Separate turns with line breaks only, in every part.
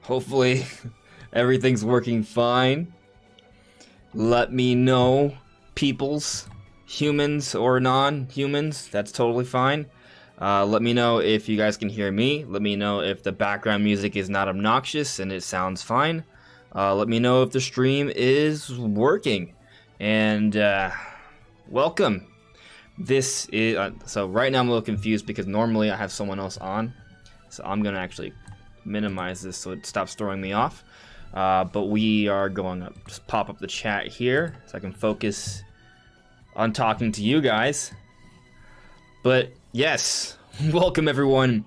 Hopefully, everything's working fine. Let me know, peoples, humans or non-humans, that's totally fine. Let me know if you guys can hear me. Let me know if the background music is not obnoxious and it sounds fine. Let me know if the stream is working. And welcome. This is so right now I'm a little confused because normally I have someone else on. So I'm gonna actually minimize this so it stops throwing me off. But we are going to just pop up the chat here so I can focus on talking to you guys. But yes, welcome everyone.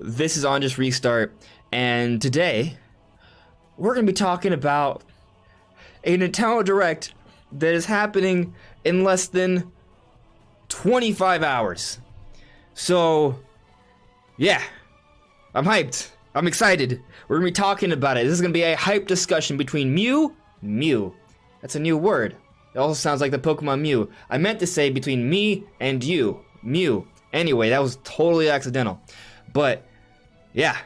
This is On Just Restart, and today we're going to be talking about a Nintendo Direct that is happening in less than 25 hours. So, yeah, I'm hyped. I'm excited. We're going to be talking about it. This is going to be a hype discussion between Mew. That's a new word. It also sounds like the Pokemon Mew. I meant to say between me and you. Mew. Anyway, that was totally accidental. But, yeah.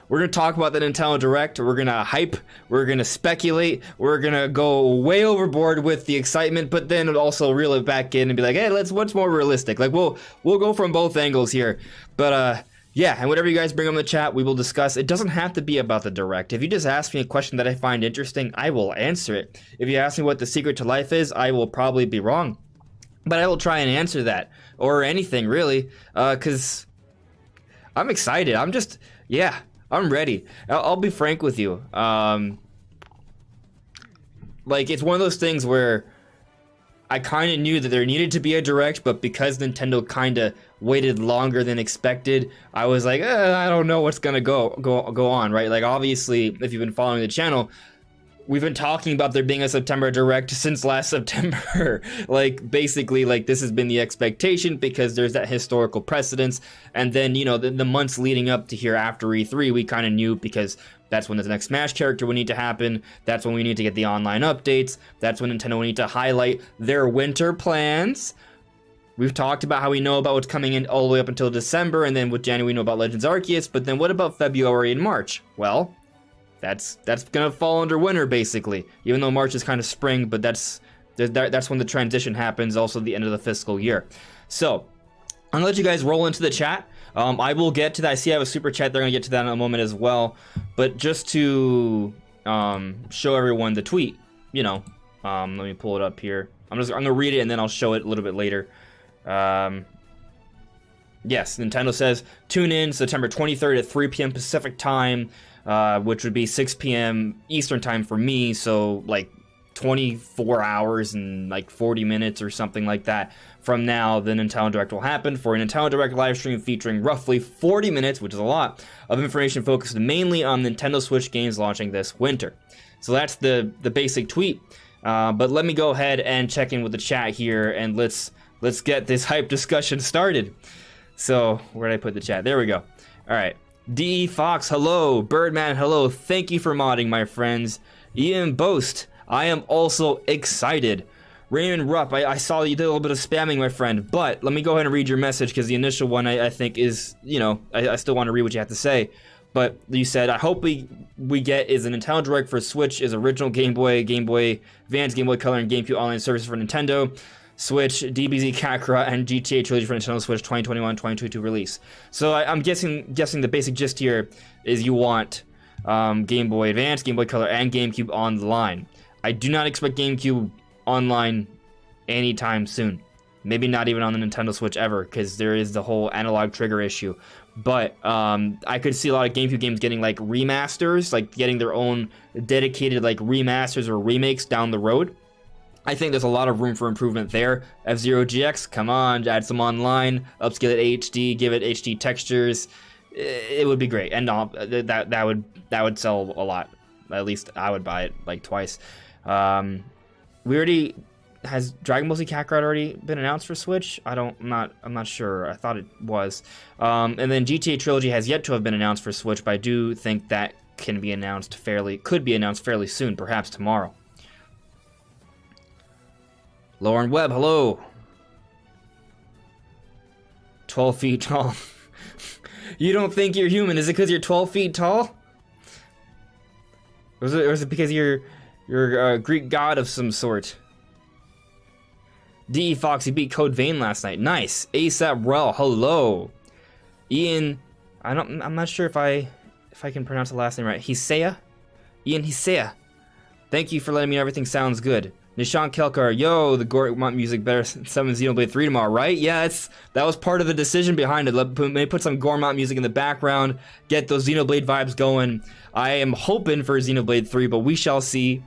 We're going to talk about the Nintendo Direct. We're going to hype. We're going to speculate. We're going to go way overboard with the excitement, but then also reel it back in and be like, hey, what's more realistic? Like, we'll go from both angles here. But, yeah, and whatever you guys bring up in the chat, we will discuss. It doesn't have to be about the Direct. If you just ask me a question that I find interesting, I will answer it. If you ask me what the secret to life is, I will probably be wrong. But I will try and answer that. Or anything, really. Because I'm excited. I'm ready. I'll be frank with you. Like, it's one of those things where I kind of knew that there needed to be a Direct, but because Nintendo kind of waited longer than expected, I was like, I don't know what's gonna go on, right? Like, obviously, if you've been following the channel, we've been talking about there being a September Direct since last September. Like, basically, like, this has been the expectation because there's that historical precedence, and then, you know, the months leading up to here after E3, we kind of knew because that's when the next Smash character would need to happen. That's when we need to get the online updates. That's when Nintendo would need to highlight their winter plans. We've talked about how we know about what's coming in all the way up until December, and then with January we know about Legends Arceus, but then what about February and March? Well, that's gonna fall under winter, basically. Even though March is kind of spring, but that's when the transition happens, also the end of the fiscal year. So, I'm gonna let you guys roll into the chat. I will get to that. I see I have a super chat. They're gonna get to that in a moment as well. But just to show everyone the tweet, you know, let me pull it up here. I'm gonna read it and then I'll show it a little bit later. Yes, Nintendo says tune in September 23rd at 3 p.m. Pacific time, which would be 6 p.m. Eastern time for me. So like 24 hours and like 40 minutes or something like that. From now, the Nintendo Direct will happen for a Nintendo Direct live stream featuring roughly 40 minutes, which is a lot, of information focused mainly on Nintendo Switch games launching this winter. So that's the basic tweet. But let me go ahead and check in with the chat here, and let's get this hype discussion started. So where did I put the chat? There we go. All right. DE Fox, hello. Birdman, hello. Thank you for modding, my friends. Ian Boast, I am also excited. Raymond Rupp, I saw you did a little bit of spamming, my friend, but let me go ahead and read your message because the initial one I think is, you know, I still want to read what you have to say. But you said, I hope we get is a Nintendo Direct for Switch is original Game Boy Advance, Game Boy Color, and GameCube online services for Nintendo Switch, DBZ Kakarot, and GTA Trilogy for Nintendo Switch 2021-2022 release. So I'm guessing the basic gist here is you want Game Boy Advance, Game Boy Color, and GameCube online. I do not expect GameCube online anytime soon. Maybe not even on the Nintendo Switch ever, because there is the whole analog trigger issue. But I could see a lot of GameCube games getting like remasters, like getting their own dedicated like remasters or remakes down the road. I think there's a lot of room for improvement there. F-Zero GX, come on, add some online, upscale it HD, give it HD textures. It would be great, and that would sell a lot. At least I would buy it like twice. Has Dragon Ball Z Kakarot already been announced for Switch? I'm not sure. I thought it was. And then GTA Trilogy has yet to have been announced for Switch, but I do think that could be announced fairly soon, perhaps tomorrow. Lauren Webb, hello. 12 feet tall. You don't think you're human? Is it because you're 12 feet tall? Or was it because you're a Greek god of some sort? D.E. Foxy beat Code Vein last night. Nice. ASAP Rel, hello. Ian, I'm not sure if I can pronounce the last name right. Hisea? Ian Hisea. Thank you for letting me know everything sounds good. Nishan Kelkar, yo, the Gormont music better summon Xenoblade 3 tomorrow, right? Yeah, that was part of the decision behind it. Let me put some Gormont music in the background, get those Xenoblade vibes going. I am hoping for Xenoblade 3, but we shall see.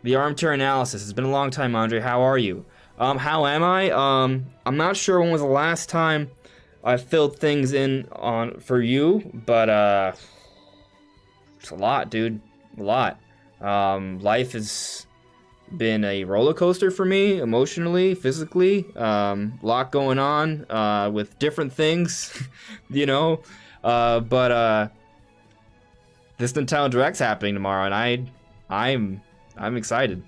The armchair analysis. It's been a long time, Andre. How are you? How am I? I'm not sure when was the last time I filled things in for you, but it's a lot, dude. A lot. Life has been a roller coaster for me, emotionally, physically. Lot going on with different things, you know. But this Nintendo Direct's happening tomorrow, and I'm excited.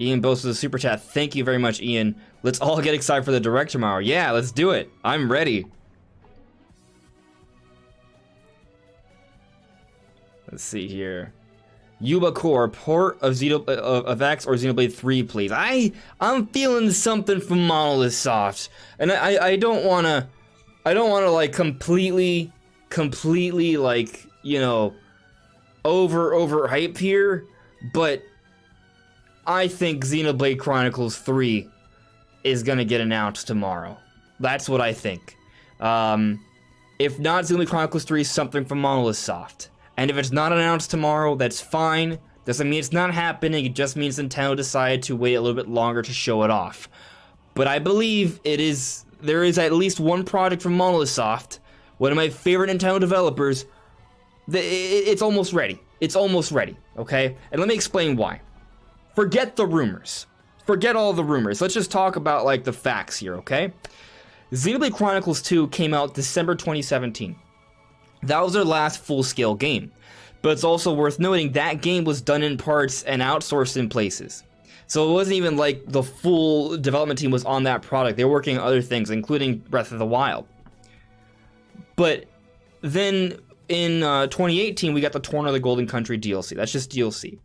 Ian boasts a super chat. Thank you very much, Ian. Let's all get excited for the Direct tomorrow. Yeah, let's do it. I'm ready. Let's see here. Yuba Core, port of X or Xenoblade 3, please. I'm feeling something from Monolithsoft, and I don't wanna like completely like, you know, over hype here, but I think Xenoblade Chronicles 3 is gonna get announced tomorrow. That's what I think. If not Xenoblade Chronicles 3, something from Monolithsoft. And if it's not announced tomorrow, that's fine. Doesn't mean it's not happening, it just means Nintendo decided to wait a little bit longer to show it off. But I believe there is at least one project from Monolithsoft, one of my favorite Nintendo developers, it's almost ready. It's almost ready, okay? And let me explain why. Forget the rumors. Forget all the rumors. Let's just talk about, like, the facts here, okay? Xenoblade Chronicles 2 came out December 2017. That was their last full-scale game. But it's also worth noting that game was done in parts and outsourced in places. So it wasn't even like the full development team was on that product. They were working on other things, including Breath of the Wild. But then in 2018, we got the Torn of the Golden Country DLC. That's just DLC.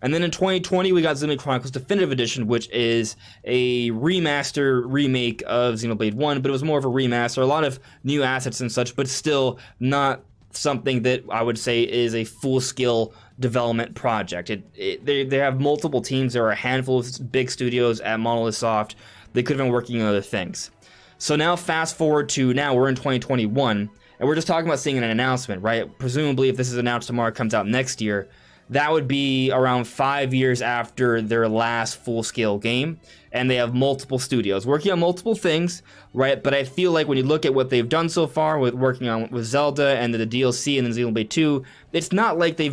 And then in 2020, we got Xenoblade Chronicles Definitive Edition, which is a remaster remake of Xenoblade 1, but it was more of a remaster, a lot of new assets and such, but still not something that I would say is a full-scale development project. They have multiple teams. There are a handful of big studios at Monolithsoft. They could have been working on other things. So now fast forward to now, we're in 2021, and we're just talking about seeing an announcement, right? Presumably, if this is announced tomorrow, it comes out next year. That would be around 5 years after their last full-scale game, and they have multiple studios working on multiple things, right? But I feel like when you look at what they've done so far with working on with Zelda and the DLC and then Xenoblade 2, it's not like they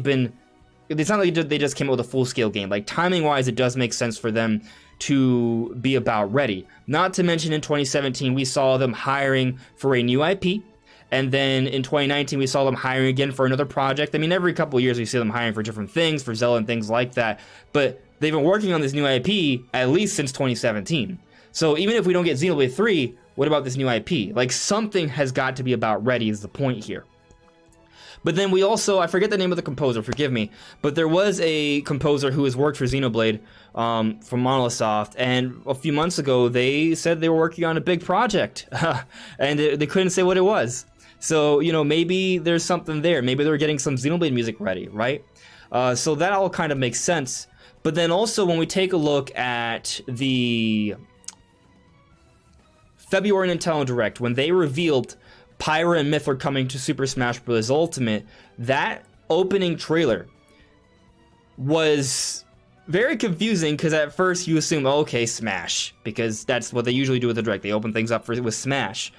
just came up with a full-scale game. Like, timing-wise, it does make sense for them to be about ready. Not to mention in 2017, we saw them hiring for a new IP. And then in 2019, we saw them hiring again for another project. I mean, every couple of years, we see them hiring for different things, for Zelda and things like that. But they've been working on this new IP at least since 2017. So even if we don't get Xenoblade 3, what about this new IP? Like, something has got to be about ready is the point here. But then we also, I forget the name of the composer, forgive me, but there was a composer who has worked for Xenoblade from Monolithsoft, and a few months ago, they said they were working on a big project, and they couldn't say what it was. So, you know, maybe there's something there. Maybe they're getting some Xenoblade music ready, right? So that all kind of makes sense. But then also when we take a look at the February Nintendo Direct, when they revealed Pyra and Myth are coming to Super Smash Bros. Ultimate, that opening trailer was very confusing because at first you assume, oh, okay, Smash, because that's what they usually do with the Direct. They open things up with Smash.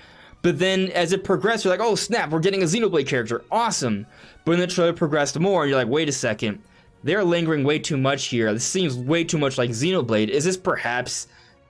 But then as it progressed, you're like, oh snap, we're getting a Xenoblade character, awesome. But then the trailer progressed more, and you're like, wait a second, they're lingering way too much here. This seems way too much like Xenoblade. Is this perhaps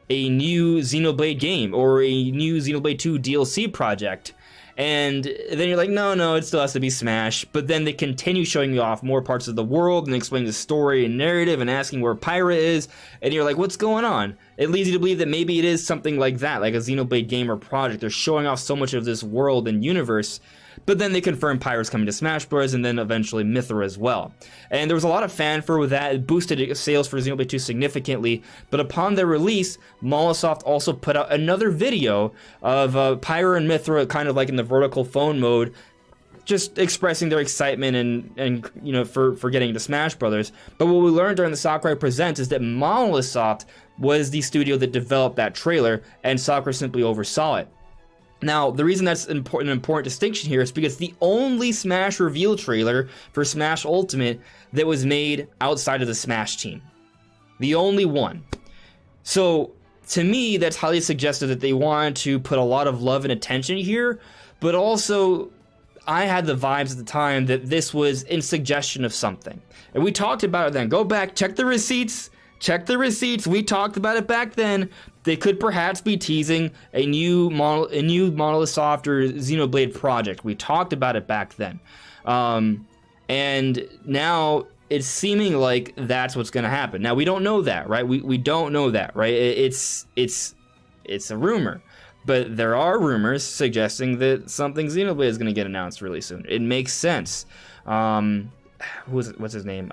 a new Xenoblade game or a new Xenoblade 2 DLC project? And then you're like, no, it still has to be Smash. But then they continue showing you off more parts of the world and explaining the story and narrative and asking where Pyra is. And you're like, what's going on? it leads you to believe that maybe it is something like that, like a Xenoblade game or project. They're showing off so much of this world and universe, but then they confirmed Pyro's coming to Smash Bros. And then eventually Mythra as well. And there was a lot of fanfare with that. It boosted sales for Xenoblade 2 significantly, but upon their release, Monolithsoft also put out another video of Pyro and Mythra kind of like in the vertical phone mode, just expressing their excitement and you know, for getting to Smash Brothers. But what we learned during the Sakurai Presents is that Monolithsoft was the studio that developed that trailer, and Sakurai simply oversaw it. Now, the reason that's an important distinction here is because the only Smash reveal trailer for Smash Ultimate that was made outside of the Smash team. The only one. So, to me, that's highly suggestive that they wanted to put a lot of love and attention here, but also I had the vibes at the time that this was in suggestion of something. And we talked about it then. Go back, check the receipts. Check the receipts. We talked about it back then. They could perhaps be teasing a new Monolithsoft or Xenoblade project. We talked about it back then. And now it's seeming like that's what's going to happen. Now, we don't know that, right? We don't know that, right? It's a rumor. But there are rumors suggesting that something Xenoblade is going to get announced really soon. It makes sense. What's his name?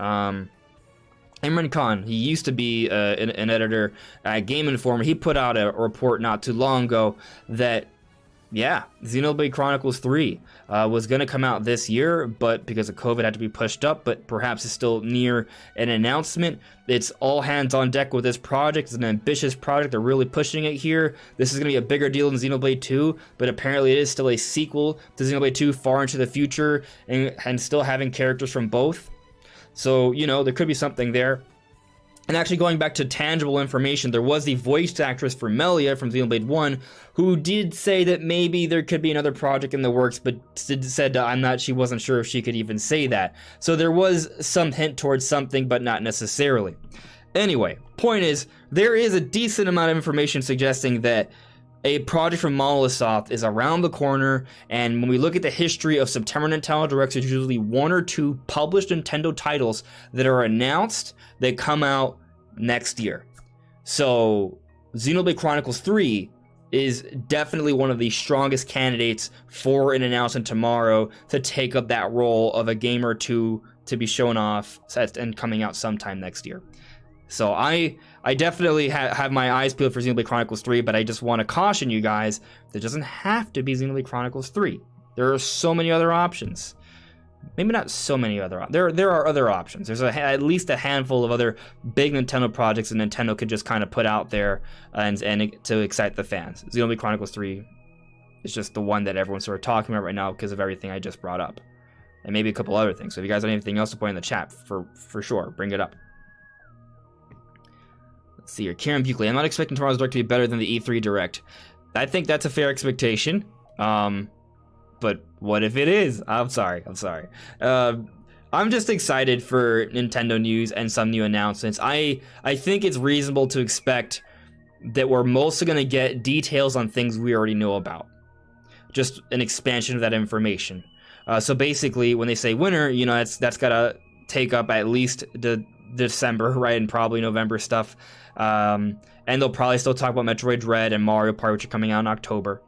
Imran Khan, he used to be an editor at Game Informer. He put out a report not too long ago that, yeah, Xenoblade Chronicles 3 was going to come out this year, but because of COVID had to be pushed up, but perhaps it's still near an announcement. It's all hands on deck with this project. It's an ambitious project. They're really pushing it here. This is going to be a bigger deal than Xenoblade 2, but apparently it is still a sequel to Xenoblade 2 far into the future and still having characters from both. So, you know, there could be something there. And actually going back to tangible information, there was the voice actress for Melia from Xenoblade 1 who did say that maybe there could be another project in the works, but said she wasn't sure if she could even say that. So there was some hint towards something, but not necessarily. Anyway, point is, there is a decent amount of information suggesting that a project from Monolithsoft is around the corner, and when we look at the history of September Nintendo Directs, there's usually one or two published Nintendo titles that are announced that come out next year. So Xenoblade Chronicles 3 is definitely one of the strongest candidates for an announcement tomorrow to take up that role of a game or two to be shown off and coming out sometime next year. So I definitely have my eyes peeled for Xenoblade Chronicles 3, but I just want to caution you guys, there doesn't have to be Xenoblade Chronicles 3. There are so many other options. Maybe not so many other options. There are other options. There's at least a handful of other big Nintendo projects that Nintendo could just kind of put out there and to excite the fans. Xenoblade Chronicles 3 is just the one that everyone's sort of talking about right now because of everything I just brought up. And maybe a couple other things. So if you guys have anything else to point in the chat, for sure, bring it up. Let's see here. Karen Buckley. I'm not expecting tomorrow's Direct to be better than the E3 Direct. I think that's a fair expectation. But what if it is? I'm sorry. I'm just excited for Nintendo news and some new announcements. I think it's reasonable to expect that we're mostly going to get details on things we already know about. Just an expansion of that information. So basically, when they say winter, you know, that's got to take up at least the December, right, and probably November stuff. And they'll probably still talk about Metroid Dread and Mario Party, which are coming out in October.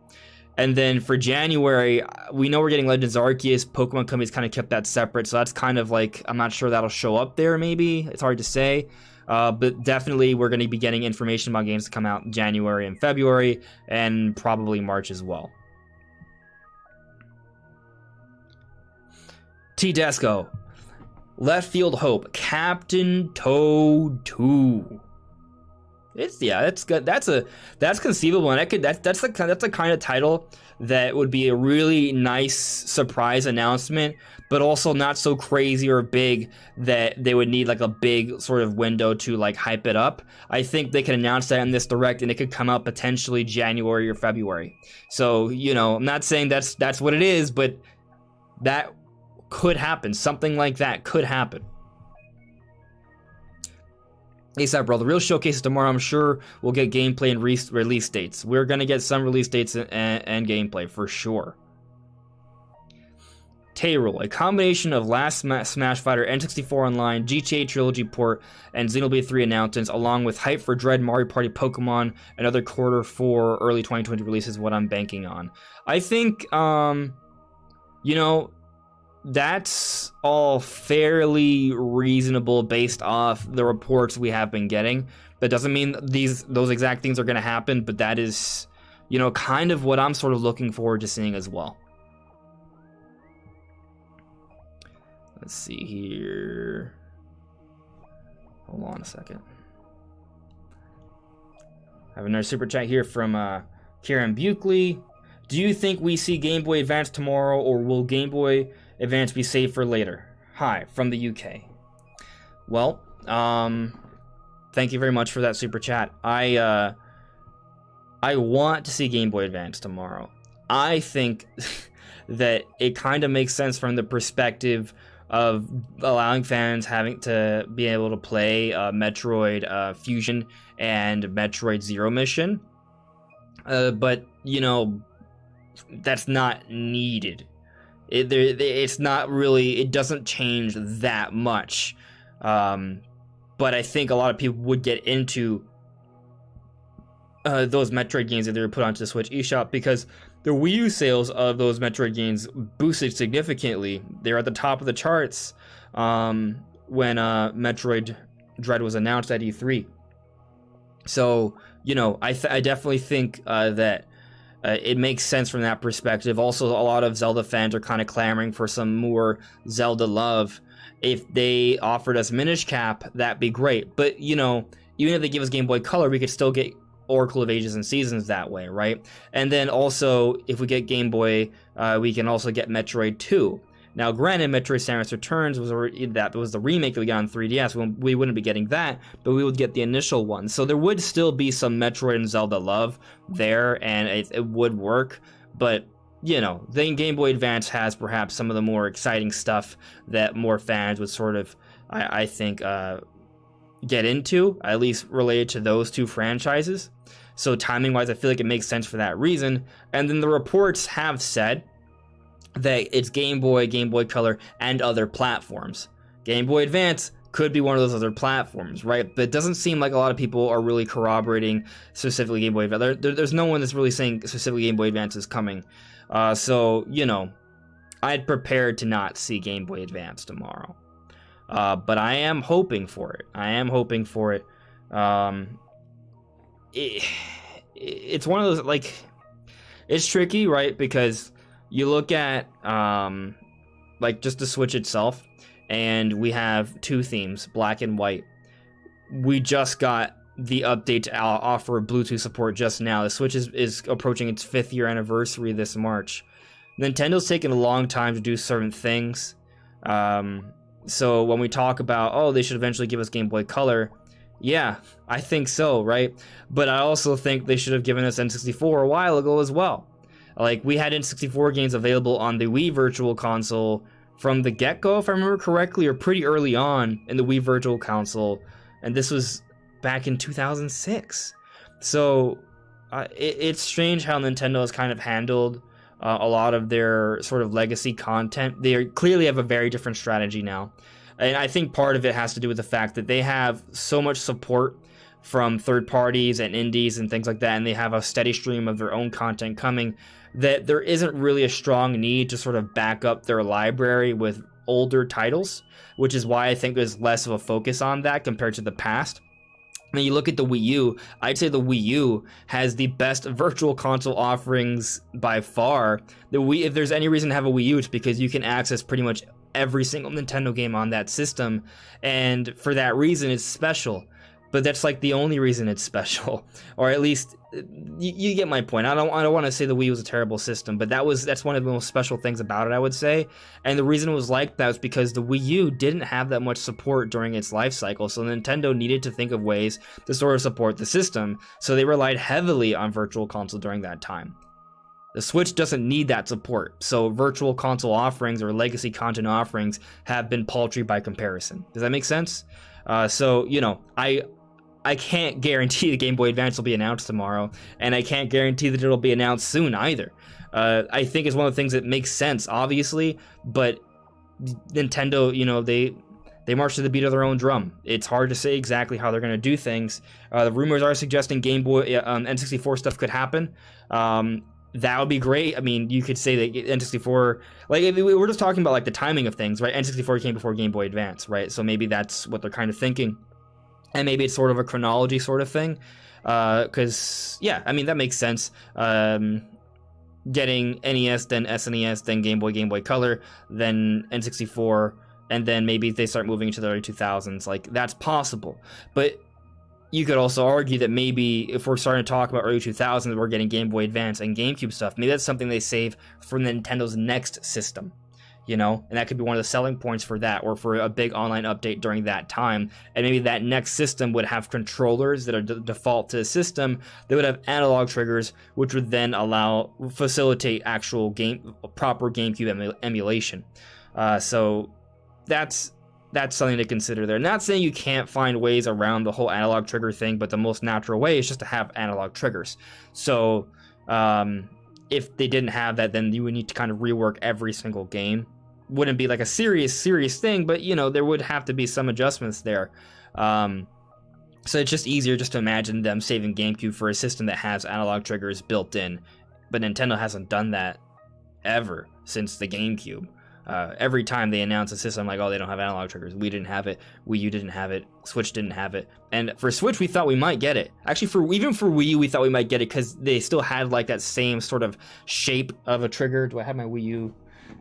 And then for January, we know we're getting Legends Arceus. Pokemon Company's kind of kept that separate, so that's kind of like, I'm not sure that'll show up there maybe. It's hard to say. But definitely we're going to be getting information about games to come out in January and February, and probably March as well. T. Desco. Left Field Hope. Captain Toad 2. That's good. That's conceivable, and that's the kind of title that would be a really nice surprise announcement, but also not so crazy or big that they would need like a big sort of window to like hype it up. I think they can announce that in this Direct, and it could come out potentially January or February. So, you know, I'm not saying that's what it is, but that could happen. Something like that could happen. ASAP, bro. The real showcase is tomorrow. I'm sure we'll get gameplay and release dates. We're going to get some release dates and gameplay for sure. Tayrule, a combination of last Smash Fighter, N64 Online, GTA Trilogy port, and Xenoblade 3 announcements, along with hype for Dread, Mario Party, Pokemon, and other quarter 4 early 2020 releases, what I'm banking on. I think, you know, that's all fairly reasonable based off the reports we have been getting. That doesn't mean those exact things are going to happen, but that is, you know, kind of what I'm sort of looking forward to seeing as well. Let's see here. Hold on a second. I have another super chat here from Kieran Buckley. Do you think we see Game Boy Advance tomorrow, or will Game Boy Advance be saved for later? Hi, from the UK. Well, thank you very much for that super chat. I want to see Game Boy Advance tomorrow. I think that it kind of makes sense from the perspective of allowing fans having to be able to play Metroid Fusion and Metroid Zero Mission. But, you know, that's not needed. It's not really, it doesn't change that much. But I think a lot of people would get into those Metroid games that they were put onto the Switch eShop, because the Wii U sales of those Metroid games boosted significantly. They're at the top of the charts when Metroid Dread was announced at E3. So, you know, I definitely think that it makes sense from that perspective. Also, a lot of Zelda fans are kind of clamoring for some more Zelda love. If they offered us Minish Cap, that'd be great. But, you know, even if they give us Game Boy Color, we could still get Oracle of Ages and Seasons that way, right? And then also, if we get Game Boy, we can also get Metroid 2. Now, granted, Metroid Samus Returns was the remake that we got on 3DS. We wouldn't be getting that, but we would get the initial one. So there would still be some Metroid and Zelda love there, and it would work. But, you know, then Game Boy Advance has perhaps some of the more exciting stuff that more fans would sort of, I think, get into, at least related to those two franchises. So timing-wise, I feel like it makes sense for that reason. And then the reports have said that it's Game Boy, Game Boy Color, and other platforms. Game Boy Advance could be one of those other platforms, right? But it doesn't seem like a lot of people are really corroborating specifically Game Boy Advance. There's no one that's really saying specifically Game Boy Advance is coming. So, you know, I'd prepared to not see Game Boy Advance tomorrow. But I am hoping for it. It's one of those, like, it's tricky, right? Because you look at, like, just the Switch itself, and we have two themes, black and white. We just got the update to offer Bluetooth support just now. The Switch is approaching its 5th year anniversary this March. Nintendo's taken a long time to do certain things. So when we talk about, oh, they should eventually give us Game Boy Color, yeah, I think so, right? But I also think they should have given us N64 a while ago as well. Like, we had N64 games available on the Wii Virtual Console from the get-go, if I remember correctly, or pretty early on in the Wii Virtual Console, and this was back in 2006. So it's strange how Nintendo has kind of handled a lot of their sort of legacy content. They clearly have a very different strategy now. And I think part of it has to do with the fact that they have so much support from third parties and indies and things like that, and they have a steady stream of their own content coming, that there isn't really a strong need to sort of back up their library with older titles, which is why I think there's less of a focus on that compared to the past. When you look at the Wii U, I'd say the Wii U has the best virtual console offerings by far. The Wii, if there's any reason to have a Wii U, it's because you can access pretty much every single Nintendo game on that system, and for that reason it's special. But that's like the only reason it's special, or at least you get my point. I don't want to say the Wii was a terrible system, but that's one of the most special things about it, I would say. And the reason it was like that was because the Wii U didn't have that much support during its life cycle, so Nintendo needed to think of ways to sort of support the system, so they relied heavily on Virtual Console during that time. The Switch doesn't need that support, so Virtual Console offerings or legacy content offerings have been paltry by comparison. Does that make sense? So, you know, I can't guarantee the Game Boy Advance will be announced tomorrow, and I can't guarantee that it'll be announced soon either. I think it's one of the things that makes sense, obviously, but Nintendo, you know, they march to the beat of their own drum. It's hard to say exactly how they're going to do things. The rumors are suggesting Game Boy N64 stuff could happen. That would be great. I mean, you could say that N64, like, we're just talking about like the timing of things, right? N64 came before Game Boy Advance, right? So maybe that's what they're kind of thinking. And maybe it's sort of a chronology sort of thing. Because, yeah, I mean, that makes sense. Getting NES, then SNES, then Game Boy Color, then N64, and then maybe they start moving into the early 2000s. Like, that's possible. But you could also argue that maybe if we're starting to talk about early 2000s, we're getting Game Boy Advance and GameCube stuff. Maybe that's something they save for Nintendo's next system, you know? And that could be one of the selling points for that, or for a big online update during that time. And maybe that next system would have controllers that are default to the system. They would have analog triggers, which would then facilitate actual proper GameCube emulation. So that's something to consider there. Not saying you can't find ways around the whole analog trigger thing, but the most natural way is just to have analog triggers. So if they didn't have that, then you would need to kind of rework every single game. Wouldn't be like a serious thing, but you know, there would have to be some adjustments there. So it's just easier just to imagine them saving GameCube for a system that has analog triggers built in. But Nintendo hasn't done that ever since the GameCube. Every time they announce a system, like, oh, they don't have analog triggers. We didn't have it. Wii U didn't have it. Switch didn't have it. And for Switch, we thought we might get it. Actually, even for Wii U, we thought we might get it because they still had like that same sort of shape of a trigger. Do I have my Wii U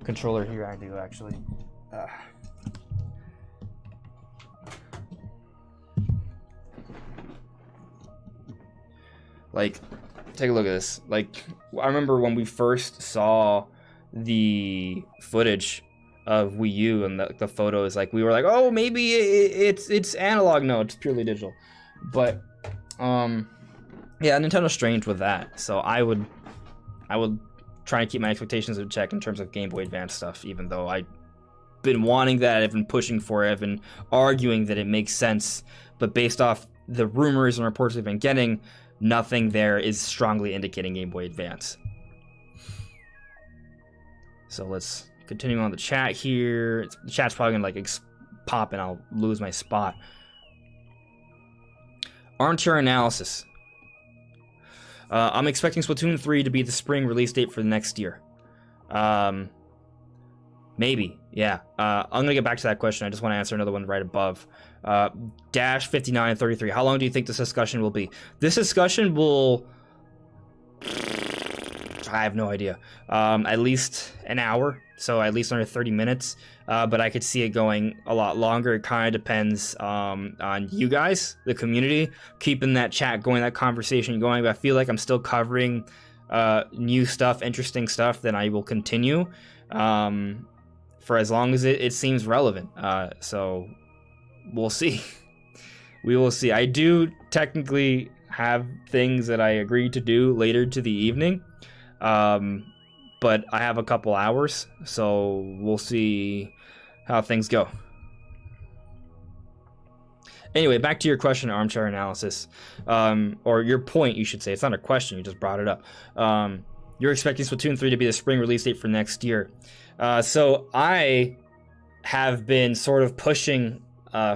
controller here? I do, actually. Like, take a look at this. Like, I remember when we first saw the footage of Wii U and the photos, like, we were like, oh, maybe it's analog. No, it's purely digital. But yeah, Nintendo's strange with that. So I would try and keep my expectations in check in terms of Game Boy Advance stuff, even though I've been wanting that, I've been pushing for it, I've been arguing that it makes sense, but based off the rumors and reports we've been getting, nothing there is strongly indicating Game Boy Advance. So let's continue on the chat here. The chat's probably gonna like pop and I'll lose my spot. Armchair analysis. I'm expecting Splatoon 3 to be the spring release date for the next year. Maybe, yeah. I'm gonna get back to that question. I just want to answer another one right above. Dash 5933. How long do you think this discussion will be? This discussion will, I have no idea. At least an hour, so at least under 30 minutes. But I could see it going a lot longer. It kind of depends on you guys, the community, keeping that chat going, that conversation going. But I feel like I'm still covering new stuff, interesting stuff, then I will continue for as long as it seems relevant. So we'll see. We will see. I do technically have things that I agreed to do later to the evening. But I have a couple hours, so we'll see how things go. Anyway, back to your question, armchair analysis, or your point, you should say. It's not a question, you just brought it up. You're expecting Splatoon 3 to be the spring release date for next year. So I have been sort of pushing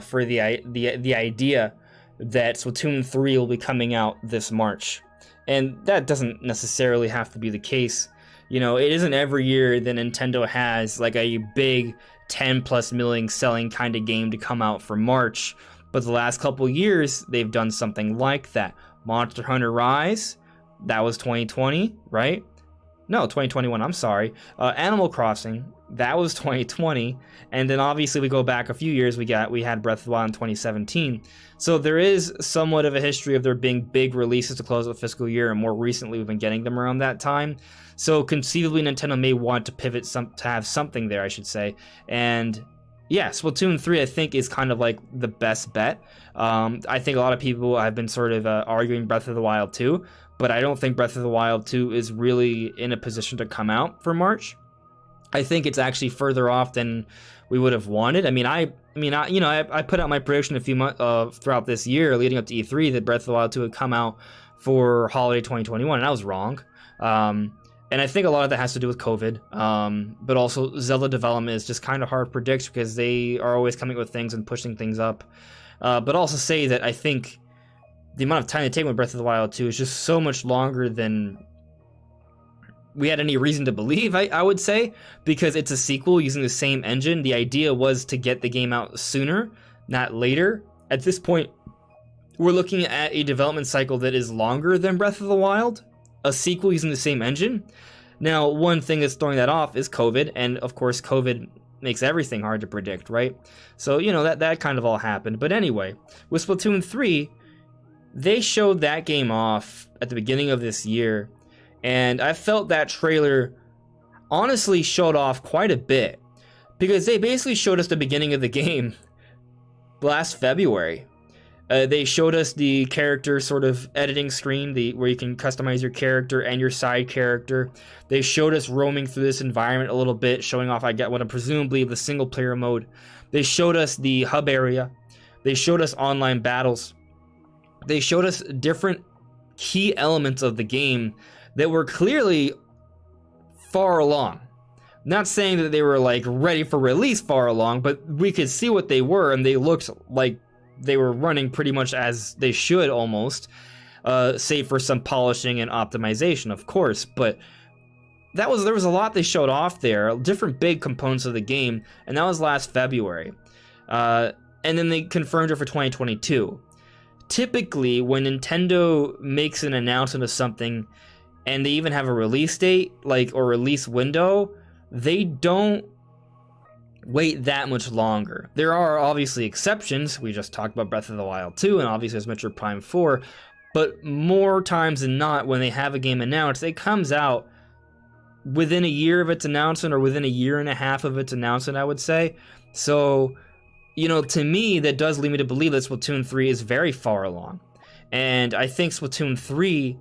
for the idea that Splatoon 3 will be coming out this March. And that doesn't necessarily have to be the case. You know, it isn't every year that Nintendo has like a big 10+ million selling kind of game to come out for March. But the last couple years, they've done something like that. Monster Hunter Rise, that was 2020, right? No, 2021, I'm sorry. Animal Crossing, that was 2020. And then obviously we go back a few years, we had Breath of the Wild in 2017. So there is somewhat of a history of there being big releases to close the fiscal year, and more recently we've been getting them around that time. So conceivably Nintendo may want to pivot to have something there, I should say. And yeah, Splatoon 3 I think is kind of like the best bet. I think a lot of people have been sort of arguing Breath of the Wild 2, but I don't think Breath of the Wild 2 is really in a position to come out for March. I think it's actually further off than we would have wanted. I put out my prediction a few months throughout this year, leading up to E3, that Breath of the Wild 2 would come out for holiday 2021, and I was wrong. And I think a lot of that has to do with COVID, but also Zelda development is just kind of hard to predict because they are always coming up with things and pushing things up. But also say that I think the amount of time they take with Breath of the Wild 2 is just so much longer than we had any reason to believe, I would say, because it's a sequel using the same engine. The idea was to get the game out sooner, not later. At this point, we're looking at a development cycle that is longer than Breath of the Wild, a sequel using the same engine. Now, one thing that's throwing that off is COVID, and of course, COVID makes everything hard to predict, right? So, that kind of all happened. But anyway, with Splatoon 3, they showed that game off at the beginning of this year, and I felt that trailer honestly showed off quite a bit, because they basically showed us the beginning of the game last February. They showed us the character sort of editing screen, where you can customize your character and your side character. They showed us roaming through this environment a little bit, showing off what I'm presumably the single player mode. They showed us the hub area. They showed us online battles. They showed us different key elements of the game that were clearly far along. Not saying that they were like ready for release far along, but we could see what they were, and they looked like they were running pretty much as they should almost, save for some polishing and optimization, of course. But there was a lot they showed off there, different big components of the game, and that was last February. And then they confirmed it for 2022. Typically, when Nintendo makes an announcement of something, and they even have a release date, or release window, they don't wait that much longer. There are obviously exceptions. We just talked about Breath of the Wild 2, and obviously there's Metroid Prime 4, but more times than not, when they have a game announced, it comes out within a year of its announcement, or within a year and a half of its announcement, I would say. So, to me, that does lead me to believe that Splatoon 3 is very far along. And I think Splatoon 3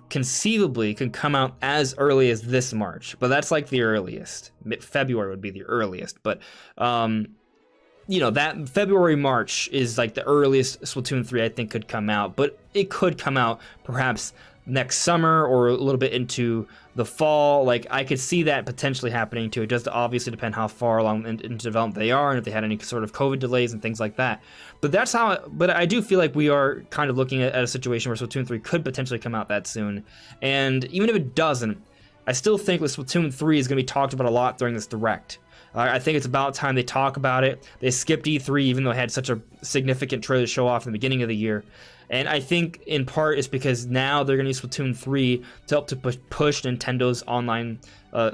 conceivably can come out as early as this March, but that's like the earliest. February would be the earliest, but that February, March is like the earliest Splatoon 3 I think could come out, but it could come out perhaps next summer or a little bit into the fall. I could see that potentially happening too. It does obviously depend how far along into development they are, and if they had any sort of COVID delays and things like that. But but I do feel like we are kind of looking at a situation where Splatoon 3 could potentially come out that soon. And even if it doesn't, I still think that Splatoon 3 is going to be talked about a lot during this Direct. I think it's about time they talk about it. They skipped E3 even though they had such a significant trailer to show off in the beginning of the year. And I think in part is because now they're going to use Splatoon 3 to help to push Nintendo's online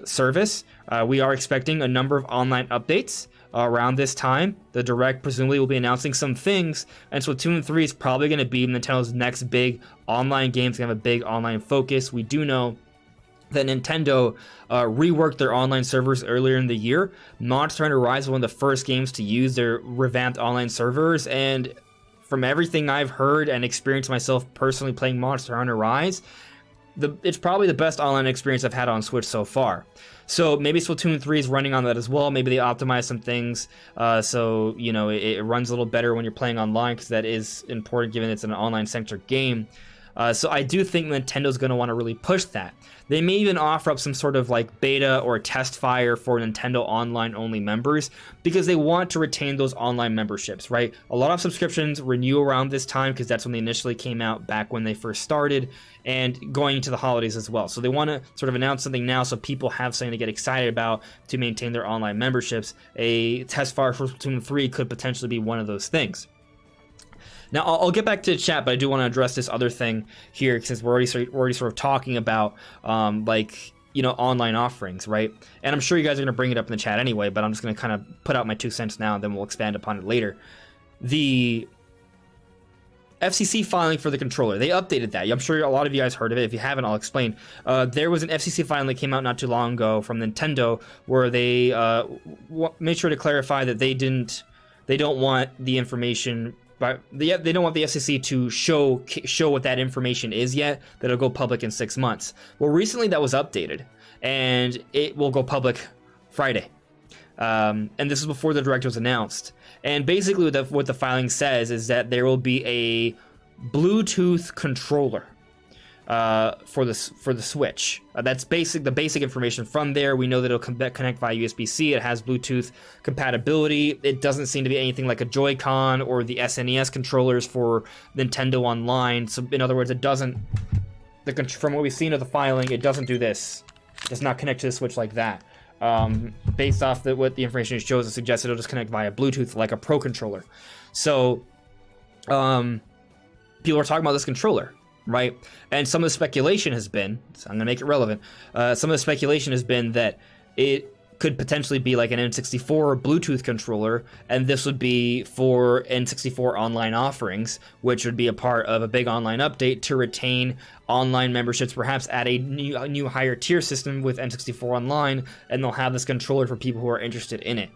service. We are expecting a number of online updates around this time. The Direct presumably will be announcing some things, and Splatoon 3 is probably going to be Nintendo's next big online game. It's going to have a big online focus. We do know that Nintendo reworked their online servers earlier in the year. Monster Hunter Rise was one of the first games to use their revamped online servers, and from everything I've heard and experienced myself personally playing Monster Hunter Rise, it's probably the best online experience I've had on Switch so far. So maybe Splatoon 3 is running on that as well. Maybe they optimize some things so it runs a little better when you're playing online, because that is important given it's an online-centric game. So I do think Nintendo's going to want to really push that. They may even offer up some sort of beta or test fire for Nintendo Online only members, because they want to retain those online memberships, right? A lot of subscriptions renew around this time because that's when they initially came out, back when they first started, and going into the holidays as well. So they want to sort of announce something now so people have something to get excited about to maintain their online memberships. A test fire for Splatoon 3 could potentially be one of those things. Now, I'll get back to the chat, but I do want to address this other thing here, since we're already sort of talking about, online offerings, right? And I'm sure you guys are going to bring it up in the chat anyway, but I'm just going to kind of put out my 2 cents now, and then we'll expand upon it later. The FCC filing for the controller, they updated that. I'm sure a lot of you guys heard of it. If you haven't, I'll explain. There was an FCC filing that came out not too long ago from Nintendo, where they made sure to clarify that they don't want the information. But they don't want the FCC to show what that information is yet. That'll go public in 6 months. Well, recently that was updated, and it will go public Friday. And this is before the Direct was announced. And basically what the filing says is that there will be a Bluetooth controller for the Switch. That's the basic information from there. We know that it'll connect via USB-C. It has Bluetooth compatibility. It doesn't seem to be anything like a Joy-Con or the SNES controllers for Nintendo Online. So in other words, it doesn't, from what we've seen of the filing, it doesn't do this. It does not connect to the Switch like that. Based off what the information shows, it suggests it'll just connect via Bluetooth like a Pro controller. So people are talking about this controller, right? And some of the speculation has been, so I'm gonna make it relevant, some of the speculation has been that it could potentially be like an N64 Bluetooth controller, and this would be for N64 online offerings, which would be a part of a big online update to retain online memberships, perhaps add a new higher tier system with N64 Online, and they'll have this controller for people who are interested in it.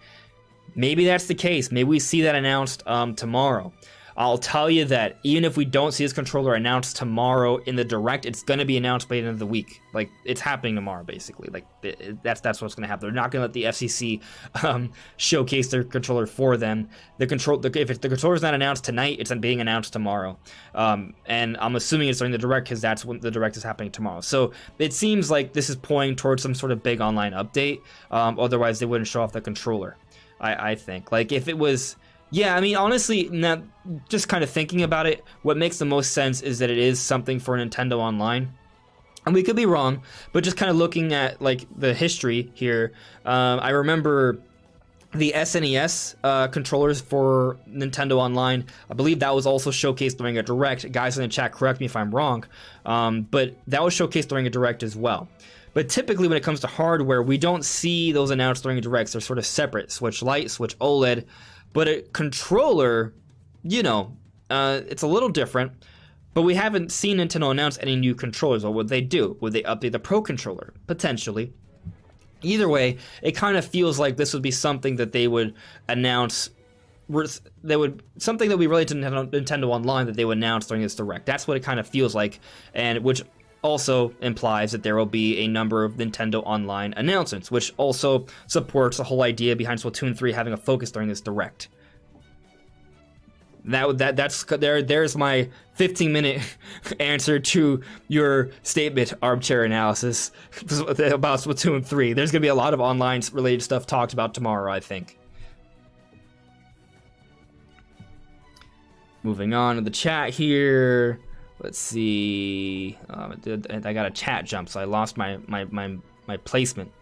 Maybe that's the case. Maybe we see that announced tomorrow. I'll tell you that even if we don't see this controller announced tomorrow in the Direct, it's going to be announced by the end of the week. Like, it's happening tomorrow, basically. Like, that's what's going to happen. They're not going to let the FCC showcase their controller for them. If the controller's not announced tonight, it's being announced tomorrow. And I'm assuming it's during the Direct because that's when the Direct is happening tomorrow. So it seems like this is pointing towards some sort of big online update. Otherwise, they wouldn't show off the controller, I think. Like, if it was... Yeah, I mean, honestly, now, just kind of thinking about it, what makes the most sense is that it is something for Nintendo Online. And we could be wrong, but just kind of looking at, like, the history here, I remember the SNES controllers for Nintendo Online. I believe that was also showcased during a Direct. Guys in the chat, correct me if I'm wrong, but that was showcased during a Direct as well. But typically when it comes to hardware, we don't see those announced during Directs. They're sort of separate, Switch Lite, Switch OLED. But a controller, you know, it's a little different. But we haven't seen Nintendo announce any new controllers. What would they do? Would they update the Pro controller? Potentially. Either way, it kind of feels like this would be something that they would announce. Something that we relate to Nintendo Online that they would announce during this Direct. That's what it kind of feels like, and which also implies that there will be a number of Nintendo Online announcements, which also supports the whole idea behind Splatoon 3 having a focus during this Direct. There's my 15-minute answer to your statement, armchair analysis, about Splatoon 3. There's going to be a lot of online related stuff talked about tomorrow, I think. Moving on to the chat here. Let's see. I got a chat jump, so I lost my placement.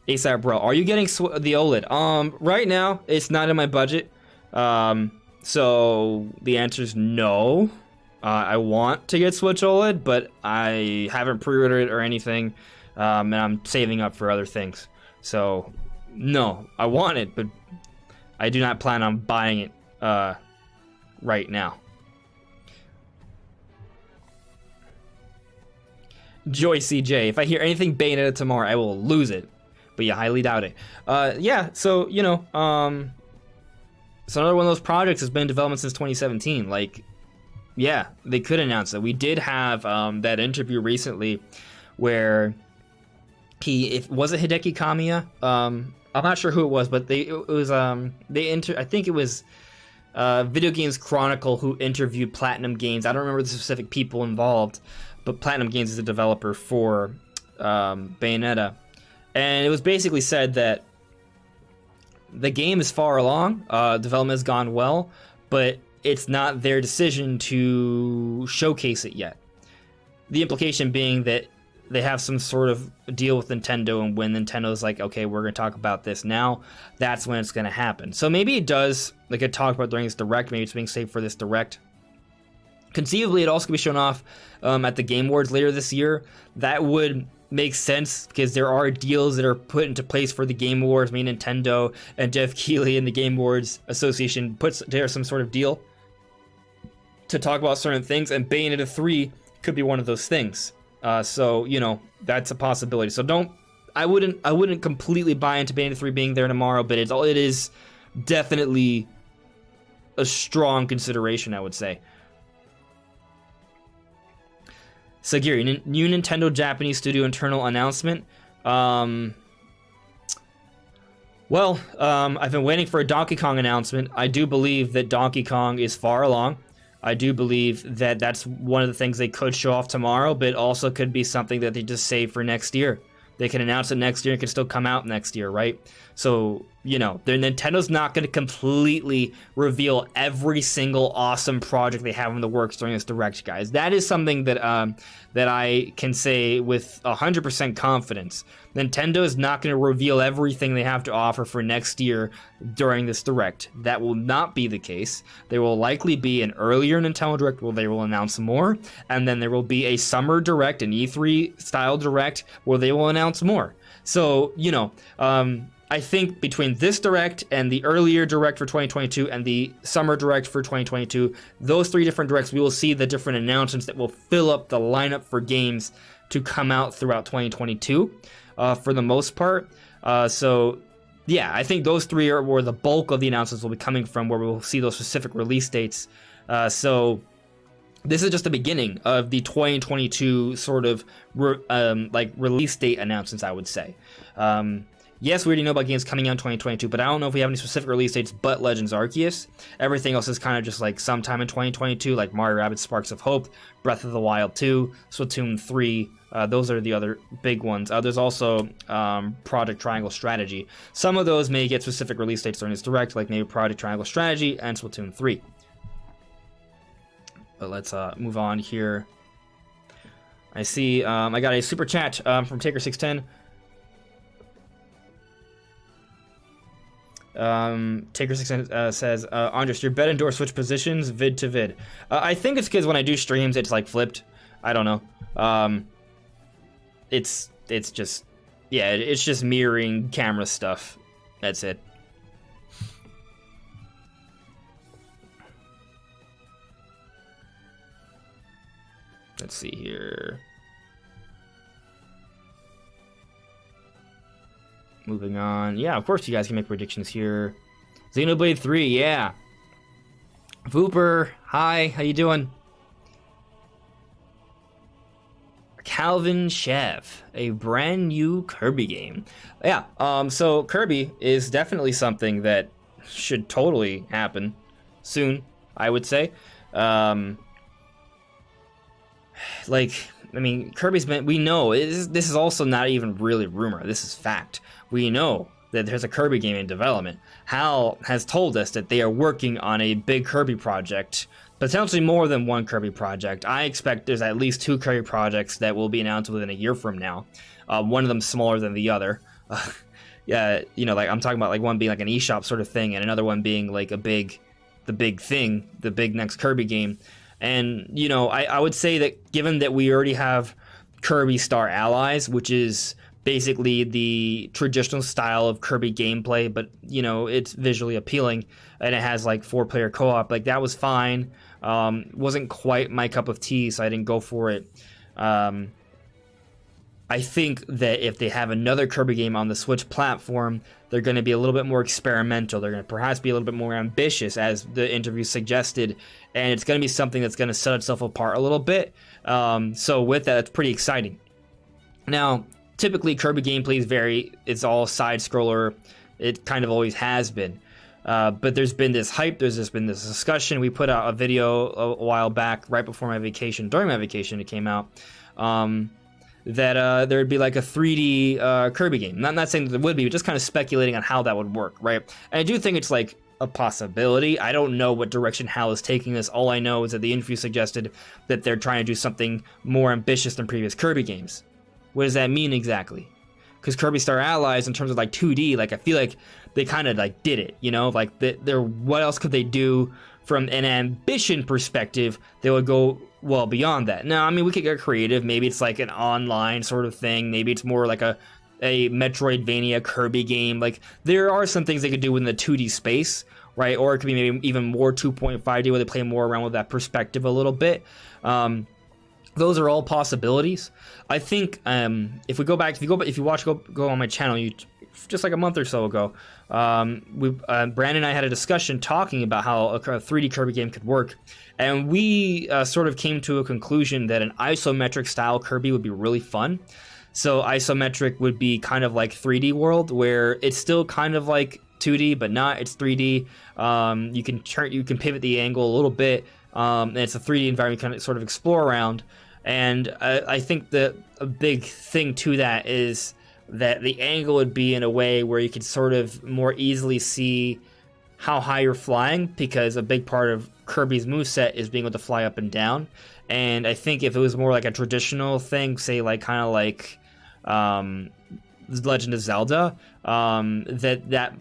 ASAP bro, are you getting the OLED? Right now it's not in my budget. So the answer is no. I want to get Switch OLED, but I haven't pre-ordered it or anything, and I'm saving up for other things. So no, I want it, but I do not plan on buying it right now. Joy CJ, if I hear anything Bayonetta tomorrow, I will lose it. But yeah, highly doubt it. Yeah, so, you know, it's another one of those projects that's been in development since 2017. Like, yeah, they could announce it. We did have that interview recently where was it Hideki Kamiya? I'm not sure who it was, but I think it was Video Games Chronicle who interviewed Platinum Games. I don't remember the specific people involved, but Platinum Games is a developer for Bayonetta. And it was basically said that the game is far along, development has gone well, but it's not their decision to showcase it yet. The implication being that they have some sort of deal with Nintendo, and when Nintendo's like, okay, we're going to talk about this now, that's when it's going to happen. So maybe it does, like I talked about during this Direct, maybe it's being saved for this Direct. Conceivably, it also could be shown off at the Game Awards later this year. That would make sense because there are deals that are put into place for the Game Awards. I mean, Nintendo and Jeff Keighley and the Game Awards Association puts there some sort of deal to talk about certain things, and Bayonetta 3 could be one of those things. So, you know, that's a possibility. So I wouldn't completely buy into Bayonetta 3 being there tomorrow, but it is definitely a strong consideration, I would say. Sagiri, new Nintendo Japanese studio internal announcement. Well, I've been waiting for a Donkey Kong announcement. I do believe that Donkey Kong is far along. I do believe that that's one of the things they could show off tomorrow, but it also could be something that they just save for next year. They can announce it next year. It can still come out next year, right? So, you know, Nintendo's not going to completely reveal every single awesome project they have in the works during this Direct, guys. That is something that that I can say with 100% confidence. Nintendo is not going to reveal everything they have to offer for next year during this Direct. That will not be the case. There will likely be an earlier Nintendo Direct where they will announce more, and then there will be a Summer Direct, an E3 style Direct, where they will announce more. So, you know, I think between this Direct and the earlier Direct for 2022 and the Summer Direct for 2022, those 3 different Directs, we will see the different announcements that will fill up the lineup for games to come out throughout 2022 for the most part. So, yeah, I think those 3 are where the bulk of the announcements will be coming from, where we will see those specific release dates. So this is just the beginning of the 2022 sort of like release date announcements, I would say. Yes, we already know about games coming out in 2022, but I don't know if we have any specific release dates but Legends Arceus. Everything else is kind of just like sometime in 2022, like Mario Rabbids Sparks of Hope, Breath of the Wild 2, Splatoon 3. Those are the other big ones. There's also Project Triangle Strategy. Some of those may get specific release dates during this Direct, like maybe Project Triangle Strategy and Splatoon 3. But let's move on here. I see I got a super chat from Taker610. Taker610 says, Andres, your bet indoor switch positions vid to vid. I think it's because when I do streams, it's like flipped. I don't know. It's just, yeah, it's just mirroring camera stuff. That's it. Let's see here. Moving on. Yeah, of course you guys can make predictions here. Xenoblade 3, yeah. Vooper, hi, how you doing? Calvin Chev, a brand new Kirby game. Yeah, so Kirby is definitely something that should totally happen soon, I would say. Like, I mean, Kirby's been, we know, this is also not even really rumor, this is fact. We know that there's a Kirby game in development. Hal has told us that they are working on a big Kirby project, potentially more than one Kirby project. I expect there's at least 2 Kirby projects that will be announced within a year from now. One of them smaller than the other. Yeah, you know, like I'm talking about like one being like an eShop sort of thing, and another one being like the big thing, the big next Kirby game. And, you know, I would say that given that we already have Kirby Star Allies, which is basically the traditional style of Kirby gameplay, but, you know, it's visually appealing, and it has, like, 4-player co-op, like, that was fine. Wasn't quite my cup of tea, so I didn't go for it. I think that if they have another Kirby game on the Switch platform, they're going to be a little bit more experimental. They're going to perhaps be a little bit more ambitious, as the interview suggested, and it's going to be something that's going to set itself apart a little bit. So with that, it's pretty exciting. Now, typically Kirby gameplays vary. It's all side-scroller. It kind of always has been. But there's been this hype. There's been this discussion. We put out a video a while back, right before my vacation. During my vacation, it came out. That there'd be like a 3D Kirby game. I'm not saying that there would be, but just kind of speculating on how that would work, right? And I do think it's like a possibility. I don't know what direction Hal is taking this. All I know is that the interview suggested that they're trying to do something more ambitious than previous Kirby games. What does that mean exactly? Because Kirby Star Allies, in terms of like 2D, like I feel like they kind of like did it, you know? Like they're what else could they do from an ambition perspective that would go well beyond that? Now, I mean, we could get creative. Maybe it's like an online sort of thing. Maybe it's more like a Metroidvania Kirby game. Like, there are some things they could do in the 2D space, right? Or it could be maybe even more 2.5D where they play more around with that perspective a little bit. those are all possibilities. I think if you go on my channel, just like a month or so ago, Brandon and I had a discussion talking about how a 3D Kirby game could work, and we sort of came to a conclusion that an isometric style Kirby would be really fun. So isometric would be kind of like 3D World, where it's still kind of like 2D, but not. It's 3D. You can pivot the angle a little bit, and it's a 3D environment you kind of sort of explore around. And I think that a big thing to that is that the angle would be in a way where you could sort of more easily see how high you're flying, because a big part of Kirby's moveset is being able to fly up and down. And I think if it was more like a traditional thing, say like kind of like Legend of Zelda, that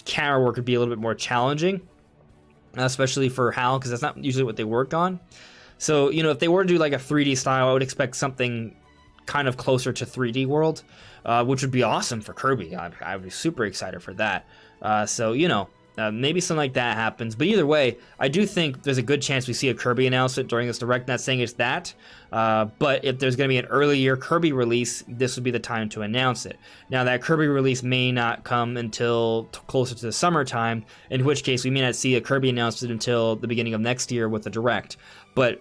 camera work would be a little bit more challenging, especially for HAL, because that's not usually what they work on. So, you know, if they were to do like a 3D style, I would expect something kind of closer to 3D World, which would be awesome for Kirby. I would be super excited for that. So, you know, maybe something like that happens. But either way, I do think there's a good chance we see a Kirby announcement during this Direct. Not saying it's that, but if there's going to be an earlier Kirby release, this would be the time to announce it. Now, that Kirby release may not come until closer to the summertime, in which case we may not see a Kirby announcement until the beginning of next year with the Direct. But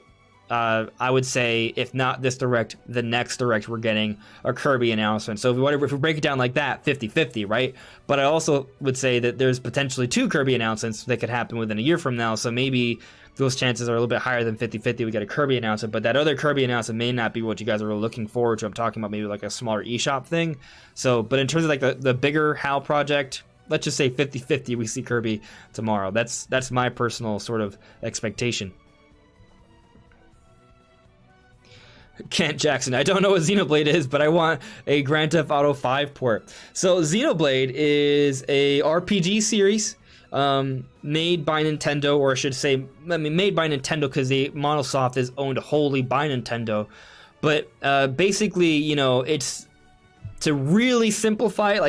I would say, if not this Direct, the next Direct, we're getting a Kirby announcement. So if we break it down like that, 50-50, right? But I also would say that there's potentially 2 Kirby announcements that could happen within a year from now. So maybe those chances are a little bit higher than 50-50 we get a Kirby announcement. But that other Kirby announcement may not be what you guys are really looking forward to. I'm talking about maybe like a smaller eShop thing. So, but in terms of like the bigger HAL project, let's just say 50-50 we see Kirby tomorrow. That's my personal sort of expectation. Kent Jackson, I don't know what Xenoblade is, but I want a Grand Theft Auto 5 port. So Xenoblade is a RPG series made by Nintendo, or I should say, made by Nintendo because Monolithsoft is owned wholly by Nintendo. But basically, you know, it's to really simplify it,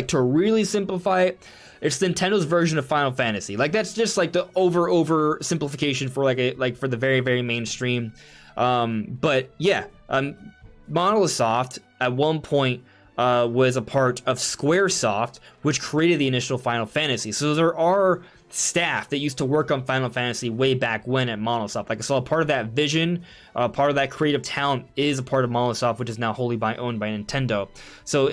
it's Nintendo's version of Final Fantasy. Like, that's just like the over simplification for for the very, very mainstream. But yeah, Monolithsoft at one point was a part of Squaresoft, which created the initial Final Fantasy. So there are staff that used to work on Final Fantasy way back when at Monolithsoft. Like I saw, a part of that vision, part of that creative talent is a part of Monolithsoft, which is now wholly owned by Nintendo. So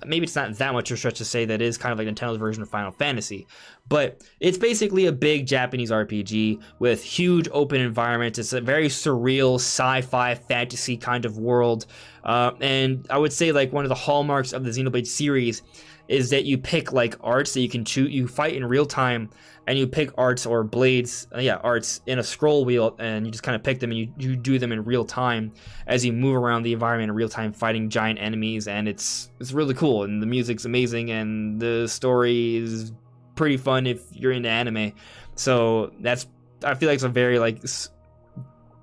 maybe it's not that much of a stretch to say that it is kind of like Nintendo's version of Final Fantasy. But it's basically a big Japanese RPG with huge open environments. It's a very surreal sci-fi fantasy kind of world. And I would say like one of the hallmarks of the Xenoblade series is that you pick like arts that you can choose. You fight in real time, and you pick arts or blades, arts in a scroll wheel, and you just kind of pick them, and you do them in real time as you move around the environment in real time, fighting giant enemies, and it's really cool, and the music's amazing, and the story is pretty fun if you're into anime. So I feel like it's a very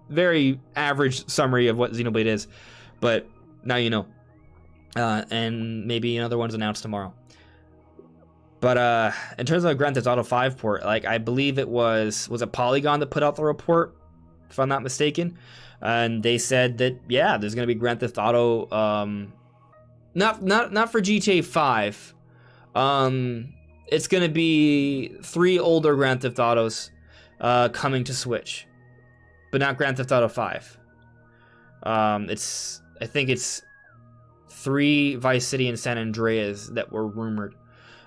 very average summary of what Xenoblade is, but now you know. And maybe another one's announced tomorrow. But in terms of Grand Theft Auto 5 port, like I believe it was it Polygon that put out the report, if I'm not mistaken, and they said that there's gonna be Grand Theft Auto, not for GTA 5. It's gonna be 3 older Grand Theft Autos coming to Switch, but not Grand Theft Auto 5. I think it's 3 Vice City and San Andreas that were rumored,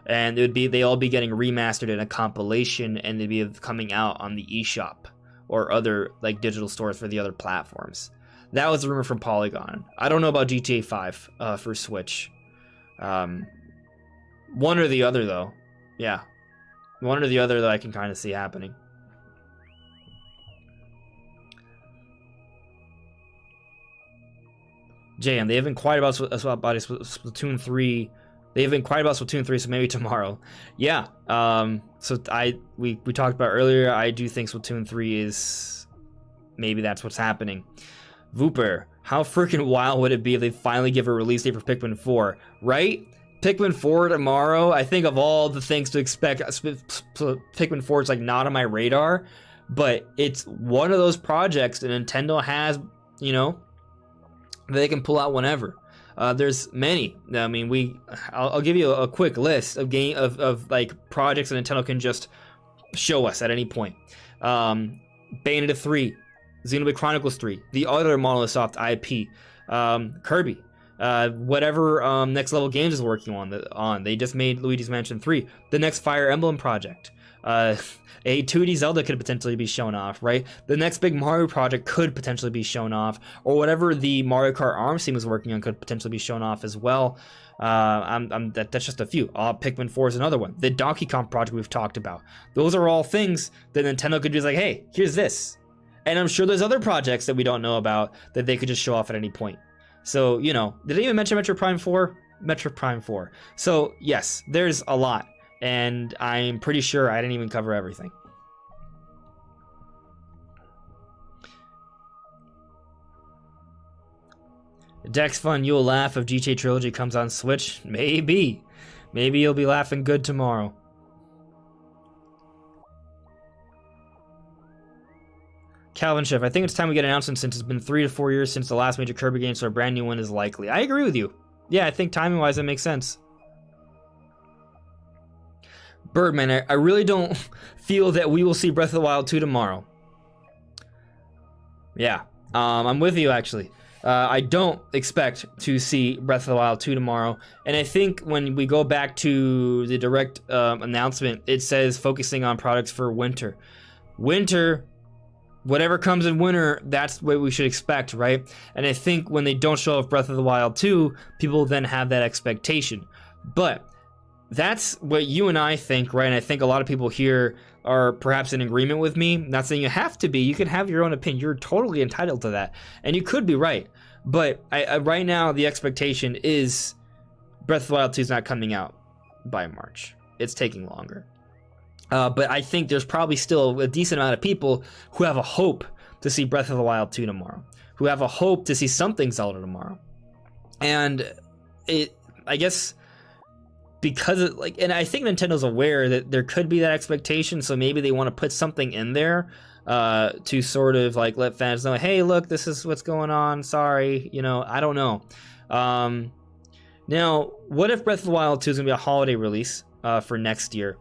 and they all be getting remastered in a compilation, and they'd be coming out on the eShop or other like digital stores for the other platforms. That was a rumor from Polygon. I don't know about GTA 5 for Switch. One or the other though. Yeah, one or the other that I can kind of see happening. JM, they haven't inquired about Splatoon 3. They haven't inquired about Splatoon 3, so maybe tomorrow. Yeah. So we talked about earlier. I do think Splatoon 3 is maybe that's what's happening. Vooper, how freaking wild would it be if they finally give a release date for Pikmin 4? Right? Pikmin 4 tomorrow. I think of all the things to expect, Pikmin 4 is like not on my radar, but it's one of those projects that Nintendo has, you know, that they can pull out whenever. There's many. I mean, I'll give you a quick list of like projects that Nintendo can just show us at any point. Bayonetta 3, Xenoblade Chronicles 3, the other Monolithsoft IP, Kirby, whatever Next Level Games is working on. They just made Luigi's Mansion 3, the next Fire Emblem project. A 2D Zelda could potentially be shown off, right? The next big Mario project could potentially be shown off, or whatever the Mario Kart ARMS team is working on could potentially be shown off as well. That's just a few. Pikmin 4 is another one. The Donkey Kong project we've talked about. Those are all things that Nintendo could be like, hey, here's this. And I'm sure there's other projects that we don't know about that they could just show off at any point. So, you know, did I even mention Metroid Prime 4? Metroid Prime 4. So, yes, there's a lot. And I'm pretty sure I didn't even cover everything. Dex Fun, you'll laugh if GTA Trilogy comes on Switch? Maybe. Maybe you'll be laughing good tomorrow. Calvin Schiff, I think it's time we get an announcement since it's been 3 to 4 years since the last major Kirby game, so a brand new one is likely. I agree with you. Yeah, I think timing-wise that makes sense. Birdman, I really don't feel that we will see Breath of the Wild 2 tomorrow. Yeah, I'm with you actually. I don't expect to see Breath of the Wild 2 tomorrow. And I think when we go back to the direct announcement, it says focusing on products for winter. Winter, whatever comes in winter, that's what we should expect, right? And I think when they don't show off Breath of the Wild 2, people then have that expectation. But that's what you and I think, right? And I think a lot of people here are perhaps in agreement with me. Not saying you have to be. You can have your own opinion. You're totally entitled to that. And you could be right. But right now, the expectation is Breath of the Wild 2 is not coming out by March. It's taking longer. But I think there's probably still a decent amount of people who have a hope to see Breath of the Wild 2 tomorrow. Who have a hope to see something Zelda tomorrow. And I guess because and I think Nintendo's aware that there could be that expectation, so maybe they want to put something in there to sort of like let fans know, hey, look, this is what's going on. Sorry, you know, I don't know. Now, what if Breath of the Wild 2 is gonna be a holiday release for next year,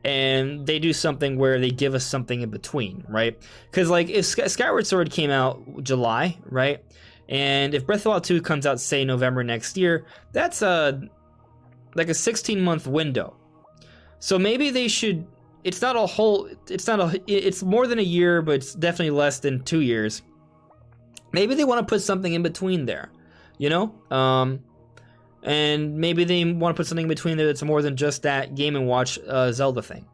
and they do something where they give us something in between, right? Because like if Skyward Sword came out July, right, and if Breath of the Wild 2 comes out say November next year, that's like a 16-month window. So maybe they should, it's more than a year, but it's definitely less than 2 years. Maybe they want to put something in between there, you know? And maybe they want to put something in between there that's more than just that Game & Watch Zelda thing.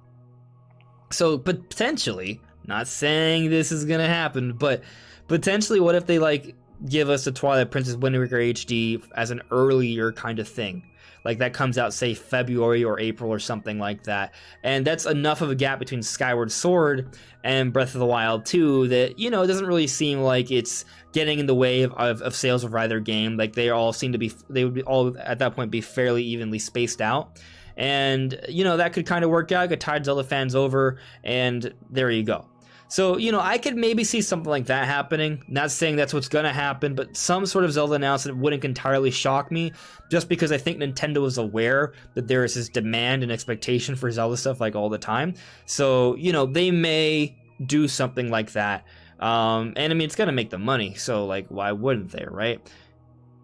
So potentially, not saying this is gonna happen, but potentially what if they like give us the Twilight Princess Wind Waker HD as an earlier kind of thing? Like that comes out, say, February or April or something like that. And that's enough of a gap between Skyward Sword and Breath of the Wild 2 that, you know, it doesn't really seem like it's getting in the way of sales of either game. Like they all seem to be, they would be all at that point be fairly evenly spaced out. And, you know, that could kind of work out, could tide Zelda fans over, and there you go. So, you know, I could maybe see something like that happening. Not saying that's what's going to happen, but some sort of Zelda announcement wouldn't entirely shock me, just because I think Nintendo is aware that there is this demand and expectation for Zelda stuff like all the time. So, you know, they may do something like that. And I mean, it's going to make them money. So, like, why wouldn't they, right?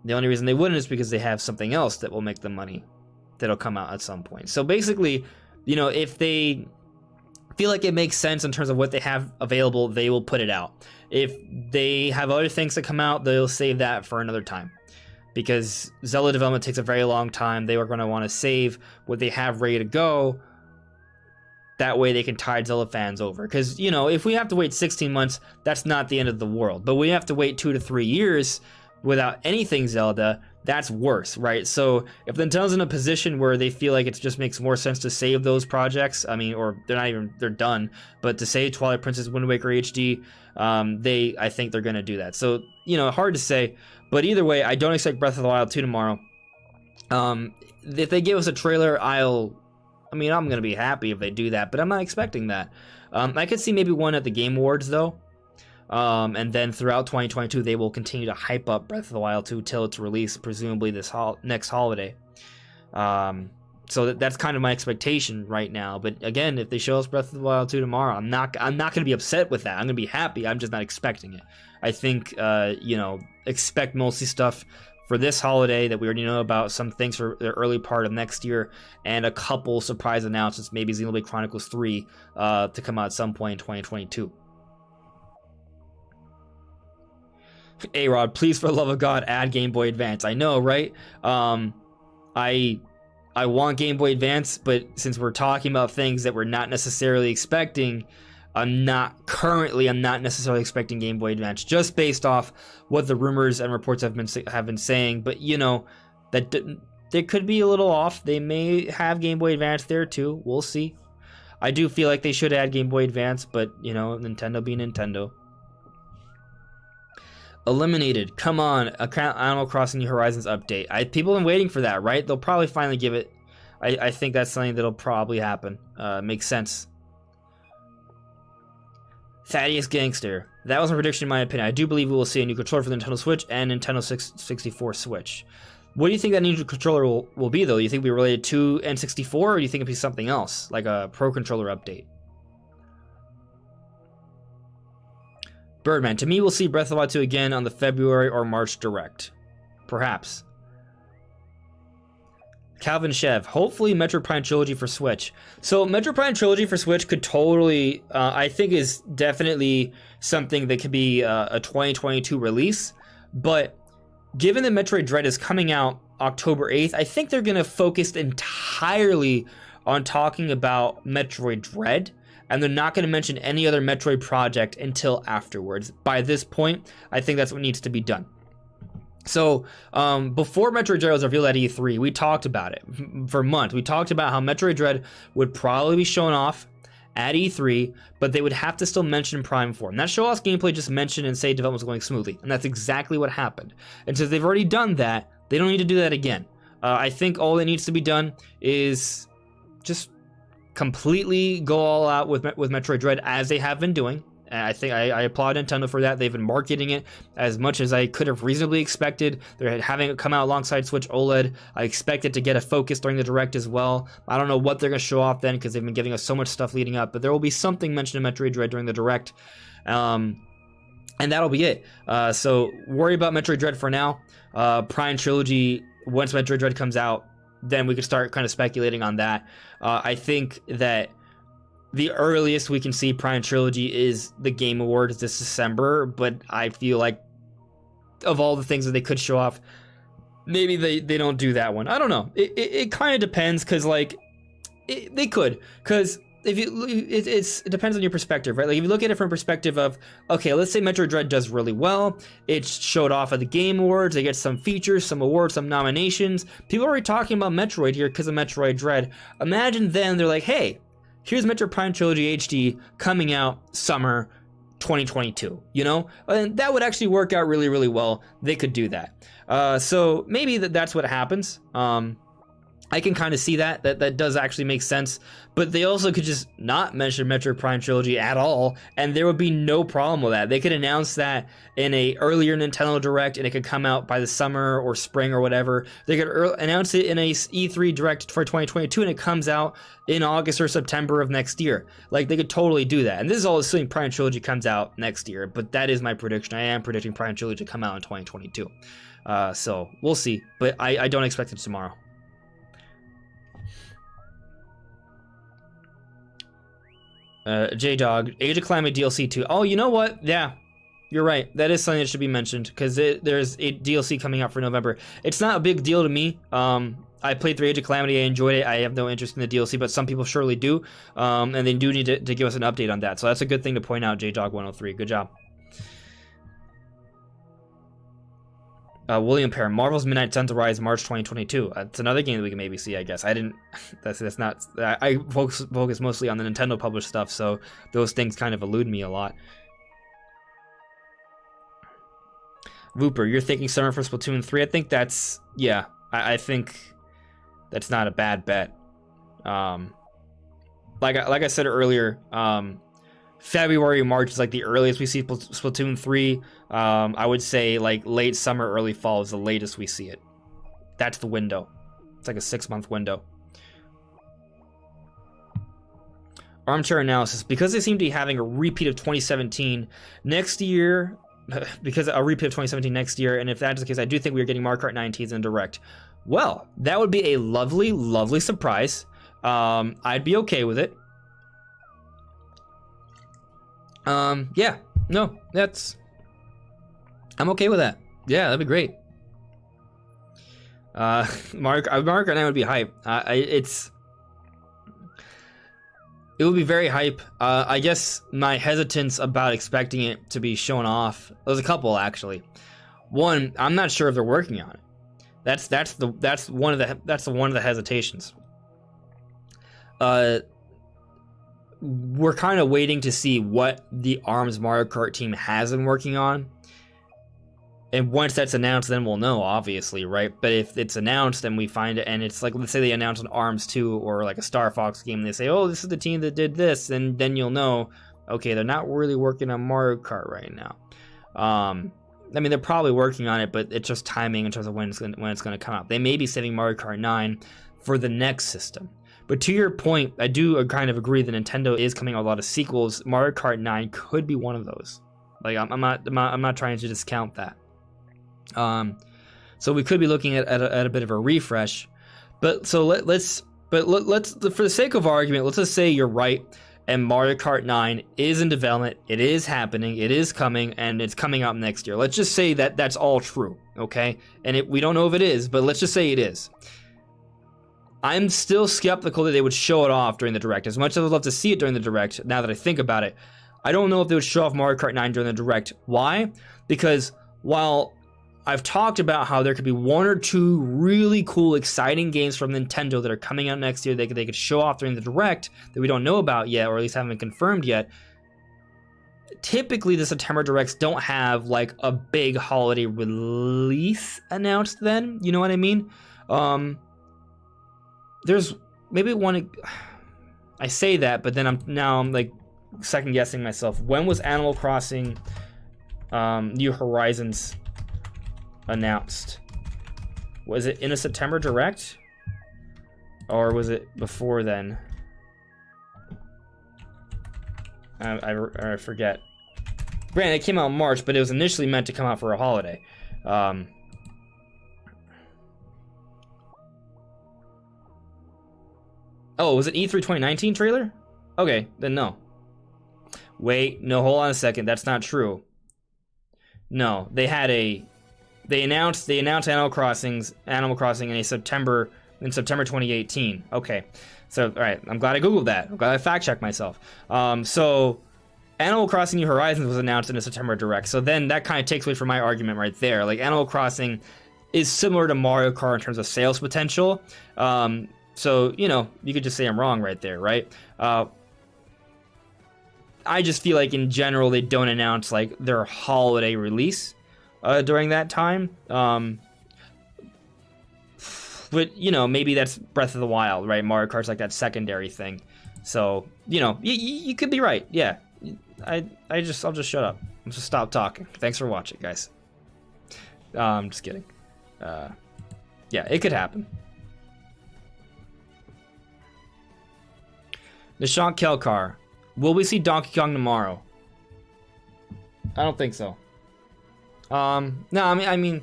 The only reason they wouldn't is because they have something else that will make them money that'll come out at some point. So basically, you know, if they feel like it makes sense in terms of what they have available, they will put it out. If they have other things that come out, they'll save that for another time, because Zelda development takes a very long time. They are going to want to save what they have ready to go, that way they can tide Zelda fans over. Because, you know, if we have to wait 16 months, that's not the end of the world, but we have to wait 2 to 3 years without anything Zelda, that's worse, right? So if Nintendo's in a position where they feel like it just makes more sense to save those projects, I mean, or they're done, but to save Twilight Princess Wind Waker HD, I think they're gonna do that. So, you know, hard to say, but either way, I don't expect Breath of the Wild 2 tomorrow. If they give us a trailer, I'm gonna be happy if they do that, but I'm not expecting that. I could see maybe one at the Game Awards though. And then throughout 2022, they will continue to hype up Breath of the Wild 2 till its release, presumably this next holiday. So that's kind of my expectation right now. But again, if they show us Breath of the Wild 2 tomorrow, I'm not going to be upset with that. I'm going to be happy. I'm just not expecting it. I think, expect mostly stuff for this holiday that we already know about, some things for the early part of next year, and a couple surprise announcements, maybe Xenoblade Chronicles 3 to come out at some point in 2022. A-Rod, please, for the love of God, add Game Boy Advance. I know, right? I want Game Boy Advance, but since we're talking about things that we're not necessarily expecting, I'm not necessarily expecting Game Boy Advance, just based off what the rumors and reports have been saying. But that they could be a little off. They may have Game Boy Advance there too. We'll see. I do feel like they should add Game Boy Advance, but Nintendo being Nintendo. Eliminated. Come on, Animal Crossing New Horizons update. People have been waiting for that, right? They'll probably finally give it. I think that's something that'll probably happen. Makes sense. Thaddeus Gangster. That was my prediction in my opinion. I do believe we will see a new controller for the Nintendo Switch and Nintendo 64 Switch. What do you think that new controller will be, though? Do you think it'll be related to N64, or do you think it'll be something else, like a Pro Controller update? Birdman. To me, we'll see Breath of the Wild 2 again on the February or March Direct. Perhaps. Calvin Chev. Hopefully Metroid Prime Trilogy for Switch. So Metroid Prime Trilogy for Switch could totally, I think is definitely something that could be a 2022 release. But given that Metroid Dread is coming out October 8th, I think they're going to focus entirely on talking about Metroid Dread. And they're not going to mention any other Metroid project until afterwards. By this point, I think that's what needs to be done. So, before Metroid Dread was revealed at E3, we talked about it for months. We talked about how Metroid Dread would probably be shown off at E3, but they would have to still mention Prime Form. That show off gameplay just mentioned and say development was going smoothly. And that's exactly what happened. And since they've already done that, they don't need to do that again. I think all that needs to be done is just completely go all out with Metroid Dread, as they have been doing. And I think I applaud Nintendo for that. They've been marketing it as much as I could have reasonably expected. They're having it come out alongside Switch OLED. I expect it to get a focus during the Direct as well. I don't know what they're going to show off then, because they've been giving us so much stuff leading up, but there will be something mentioned in Metroid Dread during the Direct. And that'll be it. So worry about Metroid Dread for now. Prime Trilogy, once Metroid Dread comes out, then we could start kind of speculating on that. I think that the earliest we can see Prime Trilogy is the Game Awards this December, but I feel like of all the things that they could show off, maybe they don't do that one. I don't know. It kind of depends, because they could, because it depends on your perspective, right? Like if you look at it from a perspective of, okay, let's say Metroid Dread does really well. It's showed off at the Game Awards. They get some features, some awards, some nominations. People are already talking about Metroid here because of Metroid Dread. Imagine then they're like, hey, here's Metroid Prime Trilogy HD coming out summer 2022, And that would actually work out really, really well. They could do that. So maybe that's what happens. I can kind of see that does actually make sense, but they also could just not mention Metroid Prime Trilogy at all, and there would be no problem with that. They could announce that in a earlier Nintendo Direct, and it could come out by the summer or spring or whatever. They could announce it in a E3 Direct for 2022, and it comes out in August or September of next year. Like, they could totally do that. And this is all assuming Prime Trilogy comes out next year, but that is my prediction. I am predicting Prime Trilogy to come out in 2022. So we'll see, but I don't expect it tomorrow. J-Dog, Age of Calamity DLC 2. Oh, you know what? Yeah, you're right. That is something that should be mentioned, because there's a DLC coming out for November. It's not a big deal to me. I played through Age of Calamity. I enjoyed it. I have no interest in the DLC, but some people surely do. And they do need to give us an update on that. So that's a good thing to point out, J-Dog 103. Good job. William Perrin, Marvel's Midnight Suns Rise, March 2022. It's another game that we can maybe see, I guess. I didn't. That's not. I focus mostly on the Nintendo published stuff, so those things kind of elude me a lot. Vooper, you're thinking summer for Splatoon 3? I think that's, yeah. I think that's not a bad bet. Like I said earlier, February, March is like the earliest we see Splatoon 3. I would say like late summer, early fall is the latest we see it. That's the window. It's like a 6-month window. Armchair analysis. Because they seem to be having a repeat of 2017 next year, because a repeat of 2017 next year, and if that's the case, I do think we're getting Mario Kart 9 teased in Direct. Well, that would be a lovely, lovely surprise. I'd be okay with it. Yeah, no, I'm okay with that. Yeah, that'd be great. Mario Kart 9 would be hype. It would be very hype. I guess my hesitance about expecting it to be shown off. There's a couple actually. One, I'm not sure if they're working on it. That's one of the hesitations. We're kind of waiting to see what the ARMS Mario Kart team has been working on. And once that's announced, then we'll know, obviously, right? But if it's announced and we find it, and it's like, let's say they announce an ARMS 2 or like a Star Fox game, and they say, oh, this is the team that did this, and then you'll know, okay, they're not really working on Mario Kart right now. I mean, they're probably working on it, but it's just timing in terms of when it's going to come out. They may be saving Mario Kart 9 for the next system. But to your point, I do kind of agree that Nintendo is coming out with a lot of sequels. Mario Kart 9 could be one of those. Like, I'm not trying to discount that. So we could be looking at a bit of a refresh, but so let's for the sake of argument, let's just say you're right and Mario Kart 9 is in development, it is happening, it is coming, and it's coming out next year. Let's just say that that's all true, okay? And we don't know if it is, but let's just say it is. I'm still skeptical that they would show it off during the Direct. As much as I would love to see it during the Direct, now that I think about it, I don't know if they would show off Mario Kart 9 during the Direct. Why? Because while I've talked about how there could be one or two really cool, exciting games from Nintendo that are coming out next year they could show off during the Direct that we don't know about yet, or at least haven't been confirmed yet. Typically, the September Directs don't have like a big holiday release announced then. You know what I mean? There's maybe one. I say that, but then I'm like second guessing myself. When was Animal Crossing New Horizons announced? Was it in a September Direct, or was it before then? I forget. Granted, it came out in March, but it was initially meant to come out for a holiday. Oh, was it E3 2019 trailer? Okay, then no. Wait, no, hold on a second. That's not true. No, they announced Animal Crossing in September 2018. Okay. So, all right, I'm glad I Googled that. I'm glad I fact-checked myself. So Animal Crossing New Horizons was announced in a September Direct. So then that kind of takes away from my argument right there. Like, Animal Crossing is similar to Mario Kart in terms of sales potential. So, you know, you could just say I'm wrong right there, right? I just feel like in general they don't announce like their holiday release during that time. But, you know, maybe that's Breath of the Wild, right? Mario Kart's like that secondary thing. So, you know, you could be right. Yeah. I'll just shut up. I'll just stop talking. Thanks for watching, guys. I'm just kidding. Yeah, it could happen. Nishant Kelkar. Will we see Donkey Kong tomorrow? I don't think so. No, I mean,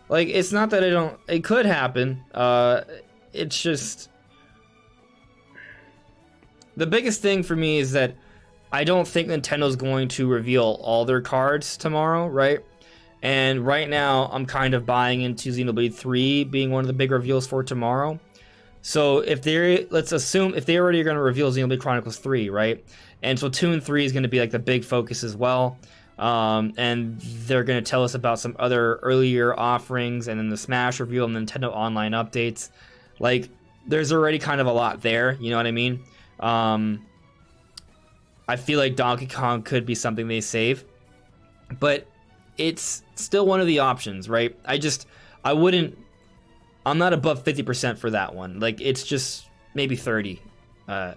like, it's not that it could happen. It's just, the biggest thing for me is that I don't think Nintendo's going to reveal all their cards tomorrow, right? And right now, I'm kind of buying into Xenoblade 3 being one of the big reveals for tomorrow. So let's assume if they already are going to reveal Xenoblade Chronicles 3, right? And Splatoon 3 is going to be like the big focus as well. And they're going to tell us about some other earlier offerings, and then the Smash reveal and Nintendo Online updates. Like, there's already kind of a lot there, you know what I mean? I feel like Donkey Kong could be something they save, but it's still one of the options, right? I'm not above 50% for that one. Like, it's just maybe 30. Kind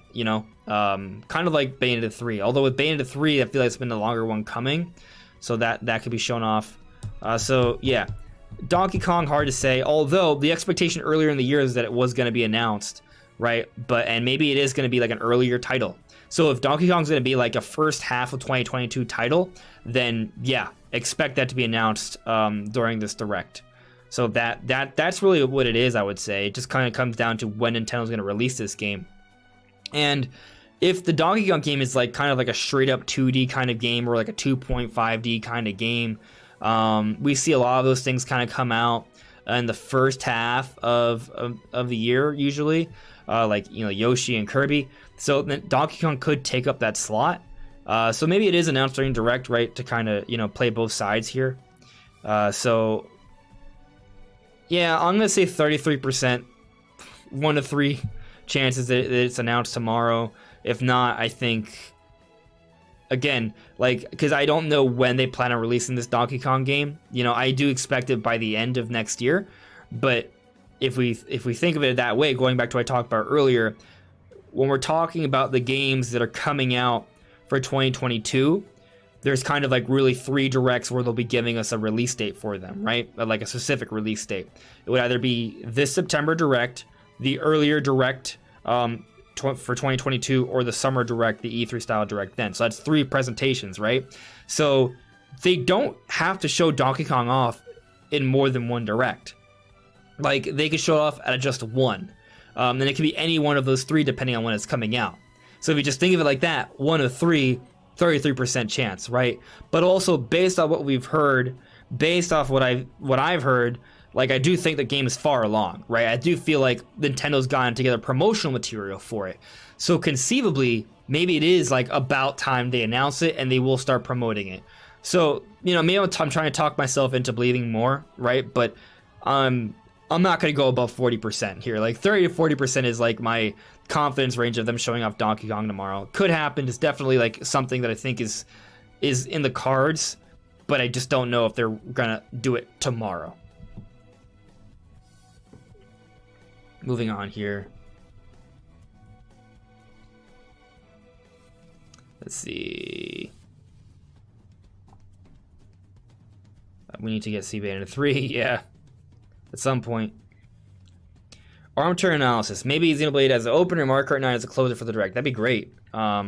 of like Bayonetta 3. Although with Bayonetta 3, I feel like it's been the longer one coming, so that could be shown off. So yeah, Donkey Kong, hard to say. Although the expectation earlier in the year is that it was going to be announced, right? And maybe it is going to be like an earlier title. So if Donkey Kong's going to be like a first half of 2022 title, then yeah, expect that to be announced during this direct. So that's really what it is, I would say. It just kind of comes down to when Nintendo's going to release this game. And if the Donkey Kong game is like kind of like a straight up 2D kind of game or like a 2.5D kind of game, we see a lot of those things kind of come out in the first half of the year usually, like Yoshi and Kirby. So then Donkey Kong could take up that slot. So maybe it is announced during Direct, right, to kind of play both sides here. So yeah, I'm gonna say 33%, 1 to 3 chances that it's announced tomorrow. If not, I think, again, because I don't know when they plan on releasing this Donkey Kong game. I do expect it by the end of next year. But if we think of it that way, going back to what I talked about earlier, when we're talking about the games that are coming out for 2022, there's kind of like really 3 directs where they'll be giving us a release date for them, right? Like a specific release date. It would either be this September direct, the earlier direct for 2022, or the summer direct, the E3 style direct then. So that's 3 presentations, right? So they don't have to show Donkey Kong off in more than 1 direct. Like, they could show it off at just 1. Then it could be any one of those 3 depending on when it's coming out. So if you just think of it like that, 1 of 3, 33% chance, right? But also based on what we've heard, based off what I've heard, like, I do think the game is far along, right? I do feel like Nintendo's gotten together promotional material for it. So conceivably, maybe it is like about time they announce it and they will start promoting it. So, maybe I'm trying to talk myself into believing more, right? But I'm not going to go above 40% here. Like 30 to 40% is like my confidence range of them showing off Donkey Kong tomorrow. Could happen. It's definitely like something that I think is in the cards, but I just don't know if they're going to do it tomorrow. Moving on here. Let's see. We need to get Bayonetta 3, yeah. At some point. Armchair analysis. Maybe Xenoblade as an opener, Mario Kart 9 as a closer for the direct. That'd be great. I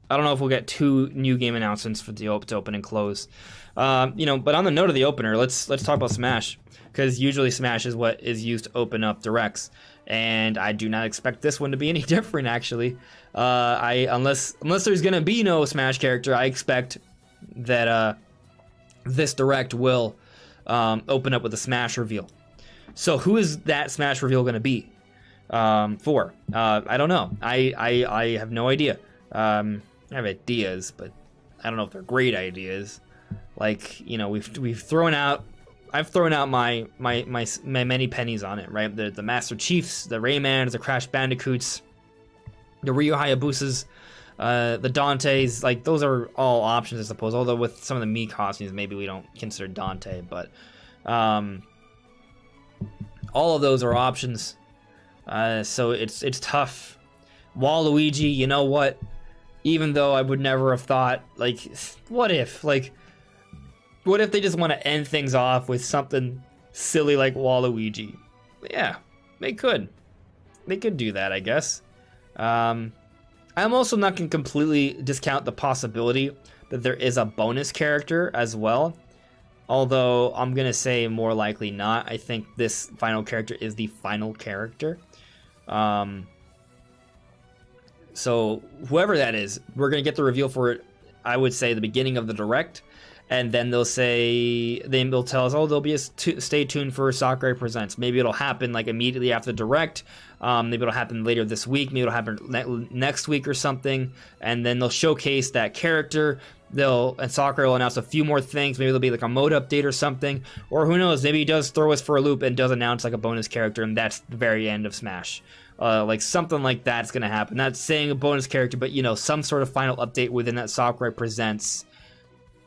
don't know if we'll get 2 new game announcements for the to open and close. But on the note of the opener, let's talk about Smash, because usually Smash is what is used to open up directs, and I do not expect this one to be any different. Actually, unless there's gonna be no Smash character, I expect that this direct will open up with a Smash reveal. So who is that Smash reveal gonna be for? I don't know. I have no idea. I have ideas, but I don't know if they're great ideas. Like, we've thrown out. I've thrown out my many pennies on it, right? The Master Chiefs, the Raymans, the Crash Bandicoots, the Ryu Hayabusas, the Dantes. Like, those are all options, I suppose. Although with some of the Mii costumes, maybe we don't consider Dante, but all of those are options. So it's tough. Waluigi, you know what? Even though I would never have thought, like, what if they just want to end things off with something silly like Waluigi? Yeah, they could. They could do that, I guess. I'm also not going to completely discount the possibility that there is a bonus character as well. Although I'm going to say more likely not. I think this final character is the final character. So whoever that is, we're going to get the reveal for it, I would say, the beginning of the direct. And then they'll tell us, there'll be a stay tuned for Sakurai Presents. Maybe it'll happen like immediately after the direct. Maybe it'll happen later this week. Maybe it'll happen next week or something. And then they'll showcase that character. And Sakurai will announce a few more things. Maybe there'll be like a mode update or something. Or who knows, maybe he does throw us for a loop and does announce like a bonus character, and that's the very end of Smash. Like something like that's going to happen. Not saying a bonus character, but some sort of final update within that Sakurai Presents.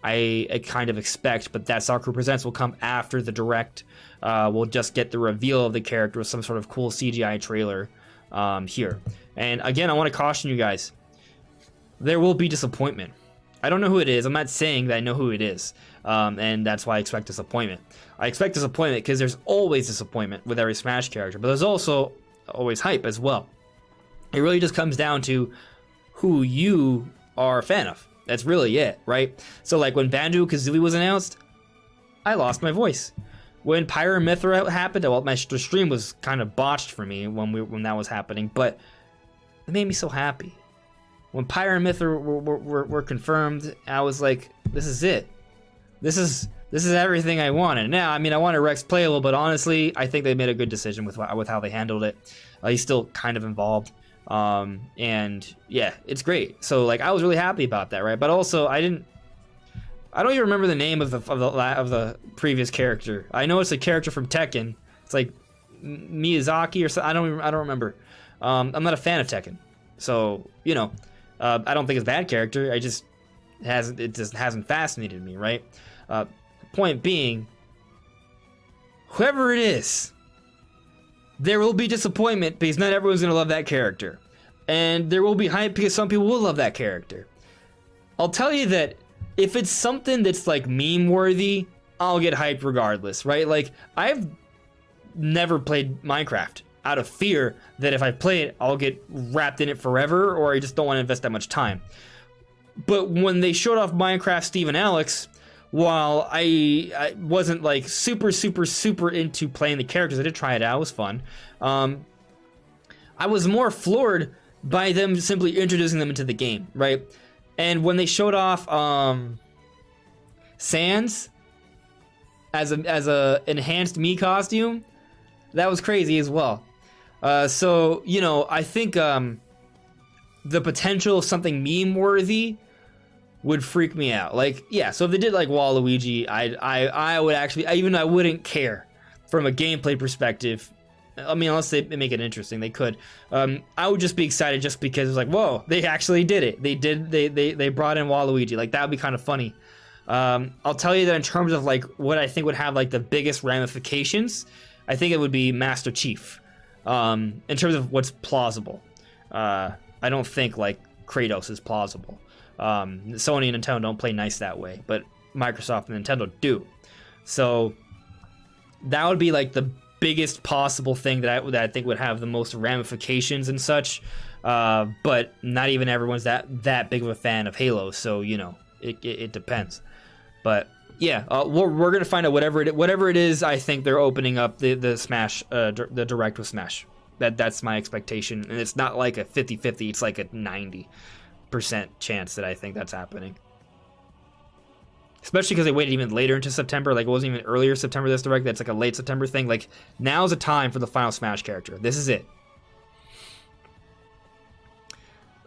I kind of expect, but that Sakurai Presents will come after the direct. We'll just get the reveal of the character with some sort of cool CGI trailer here. And again, I want to caution you guys. There will be disappointment. I don't know who it is. I'm not saying that I know who it is. And that's why I expect disappointment. I expect disappointment because there's always disappointment with every Smash character. But there's also always hype as well. It really just comes down to who you are a fan of. That's really it, right? So like when Banjo-Kazooie was announced, I lost my voice. When Pyra and Mythra happened, well, the stream was kind of botched for me when that was happening, but it made me so happy. When Pyra and Mythra were confirmed, I was like, this is it. This is everything I wanted. Now, I mean, I wanted Rex playable, but honestly, I think they made a good decision with how they handled it. He's still kind of involved. And yeah, it's great. So like, I was really happy about that, right? But also, I don't even remember the name of the previous character. I know it's a character from Tekken. It's like Miyazaki or something. I don't remember. I'm not a fan of Tekken, so you know, I don't think it's a bad character. It just hasn't fascinated me, right? Point being, whoever it is, there will be disappointment because not everyone's gonna love that character, and there will be hype because some people will love that character. I'll tell you that if it's something that's like meme worthy, I'll get hyped regardless, right? Like, I've never played Minecraft out of fear that if I play it, I'll get wrapped in it forever, or I just don't want to invest that much time. But when they showed off Minecraft Steve and Alex, while I wasn't like super into playing the characters, I did try it out, it was fun. I was more floored by them simply introducing them into the game, right? And when they showed off Sans as a enhanced Mii costume, that was crazy as well. So you know, I think the potential of something meme worthy would freak me out. Like, yeah, so if they did like Waluigi, I would actually, I wouldn't care from a gameplay perspective. I mean, unless they make it interesting, they could. I would just be excited just because it's like, whoa, they actually did it. They brought in Waluigi. Like, that would be kind of funny. I'll tell you that in terms of like what I think would have like the biggest ramifications, I think it would be Master Chief. In terms of what's plausible, I don't think like Kratos is plausible. Sony and Nintendo don't play nice that way, but Microsoft and Nintendo do. So that would be like the biggest possible thing that I think would have the most ramifications and such. But not even everyone's that big of a fan of Halo, so you know, it depends. But yeah, we're gonna find out whatever it is. I think they're opening up the Smash, the Direct with Smash. That's my expectation, and it's not like a 50-50. It's like a 90% chance that I think that's happening. Especially because they waited even later into September. Like, it wasn't even earlier September this Direct. That's like a late September thing. Like, now's the time for the final Smash character. This is it.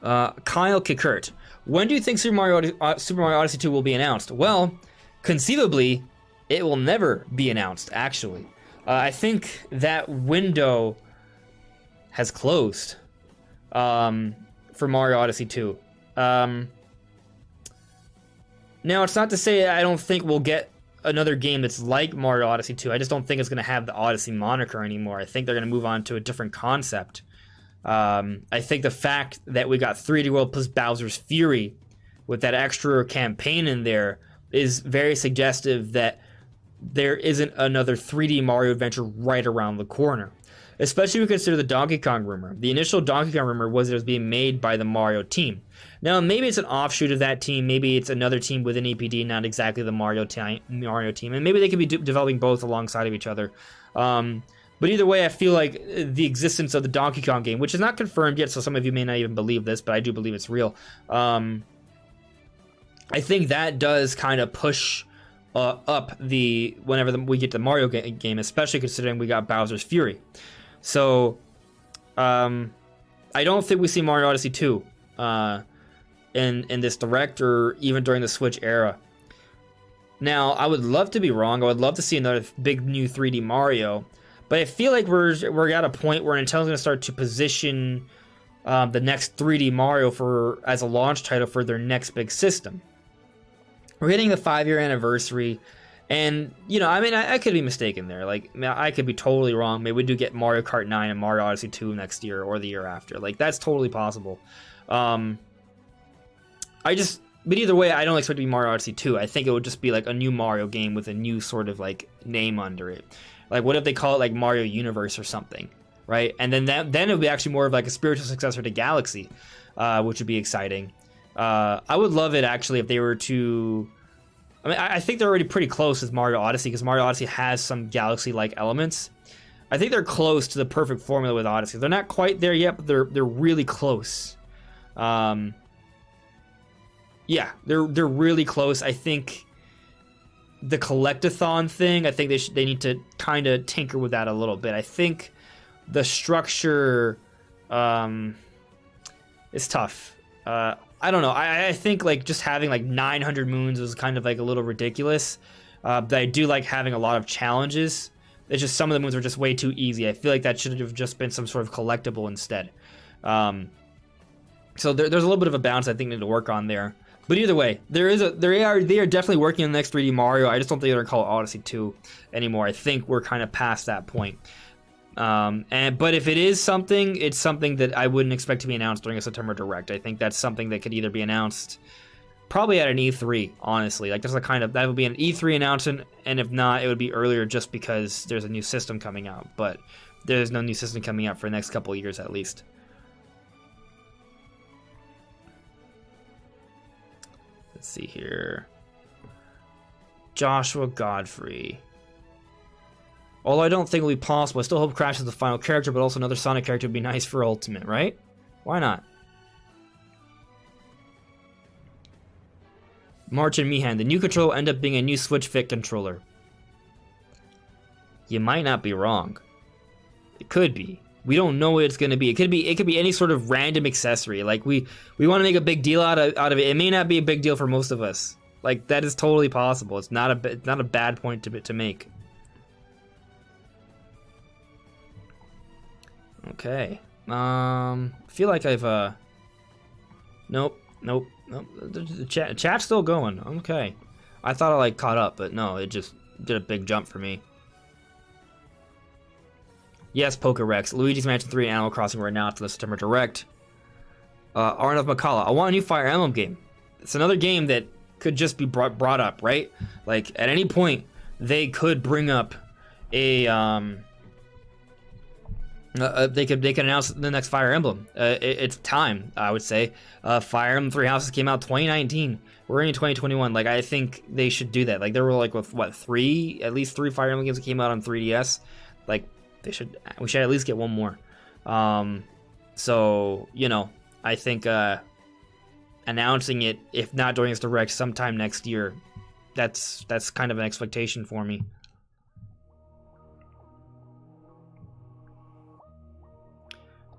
Kyle Kikurt. When do you think Super Mario Odyssey 2 will be announced? Well, conceivably, it will never be announced, actually. I think that window has closed for Mario Odyssey 2. Now, it's not to say I don't think we'll get another game that's like Mario Odyssey 2. I just don't think it's going to have the Odyssey moniker anymore. I think they're going to move on to a different concept. I think the fact that we got 3D World plus Bowser's Fury with that extra campaign in there is very suggestive that there isn't another 3D Mario adventure right around the corner. Especially when we consider the Donkey Kong rumor. The initial Donkey Kong rumor was that it was being made by the Mario team. Now, maybe it's an offshoot of that team. Maybe it's another team within EPD, not exactly the Mario team. And maybe they could be developing both alongside of each other. But either way, I feel like the existence of the Donkey Kong game, which is not confirmed yet, so some of you may not even believe this, but I do believe it's real. I think that does kind of push up whenever we get to the Mario game, especially considering we got Bowser's Fury. So, I don't think we see Mario Odyssey 2 in this Direct or even during the Switch era. Now, I would love to be wrong. I would love to see another big new 3D Mario, but I feel like we're at a point where Nintendo's going to start to position the next 3D Mario as a launch title for their next big system. We're hitting the 5-year anniversary, And, you know, I mean, I could be mistaken there. Like, I could be totally wrong. Maybe we do get Mario Kart 9 and Mario Odyssey 2 next year or the year after. Like, that's totally possible. But either way, I don't expect it to be Mario Odyssey 2. I think it would just be like a new Mario game with a new sort of like name under it. Like, what if they call it like Mario Universe or something, right? And then it would be actually more of like a spiritual successor to Galaxy, which would be exciting. I would love it actually if they were to. I mean, I think they're already pretty close with Mario Odyssey because Mario Odyssey has some Galaxy-like elements. I think they're close to the perfect formula with Odyssey. They're not quite there yet, but they're really close. Yeah, they're really close. I think the collectathon thing, I think they need to kind of tinker with that a little bit. I think the structure is tough. I don't know. I think like just having like 900 moons was kind of like a little ridiculous. But I do like having a lot of challenges. It's just some of the moons are just way too easy. I feel like that should have just been some sort of collectible instead. So there's a little bit of a balance I think need to work on there. But either way, they are definitely working on the next 3D Mario. I just don't think they're gonna call it Odyssey 2 anymore. I think we're kind of past that point. But if it is something, it's something that I wouldn't expect to be announced during a September Direct. I think that's something that could either be announced probably at an E3, honestly. Like that's that would be an E3 announcement, and if not, it would be earlier just because there's a new system coming out. But there's no new system coming out for the next couple of years at least. Let's see here. Joshua Godfrey. Although I don't think it will be possible, I still hope Crash is the final character, but also another Sonic character would be nice for Ultimate, right? Why not? March and Meehan, the new controller will end up being a new Switch Fit controller. You might not be wrong. It could be. We don't know what it's going to be. It could be any sort of random accessory. Like we want to make a big deal out of it. It may not be a big deal for most of us. Like that is totally possible. It's not a bad point to make. Okay. I feel like I've nope. The chat's still going. Okay. I thought I like caught up, but no, it just did a big jump for me. Yes, Pokerex. Luigi's Mansion 3 and Animal Crossing were announced for the September Direct. Arnav Makala. I want a new Fire Emblem game. It's another game that could just be brought up, right? Like at any point they could bring up a they could announce the next Fire Emblem. It's time, I would say. Fire Emblem Three Houses came out 2019. We're in 2021. Like I think they should do that. Like there were like with what at least three Fire Emblem games that came out on 3DS. Like we should at least get one more. So you know, I think announcing it, if not during this Direct, sometime next year, that's kind of an expectation for me.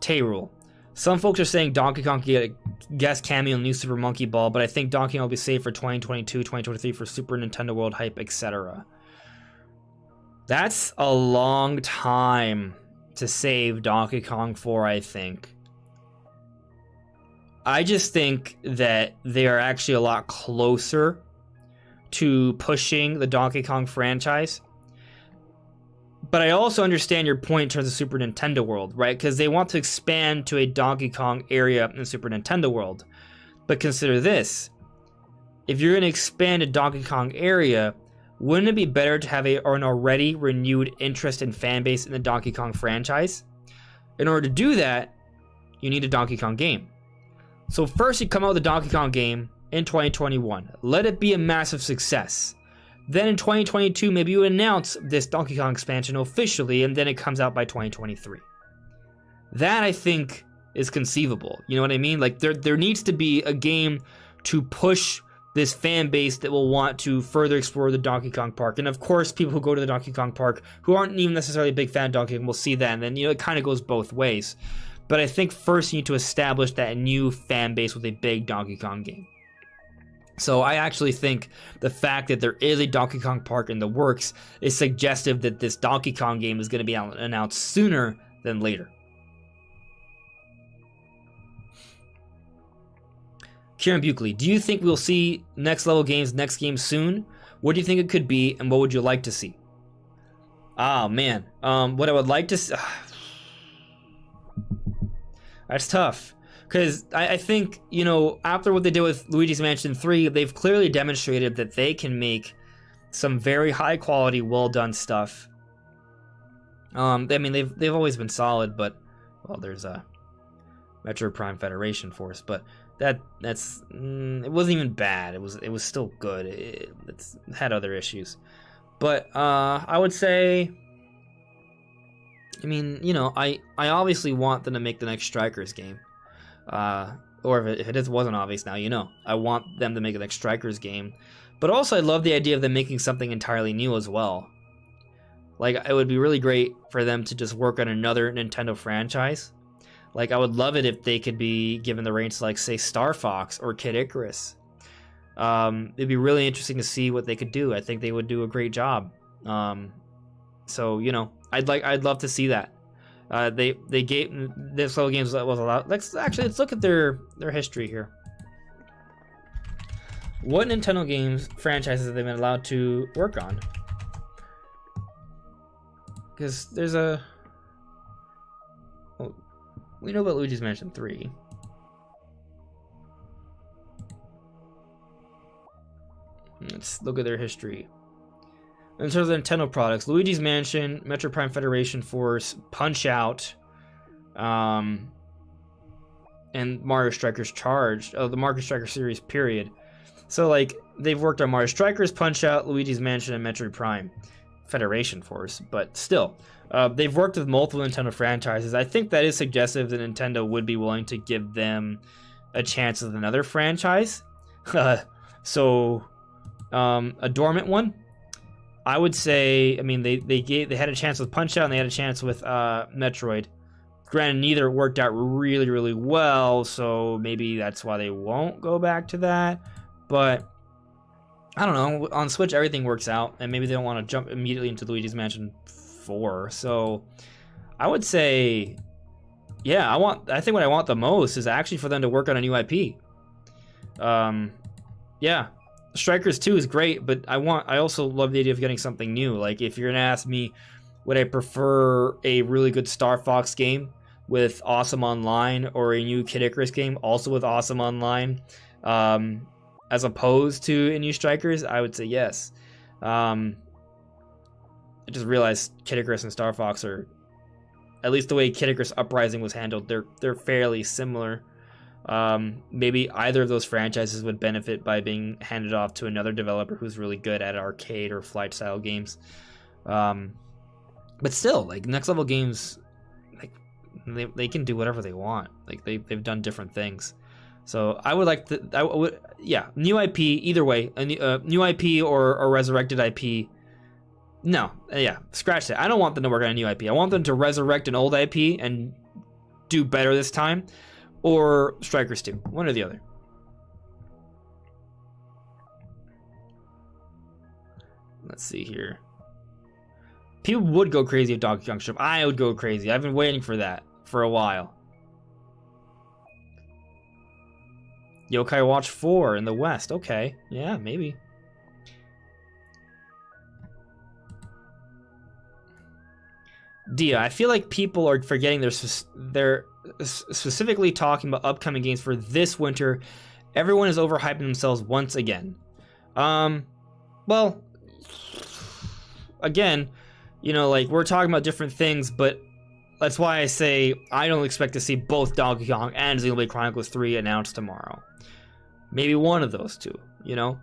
Tayrule. Some folks are saying Donkey Kong can get a guest cameo in New Super Monkey Ball, but I think Donkey Kong will be safe for 2022, 2023 for Super Nintendo World hype, etc. That's a long time to save Donkey Kong for, I think. I just think that they are actually a lot closer to pushing the Donkey Kong franchise. But I also understand your point in terms of Super Nintendo World, right? Because they want to expand to a Donkey Kong area in Super Nintendo World. But consider this. If you're going to expand a Donkey Kong area, wouldn't it be better to have an already renewed interest and fan base in the Donkey Kong franchise? In order to do that, you need a Donkey Kong game. So first you come out with a Donkey Kong game in 2021. Let it be a massive success. Then in 2022, maybe you announce this Donkey Kong expansion officially, and then it comes out by 2023. That, I think, is conceivable. You know what I mean? Like, there needs to be a game to push this fan base that will want to further explore the Donkey Kong Park. And of course, people who go to the Donkey Kong Park, who aren't even necessarily a big fan of Donkey Kong, will see that, and then, you know, it kind of goes both ways. But I think first you need to establish that new fan base with a big Donkey Kong game. So I actually think the fact that there is a Donkey Kong Park in the works is suggestive that this Donkey Kong game is going to be announced sooner than later. Kieran Buckley, do you think we'll see next level games next game soon? What do you think it could be, and what would you like to see? Oh man, what I would like to see. That's tough, because I think, you know, after what they did with Luigi's Mansion 3, they've clearly demonstrated that they can make some very high quality, well done stuff. I mean, they've always been solid, but well, there's a Metroid Prime Federation Force, but that's it wasn't even bad. It was still good. It's had other issues, but I would say, I mean, you know, I obviously want them to make the next Strikers game, or if it wasn't obvious now, you know, I want them to make the next Strikers game, but also I love the idea of them making something entirely new as well. Like, it would be really great for them to just work on another Nintendo franchise. Like, I would love it if they could be given the reins to, like, say, Star Fox or Kid Icarus. It'd be really interesting to see what they could do. I think they would do a great job. So, you know, I'd love to see that. They gave this little games that was allowed. Let's look at their history here. What Nintendo games franchises have they been allowed to work on? Because there's a... Well, we know about Luigi's Mansion 3. Let's look at their history. In terms of Nintendo products, Luigi's Mansion, Metroid Prime Federation Force, Punch-Out!, and Mario Strikers Charged. Oh, the Mario Strikers series, period. So, like, they've worked on Mario Strikers, Punch-Out!, Luigi's Mansion, and Metroid Prime Federation Force, but still, they've worked with multiple Nintendo franchises. I think that is suggestive that Nintendo would be willing to give them a chance with another franchise. So, a dormant one, I would say. I mean, they had a chance with Punch-Out!, and they had a chance with Metroid. Granted, neither worked out really, really well, so maybe that's why they won't go back to that. But I don't know, on Switch everything works out, and maybe they don't want to jump immediately into Luigi's Mansion 4. So I would say, yeah, I think what I want the most is actually for them to work on a new IP. Yeah, Strikers 2 is great, but I also love the idea of getting something new. Like, if you're gonna ask me, would I prefer a really good Star Fox game with awesome online, or a new Kid Icarus game also with awesome online, as opposed to a new Strikers? I would say yes. I just realized Kid Icarus and Star Fox are, at least the way Kid Icarus Uprising was handled, they're fairly similar. Maybe either of those franchises would benefit by being handed off to another developer who's really good at arcade or flight style games. But still, like, Next Level Games, like, they can do whatever they want. Like, they've done different things. So I would like to, yeah, new IP, either way, a new IP or a resurrected IP. No, yeah, scratch that. I don't want them to work on a new IP. I want them to resurrect an old IP and do better this time, or Strikers 2, one or the other. Let's see here. People would go crazy if Donkey Kong showed up. I would go crazy. I've been waiting for that for a while. Yokai Watch 4 in the West. Okay, yeah, maybe. Dia, I feel like people are forgetting they're specifically talking about upcoming games for this winter. Everyone is overhyping themselves once again. Well, again, you know, like, we're talking about different things, but that's why I say I don't expect to see both Donkey Kong and Xenoblade Chronicles 3 announced tomorrow. Maybe one of those two, you know?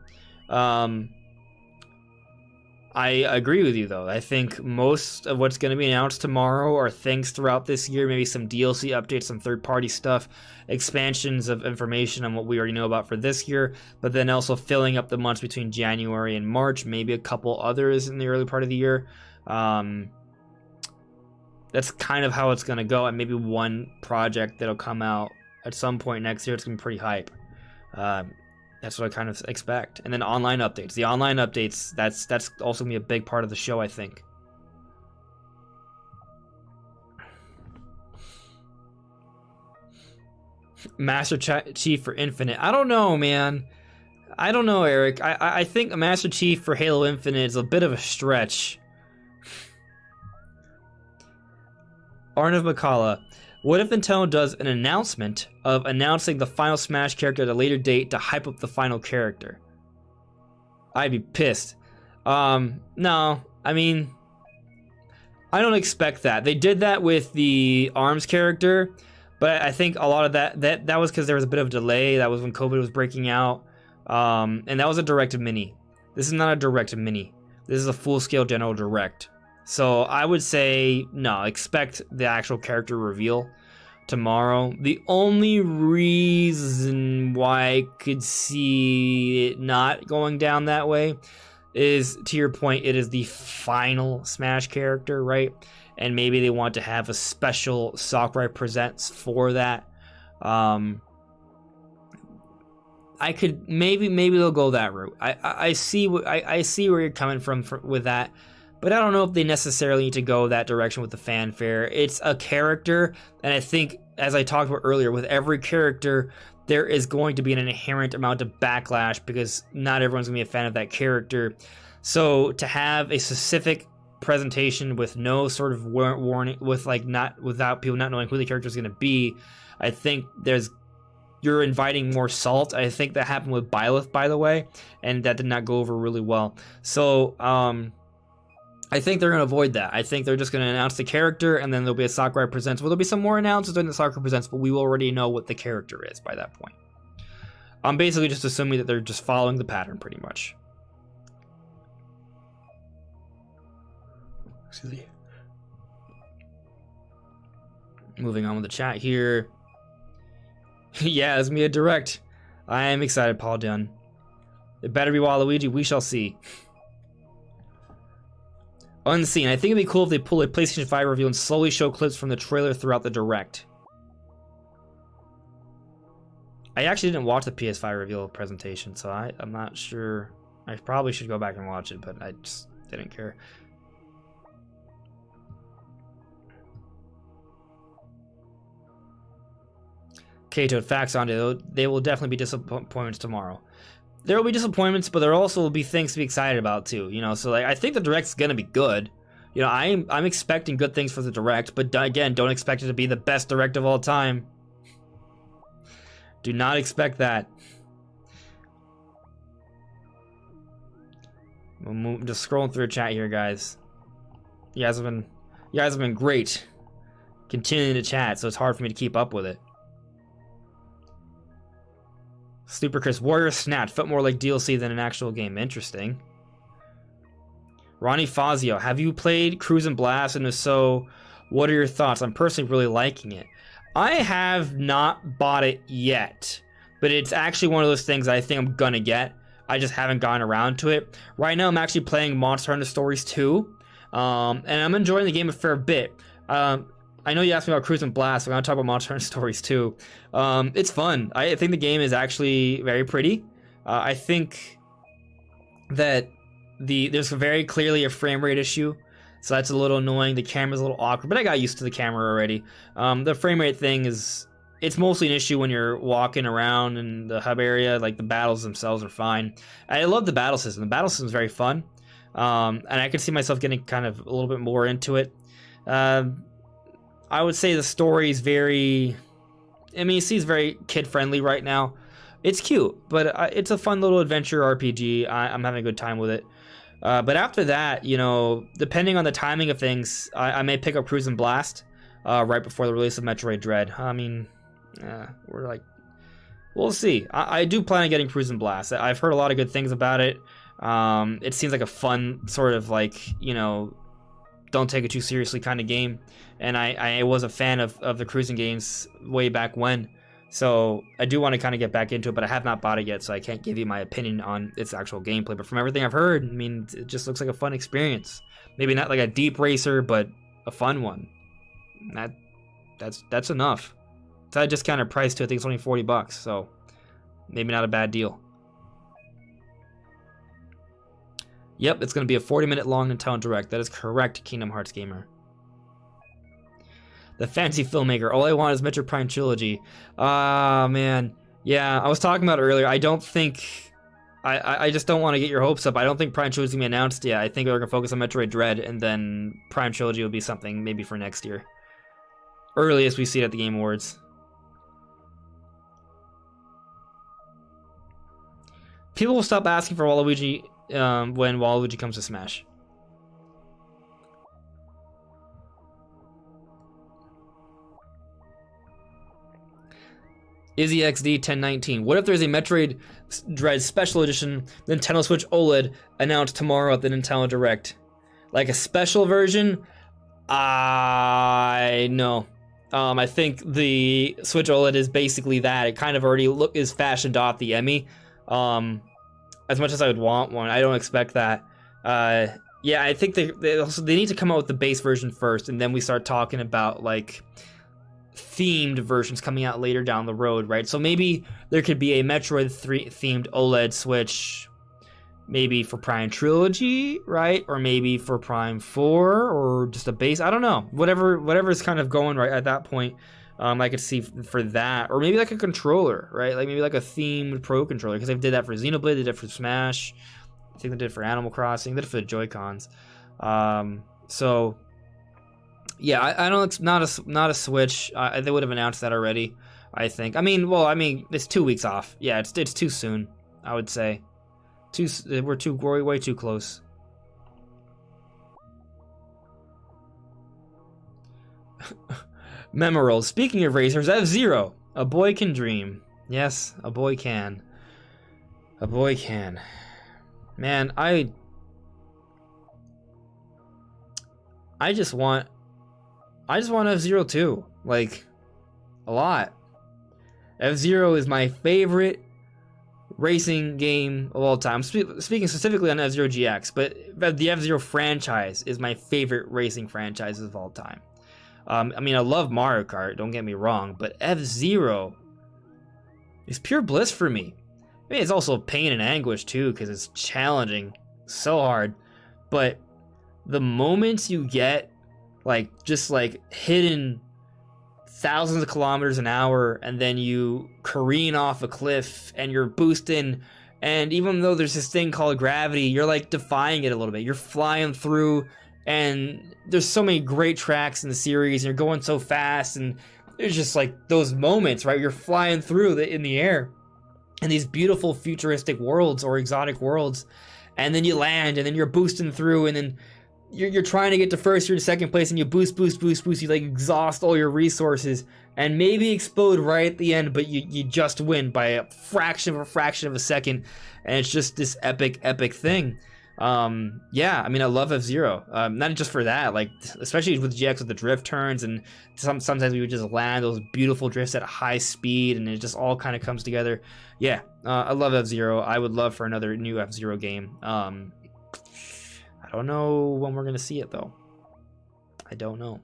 I agree with you, though. I think most of what's going to be announced tomorrow are things throughout this year, maybe some DLC updates, some third-party stuff, expansions of information on what we already know about for this year, but then also filling up the months between January and March, maybe a couple others in the early part of the year. That's kind of how it's going to go, and maybe one project that'll come out at some point next year. It's going to be pretty hype. That's what I kind of expect. And then online updates. The online updates, that's also going to be a big part of the show, I think. Master Chief for Infinite. I don't know, man. I don't know, Eric. I think a Master Chief for Halo Infinite is a bit of a stretch. Arnav McCullough. What if Nintendo does an announcement of announcing the final Smash character at a later date to hype up the final character? I'd be pissed. No, I mean, I don't expect that. They did that with the ARMS character, but I think a lot of that was because there was a bit of a delay. That was when COVID was breaking out, and that was a direct mini. This is not a direct mini. This is a full-scale general direct. So I would say no. Expect the actual character reveal tomorrow. The only reason why I could see it not going down that way is, to your point, it is the final Smash character, right? And maybe they want to have a special Sakurai Presents for that. I could maybe they'll go that route. I see where you're coming from with that, but I don't know if they necessarily need to go that direction with the fanfare. It's a character, and I think, as I talked about earlier, with every character, there is going to be an inherent amount of backlash because not everyone's going to be a fan of that character. So to have a specific presentation with no sort of warning, without people not knowing who the character is going to be, I think you're inviting more salt. I think that happened with Byleth, by the way, and that did not go over really well. So I think they're going to avoid that. I think they're just going to announce the character, and then there'll be a Sakurai Presents. Well, there'll be some more announcements during the Sakurai Presents, but we will already know what the character is by that point. I'm basically just assuming that they're just following the pattern, pretty much. Excuse me. Moving on with the chat here. Yeah, it's me a direct. I am excited, Paul Dunn. It better be Waluigi. We shall see. Unseen. I think it'd be cool if they pull a PlayStation 5 review and slowly show clips from the trailer throughout the direct. I actually didn't watch the PS5 reveal presentation, so I'm not sure. I probably should go back and watch it, but I just didn't care. Kato, facts on it. They will definitely be disappointments tomorrow. There will be disappointments, but there also will be things to be excited about too. You know, so like I think the direct's gonna be good. You know, I'm expecting good things for the direct, but again, don't expect it to be the best direct of all time. Do not expect that. I'm just scrolling through the chat here, guys. You guys have been great, continuing to chat, so it's hard for me to keep up with it. Super Chris, Warrior Snatch felt more like DLC than an actual game. Interesting. Ronnie Fazio, have you played Cruise and Blast? And if so, what are your thoughts? I'm personally really liking it. I have not bought it yet, but it's actually one of those things I think I'm gonna get. I just haven't gotten around to it. Right now, I'm actually playing Monster Hunter Stories 2, and I'm enjoying the game a fair bit. I know you asked me about Cruise and Blast, so I'm going to talk about Monster Hunter Stories 2. It's fun. I think the game is actually very pretty. I think that there's very clearly a frame rate issue, so that's a little annoying. The camera's a little awkward, but I got used to the camera already. The frame rate thing it's mostly an issue when you're walking around in the hub area. Like, the battles themselves are fine. I love the battle system. The battle system is very fun, and I could see myself getting kind of a little bit more into it. I would say the story is very... I mean, it's very kid-friendly right now. It's cute, but it's a fun little adventure RPG. I'm having a good time with it. But after that, you know, depending on the timing of things, I may pick up Cruise and Blast right before the release of Metroid Dread. I mean, we'll see. I do plan on getting Cruise and Blast. I've heard a lot of good things about it. It seems like a fun sort of you know, don't take it too seriously kind of game. And I was a fan of the cruising games way back when. So I do want to kind of get back into it, but I have not bought it yet, so I can't give you my opinion on its actual gameplay. But from everything I've heard, I mean, it just looks like a fun experience. Maybe not like a deep racer, but a fun one. That's enough. It's at a discounted price too. I think it's only $40, so maybe not a bad deal. Yep, it's going to be a 40-minute long Nintendo Direct. That is correct, Kingdom Hearts Gamer. The fancy filmmaker. All I want is Metroid Prime Trilogy. Ah, man. Yeah, I was talking about it earlier. I don't think I just don't want to get your hopes up. I don't think Prime Trilogy is going to be announced yet. I think they're going to focus on Metroid Dread, and then Prime Trilogy will be something maybe for next year. Earliest we see it at the Game Awards. People will stop asking for Waluigi when Waluigi comes to Smash. Izzy XD 1019. What if there's a Metroid Dread Special Edition Nintendo Switch OLED announced tomorrow at the Nintendo Direct? Like a special version? I know. I think the Switch OLED is basically that. It kind of already is fashioned off the Emmy. As much as I would want one, I don't expect that. Yeah, I think they need to come out with the base version first, and then we start talking about like themed versions coming out later down the road, right? So maybe there could be a Metroid 3 themed OLED Switch, maybe for Prime Trilogy, right? Or maybe for Prime 4, or just a base. I don't know. Whatever is kind of going right at that point. I could see for that, or maybe like a controller, right? Like maybe like a themed Pro controller, because they did that for Xenoblade, they did it for Smash. I think they did it for Animal Crossing, they did it for the Joy-Cons. So yeah, I don't. Not a Switch. They would have announced that already, I think. I mean, it's 2 weeks off. Yeah, it's too soon, I would say. We're way too close. Memorals. Speaking of racers, F-Zero. A boy can dream. Yes, a boy can. A boy can. Man, I just want F-Zero too. Like, a lot. F-Zero is my favorite racing game of all time. I'm speaking specifically on F-Zero GX, but the F-Zero franchise is my favorite racing franchise of all time. I mean, I love Mario Kart, don't get me wrong, but F-Zero is pure bliss for me. I mean, it's also pain and anguish too, because it's challenging so hard. But the moments you get, just hidden thousands of kilometers an hour, and then you careen off a cliff and you're boosting, and even though there's this thing called gravity, you're like defying it a little bit. You're flying through, and there's so many great tracks in the series, and you're going so fast, and there's just like those moments, right? You're flying through in the air, and these beautiful futuristic worlds or exotic worlds, and then you land, and then you're boosting through, and then you're trying to get to first or second place, and you boost, you like exhaust all your resources, and maybe explode right at the end, but you just win by a fraction of a second, and it's just this epic thing. Yeah, I mean, I love F-Zero. Not just for that, like especially with GX with the drift turns, and sometimes we would just land those beautiful drifts at a high speed, and it just all kind of comes together. Yeah, I love F-Zero. I would love for another new F-Zero game. I don't know when we're gonna see it though. I don't know.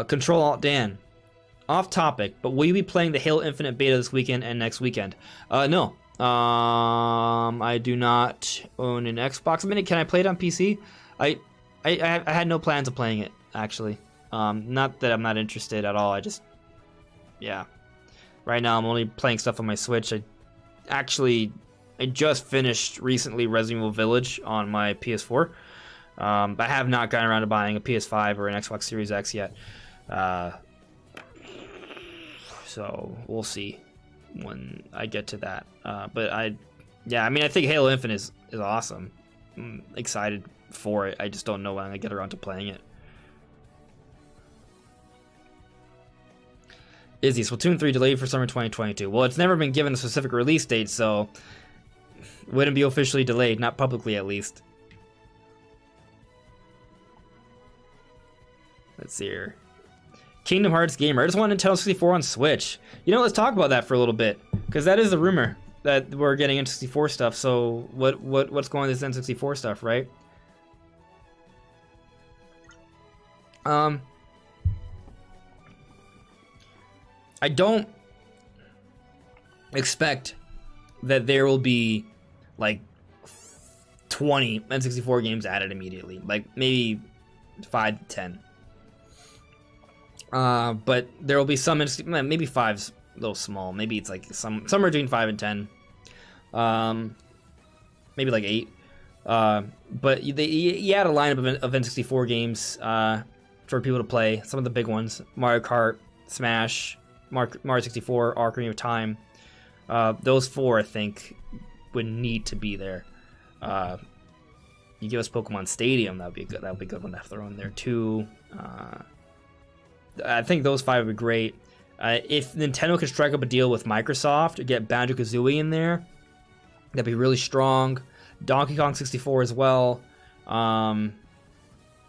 Control Alt Dan. Off topic, but will you be playing the Halo Infinite beta this weekend and next weekend? No. I do not own an Xbox. I mean, can I play it on PC? I had no plans of playing it, actually. Not that I'm not interested at all. Yeah. Right now I'm only playing stuff on my Switch. I just finished recently Resident Evil Village on my PS4. I have not gotten around to buying a PS5 or an Xbox Series X yet. So we'll see when I get to that. Yeah, I mean, I think Halo Infinite is awesome. I'm excited for it. I just don't know when I get around to playing it. Izzy, Splatoon 3 delayed for summer 2022. Well, it's never been given a specific release date, so it wouldn't be officially delayed, not publicly at least. Let's see here. Kingdom Hearts Gamer. I just want Nintendo 64 on Switch. You know, let's talk about that for a little bit, because that is the rumor that we're getting N64 stuff. So what's going on with this N64 stuff, right? I don't expect that there will be like 20 N64 games added immediately, like maybe 5 to 10. But there will be some, maybe 5's a little small. Maybe it's like somewhere between 5 and 10. Maybe like 8. But you had a lineup of N64 games for people to play. Some of the big ones: Mario Kart, Smash, Mario 64, Ocarina of Time. Those 4, I think, would need to be there. You give us Pokemon Stadium, that would be a good one to throw in there too. I think those 5 would be great. If Nintendo could strike up a deal with Microsoft to get Banjo-Kazooie in there, that'd be really strong. Donkey Kong 64 as well. And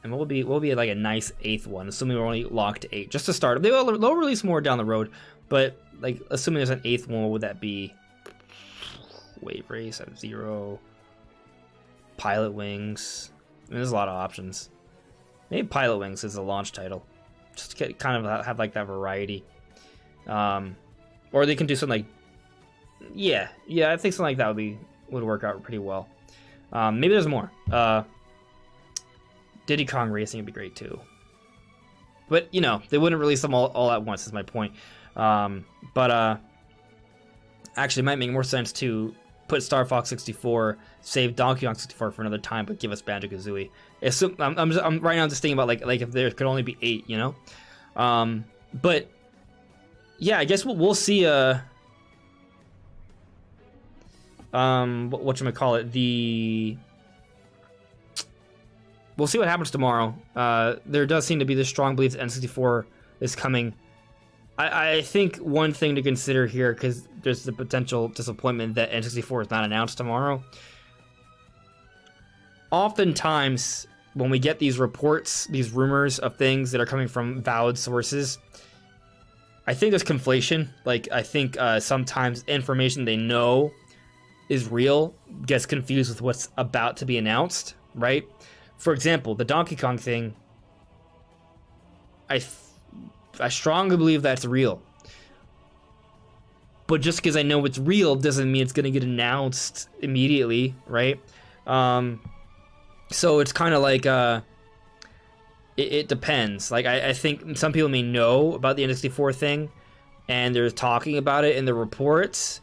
what would be like a nice 8th one, assuming we're only locked to 8, just to start. They'll release more down the road, but like assuming there's an 8th one, what would that be? Wave Race, F-Zero, Pilot Wings. I mean, there's a lot of options. Maybe Pilot Wings is a launch title, just to kind of have like that variety. Or they can do something like, yeah, I think something like that would work out pretty well. Maybe there's more. Diddy Kong Racing would be great too. But, you know, they wouldn't release them all at once, is my point. But actually, it might make more sense to put Star Fox 64, save Donkey Kong 64 for another time, but give us Banjo-Kazooie. I'm right now just thinking about like if there could only be 8, you know? But, yeah, I guess we'll see whatchamacallit, we'll see what happens tomorrow. There does seem to be this strong belief that N64 is coming. I think one thing to consider here, because there's the potential disappointment that N64 is not announced tomorrow. Oftentimes, when we get these reports, these rumors of things that are coming from valid sources, I think there's conflation. Like, I think sometimes information they know is real gets confused with what's about to be announced, right? For example, the Donkey Kong thing, I strongly believe that's real. But just because I know it's real doesn't mean it's going to get announced immediately, right? So it's kind of like, it depends. Like, I think some people may know about the N64 thing, and they're talking about it in the reports,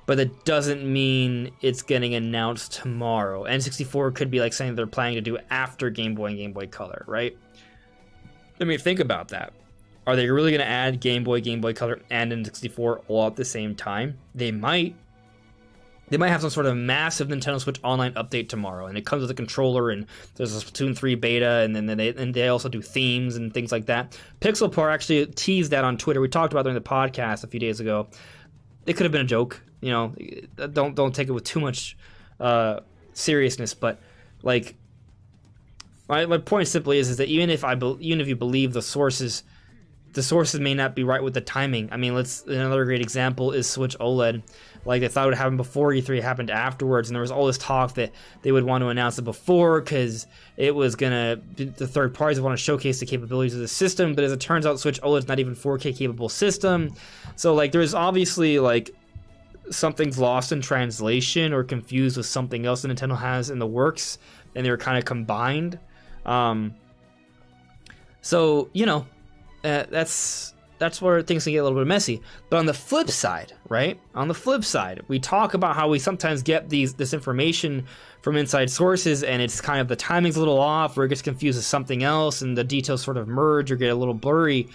but that doesn't mean it's getting announced tomorrow. N64 could be like something they're planning to do after Game Boy and Game Boy Color, right? I mean, think about that. Are they really going to add Game Boy, Game Boy Color, and N64 all at the same time? They might. They might have some sort of massive Nintendo Switch Online update tomorrow, and it comes with a controller, and there's a Splatoon 3 beta, and then they also do themes and things like that. Pixelpar actually teased that on Twitter. We talked about it during the podcast a few days ago. It could have been a joke, you know. Don't take it with too much seriousness, but like my point simply is that even if you believe the sources may not be right with the timing. I mean, another great example is Switch OLED. Like, they thought it would happen before E3, it happened afterwards, and there was all this talk that they would want to announce it before because it was the third parties want to showcase the capabilities of the system, but as it turns out, Switch OLED is not even 4K capable system. So, like, there's obviously, like, something's lost in translation or confused with something else that Nintendo has in the works, and they were kind of combined. So, you know, that's where things can get a little bit messy. But on the flip side, right? On the flip side, we talk about how we sometimes get this information from inside sources, and it's kind of the timing's a little off, or it gets confused with something else, and the details sort of merge or get a little blurry.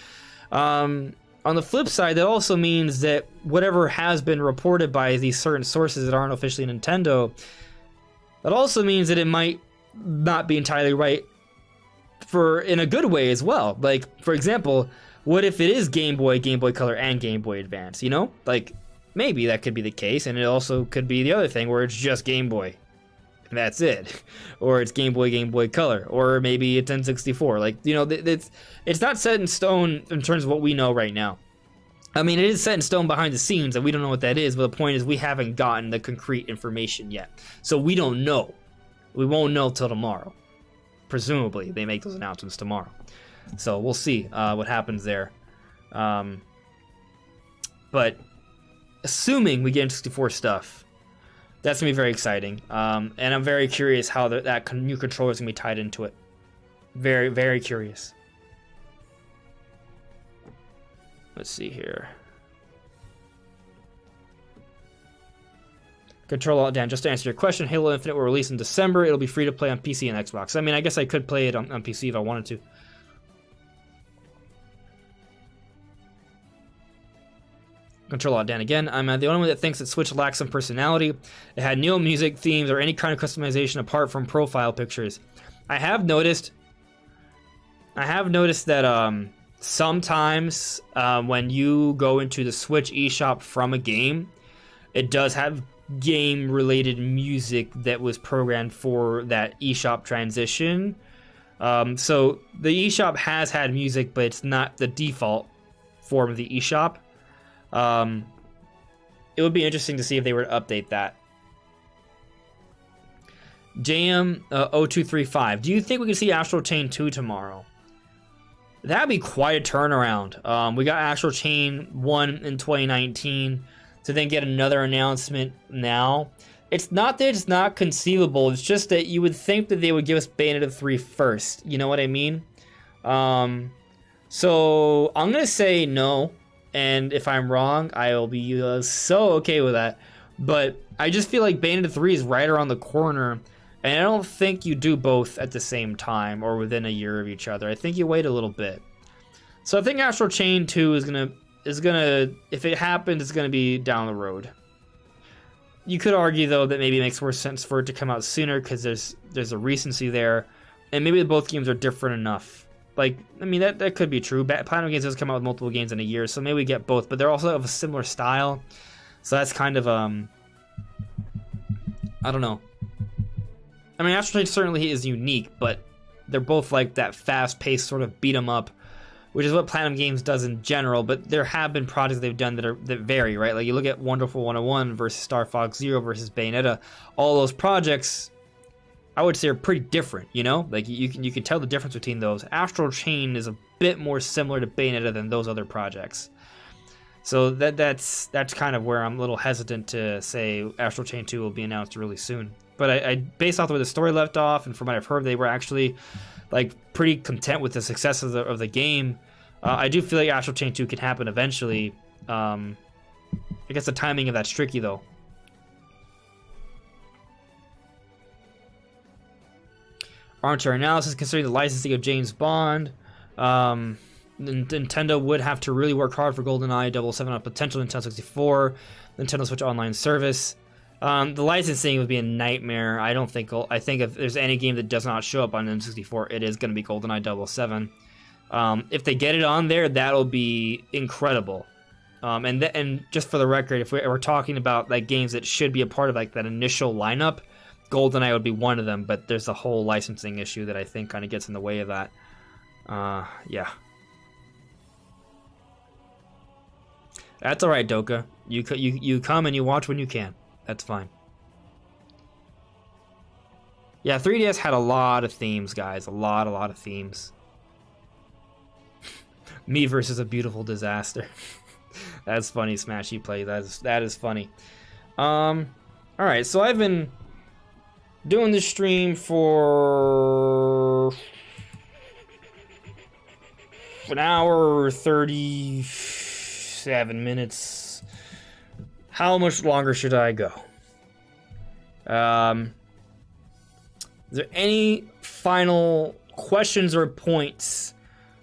On the flip side, that also means that whatever has been reported by these certain sources that aren't officially Nintendo, that also means that it might not be entirely right in a good way as well. Like, for example, what if it is Game Boy, Game Boy Color, and Game Boy Advance, you know? Like, maybe that could be the case, and it also could be the other thing where it's just Game Boy, and that's it. Or it's Game Boy, Game Boy Color, or maybe it's N64. Like, you know, it's not set in stone in terms of what we know right now. I mean, it is set in stone behind the scenes, and we don't know what that is, but the point is we haven't gotten the concrete information yet. So we don't know. We won't know till tomorrow. Presumably, they make those announcements tomorrow. So we'll see what happens there. But assuming we get N64 stuff, that's going to be very exciting. And I'm very curious how that new controller is going to be tied into it. Very, very curious. Let's see here. Control-Alt-Dan, just to answer your question, Halo Infinite will release in December. It'll be free to play on PC and Xbox. I mean, I guess I could play it on PC if I wanted to. Control-Alt-Dan again. I'm the only one that thinks that Switch lacks some personality. It had no music, themes, or any kind of customization apart from profile pictures. I have noticed that sometimes when you go into the Switch eShop from a game, it does have game-related music that was programmed for that eShop transition. So the eShop has had music, but it's not the default form of the eShop. It would be interesting to see if they were to update that. JM0235, do you think we can see Astral Chain 2 tomorrow? That'd be quite a turnaround. We got Astral Chain 1 in 2019 to then get another announcement now. It's not that it's not conceivable, it's just that you would think that they would give us Bayonetta 3 first. You know what I mean? So I'm gonna say no. And if I'm wrong, I'll be so okay with that. But I just feel like Bayonetta 3 is right around the corner. And I don't think you do both at the same time or within a year of each other. I think you wait a little bit. So I think Astral Chain 2 is gonna, if it happens, it's gonna be down the road. You could argue, though, that maybe it makes more sense for it to come out sooner because there's a recency there. And maybe both games are different enough. Like, I mean, that could be true. Platinum Games does come out with multiple games in a year, so maybe we get both. But they're also of a similar style. So that's kind of, I don't know. I mean, Astral Chain certainly is unique, but they're both like that fast-paced sort of beat-em-up, which is what Platinum Games does in general. But there have been projects they've done that vary, right? Like, you look at Wonderful 101 versus Star Fox Zero versus Bayonetta. All those projects, I would say, are pretty different, you know? Like, you can tell the difference between those. Astral Chain is a bit more similar to Bayonetta than those other projects. So that's kind of where I'm a little hesitant to say Astral Chain 2 will be announced really soon. But I based off where the story left off, and from what I've heard, they were actually like pretty content with the success of the game. I do feel like Astral Chain 2 can happen eventually. I guess the timing of that's tricky, though. Armchair analysis, considering the licensing of James Bond, Nintendo would have to really work hard for GoldenEye 007 on a potential Nintendo 64, Nintendo Switch Online service. The licensing would be a nightmare. I think if there's any game that does not show up on Nintendo 64, it is going to be GoldenEye 007. If they get it on there, that'll be incredible. And just for the record, if we're talking about like games that should be a part of like that initial lineup, GoldenEye would be one of them, but there's a whole licensing issue that I think kind of gets in the way of that. Yeah. That's all right, Doka. You come and you watch when you can. That's fine. Yeah, 3DS had a lot of themes, guys. A lot of themes. Me versus a beautiful disaster. That's funny, Smash. You play. That is funny. All right, so I've been doing this stream for an hour 37 minutes. How much longer should I go? Is there any final questions or points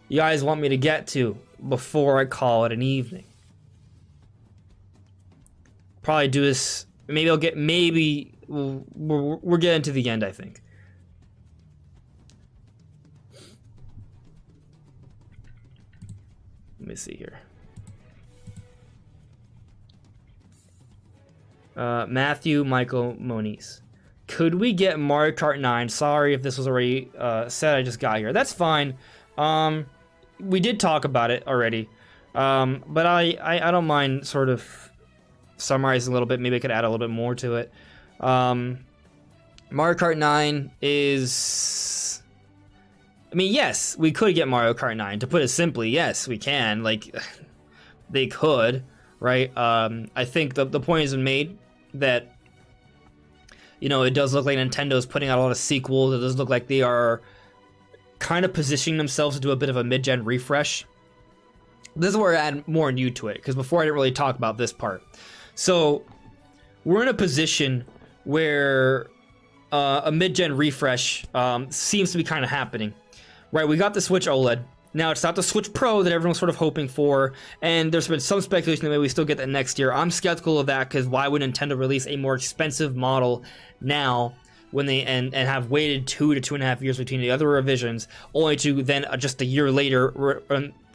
you guys want me to get to before I call it an evening? Probably do this. Maybe we're getting to the end, I think. Let me see here. Matthew Michael Moniz. Could we get Mario Kart 9? Sorry if this was already said. I just got here. That's fine. We did talk about it already. But I don't mind sort of summarizing a little bit. Maybe I could add a little bit more to it. Mario Kart 9 is... I mean, yes, we could get Mario Kart 9. To put it simply, yes, we can. Like, they could, right? I think the point has been made that, you know, it does look like Nintendo's putting out a lot of sequels. It does look like they are kind of positioning themselves to do a bit of a mid-gen refresh. This is where I add more new to it, because before I didn't really talk about this part. So, we're in a position where a mid-gen refresh seems to be kind of happening, right? We got the Switch OLED. Now, it's not the Switch Pro that everyone's sort of hoping for, and there's been some speculation that maybe we still get that next year. I'm skeptical of that, because why would Nintendo release a more expensive model now when they and have waited 2 to 2.5 years between the other revisions, only to then just a year later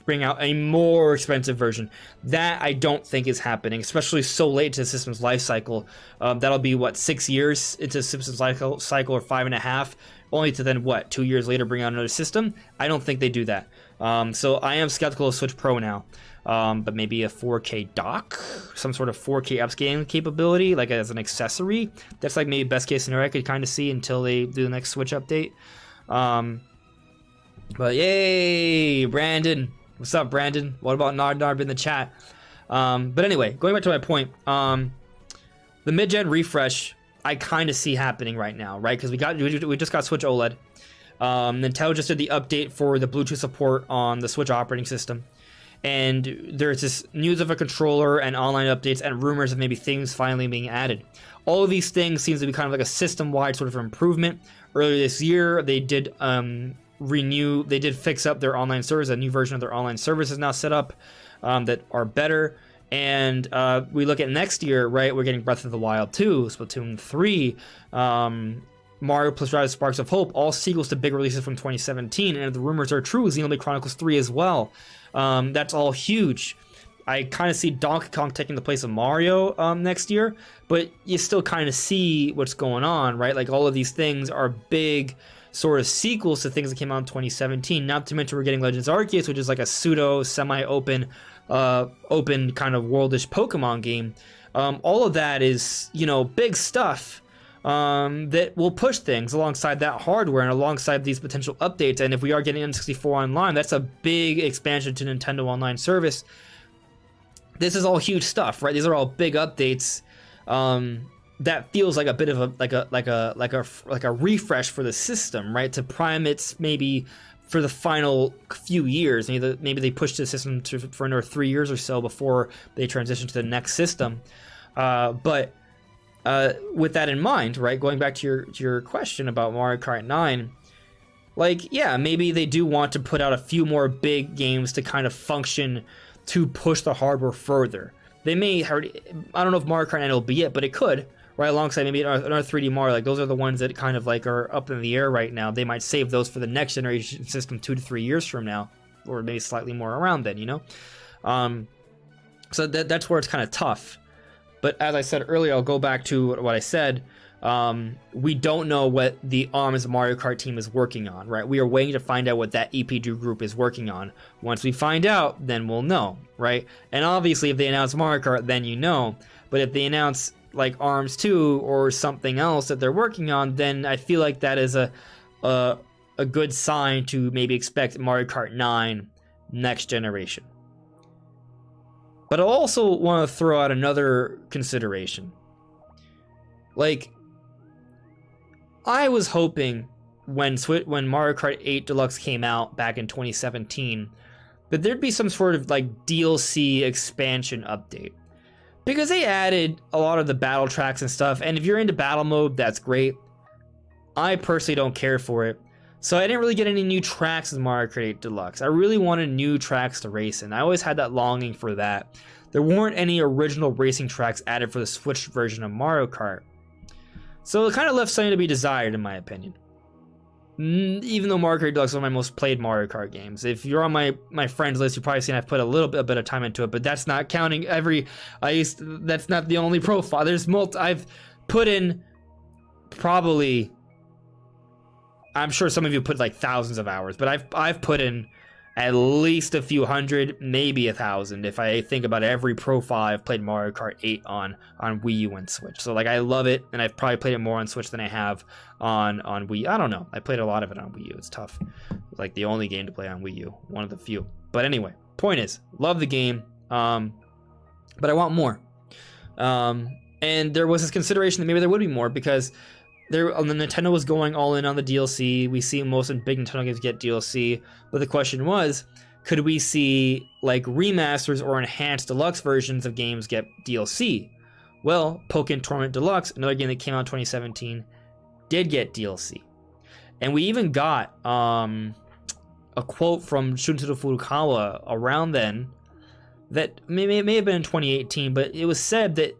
bring out a more expensive version? That I don't think is happening, especially so late into the system's life cycle. That'll be, what, 6 years into the system's cycle, or 5.5, only to then, what, 2 years later bring out another system? I don't think they do that. So I am skeptical of Switch Pro now. But maybe a 4K dock, some sort of 4K upscaling capability, like as an accessory. That's like maybe best case scenario I could kind of see until they do the next Switch update. But yay, Brandon. What's up, Brandon? What about Nard in the chat? But anyway, going back to my point, the mid-gen refresh I kind of see happening right now, right? Because we just got Switch OLED. Nintendo just did the update for the Bluetooth support on the Switch operating system. And there's this news of a controller and online updates and rumors of maybe things finally being added. All of these things seems to be kind of like a system-wide sort of improvement. Earlier this year, they did fix up their online service. A new version of their online service is now set up that are better. And we look at next year, right? We're getting Breath of the Wild 2, Splatoon 3, Mario plus Rabbids Sparks of Hope, all sequels to big releases from 2017. And if the rumors are true, Xenoblade Chronicles 3 as well. That's all huge. I kind of see Donkey Kong taking the place of Mario next year, but you still kind of see what's going on, right? Like, all of these things are big sort of sequels to things that came out in 2017. Not to mention we're getting Legends Arceus, which is like a pseudo semi-open open kind of worldish Pokemon game. All of that is, you know, big stuff that will push things alongside that hardware and alongside these potential updates. And if we are getting N64 online, that's a big expansion to Nintendo Online service. This is all huge stuff, right? These are all big updates. That feels like a bit of a refresh for the system, right? To prime its maybe for the final few years. Maybe they push the system for another 3 years or so before they transition to the next system. But with that in mind, right, going back to your question about Mario Kart 9, like, yeah, maybe they do want to put out a few more big games to kind of function to push the hardware further. They may already, I don't know if Mario Kart 9 will be it, but it could, right, alongside maybe another 3D Mario. Like, those are the ones that kind of like are up in the air right now. They might save those for the next generation system 2 to 3 years from now, or maybe slightly more around then, you know? So that's where it's kind of tough. But as I said earlier, I'll go back to what I said. We don't know what the ARMS Mario Kart team is working on, right? We are waiting to find out what that EPG group is working on. Once we find out, then we'll know, right? And obviously, if they announce Mario Kart, then you know. But if they announce like ARMS 2 or something else that they're working on, then I feel like that is a good sign to maybe expect Mario Kart 9 next generation. But I also want to throw out another consideration. Like, I was hoping when Mario Kart 8 Deluxe came out back in 2017 that there'd be some sort of like DLC expansion update. Because they added a lot of the battle tracks and stuff, and if you're into battle mode, that's great. I personally don't care for it. So I didn't really get any new tracks in Mario Kart 8 Deluxe. I really wanted new tracks to race in. I always had that longing for that. There weren't any original racing tracks added for the Switch version of Mario Kart. So it kind of left something to be desired, in my opinion. Even though Mario Kart Deluxe is one of my most played Mario Kart games. If you're on my friends list, you've probably seen I've put a bit of time into it, but that's not counting that's not the only profile. I've put in probably, I'm sure some of you put like thousands of hours, but I've put in at least a few hundred, maybe 1,000 if I think about every profile I've played Mario Kart 8 on Wii U and Switch. So like, I love it, and I've probably played it more on Switch than I have on Wii. I don't know. I played a lot of it on Wii U. It's tough. It's like the only game to play on Wii U, one of the few. But anyway, point is, love the game, but I want more. And there was this consideration that maybe there would be more, because Nintendo was going all in on the DLC. We see most of big Nintendo games get DLC, but the question was, could we see like remasters or enhanced deluxe versions of games get DLC?
Well, Pokken Tournament Deluxe, another game that came out in 2017, did get DLC. And we even got a quote from Shuntoru Furukawa around then that may have been in 2018, but it was said that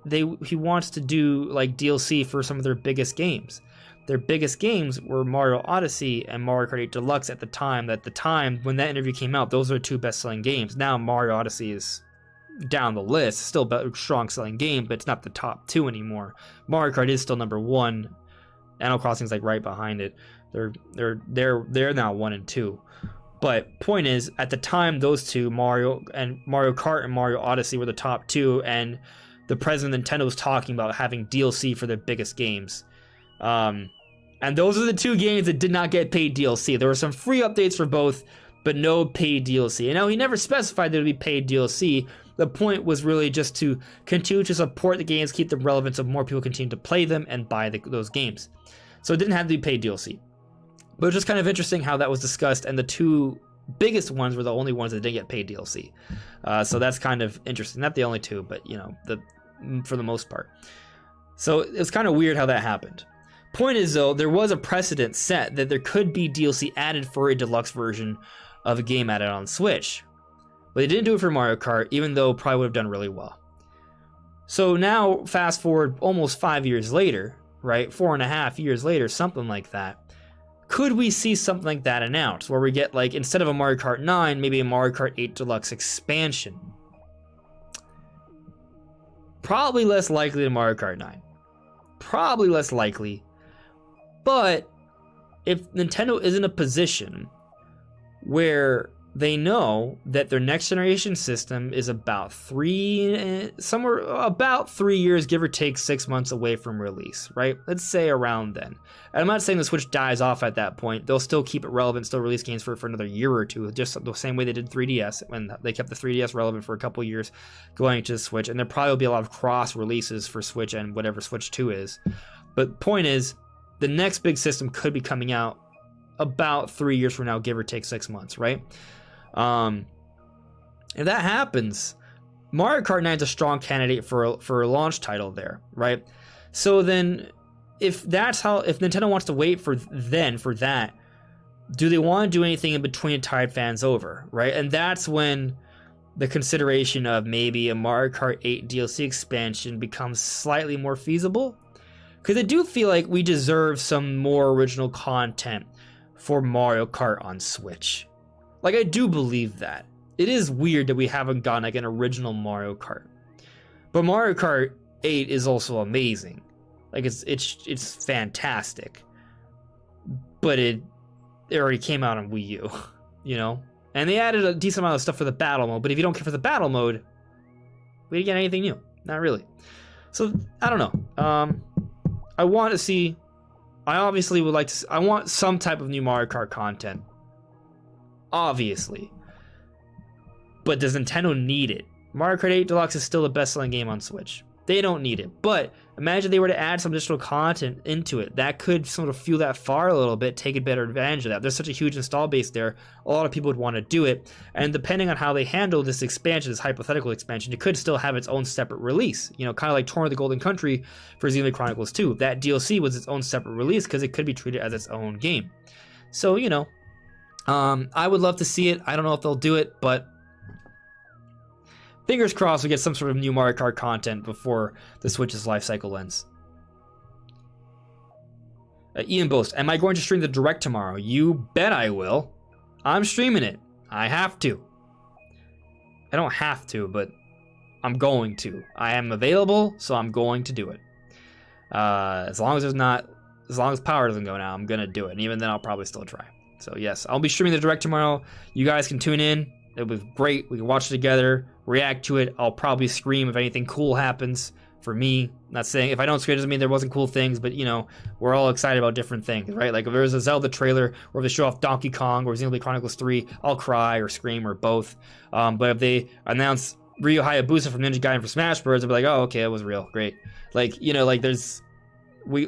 he wants to do like DLC for some of their biggest games. Their biggest games were Mario Odyssey and Mario Kart 8 Deluxe at the time. At the time when that interview came out, those are the two best-selling games. Now Mario Odyssey is down the list, still a strong-selling game, but it's not the top two anymore. Mario Kart is still number one. Animal Crossing's like right behind it. They're now 1 and 2. But point is, at the time, those two, Mario Kart and Mario Odyssey, were the top two, and the president of Nintendo was talking about having DLC for their biggest games. And those are the two games that did not get paid DLC. There were some free updates for both, but no paid DLC. And now he never specified that it would be paid DLC. The point was really just to continue to support the games, keep them relevant so more people continue to play them and buy those games. So it didn't have to be paid DLC. But it was just kind of interesting how that was discussed, and the two biggest ones were the only ones that didn't get paid DLC. So that's kind of interesting. Not the only two, but for the most part. So it's kind of weird how that happened. Point is, though, there was a precedent set that there could be DLC added for a deluxe version of a game added on Switch. But they didn't do it for Mario Kart, even though it probably would have done really well. So now, fast forward almost 5 years later, right? 4.5 years later, something like that. Could we see something like that announced, where we get, like, instead of a Mario Kart 9, maybe a Mario Kart 8 Deluxe expansion? Probably less likely than Mario Kart 9. Probably less likely. But if Nintendo is in a position where they know that their next generation system is about 3 years, give or take 6 months away from release, right? Let's say around then. And I'm not saying the Switch dies off at that point. They'll still keep it relevant, still release games for another year or two, just the same way they did 3DS, when they kept the 3DS relevant for a couple years going to the Switch. And there probably will be a lot of cross releases for Switch and whatever Switch 2 is. But point is, the next big system could be coming out about 3 years from now, give or take 6 months, right? If that happens, Mario Kart 9 is a strong candidate for a launch title there, right? So then, if Nintendo wants to wait for that, do they want to do anything in between to tide fans over, right? And that's when the consideration of maybe a Mario Kart 8 DLC expansion becomes slightly more feasible. Because I do feel like we deserve some more original content for Mario Kart on Switch. Like, I do believe that. It is weird that we haven't gotten like an original Mario Kart. But Mario Kart 8 is also amazing. Like, it's fantastic. But it already came out on Wii U, you know? And they added a decent amount of stuff for the battle mode, but if you don't care for the battle mode, we didn't get anything new. Not really. So, I don't know. I want to see... I obviously would like to... I want some type of new Mario Kart content. Obviously. But does Nintendo need it? Mario Kart 8 Deluxe is still the best-selling game on Switch. They don't need it. But imagine they were to add some additional content into it. That could sort of fuel that fire a little bit, take a better advantage of that. There's such a huge install base there. A lot of people would want to do it. And depending on how they handle this expansion, this hypothetical expansion, it could still have its own separate release. You know, kind of like Torn of the Golden Country for Xenoblade Chronicles 2. That DLC was its own separate release because it could be treated as its own game. So, you know, I would love to see it. I don't know if they'll do it, but fingers crossed we get some sort of new Mario Kart content before the Switch's life cycle ends. Ian Boast, am I going to stream the Direct tomorrow? You bet I will. I'm streaming it. I have to. I don't have to, but I'm going to. I am available, so I'm going to do it. As long as power doesn't go now, I'm gonna do it. And even then, I'll probably still try. So yes, I'll be streaming the Direct tomorrow. You guys can tune in. It'll be great. We can watch it together, react to it. I'll probably scream if anything cool happens for me. Not saying if I don't scream, it doesn't mean there wasn't cool things, but you know, we're all excited about different things, right? Like if there's a Zelda trailer, or if they show off Donkey Kong or Xenoblade Chronicles 3, I'll cry or scream or both. But if they announce Ryu Hayabusa from Ninja Gaiden for Smash Bros, I'll be like, oh, okay, it was real, great. Like, you know, like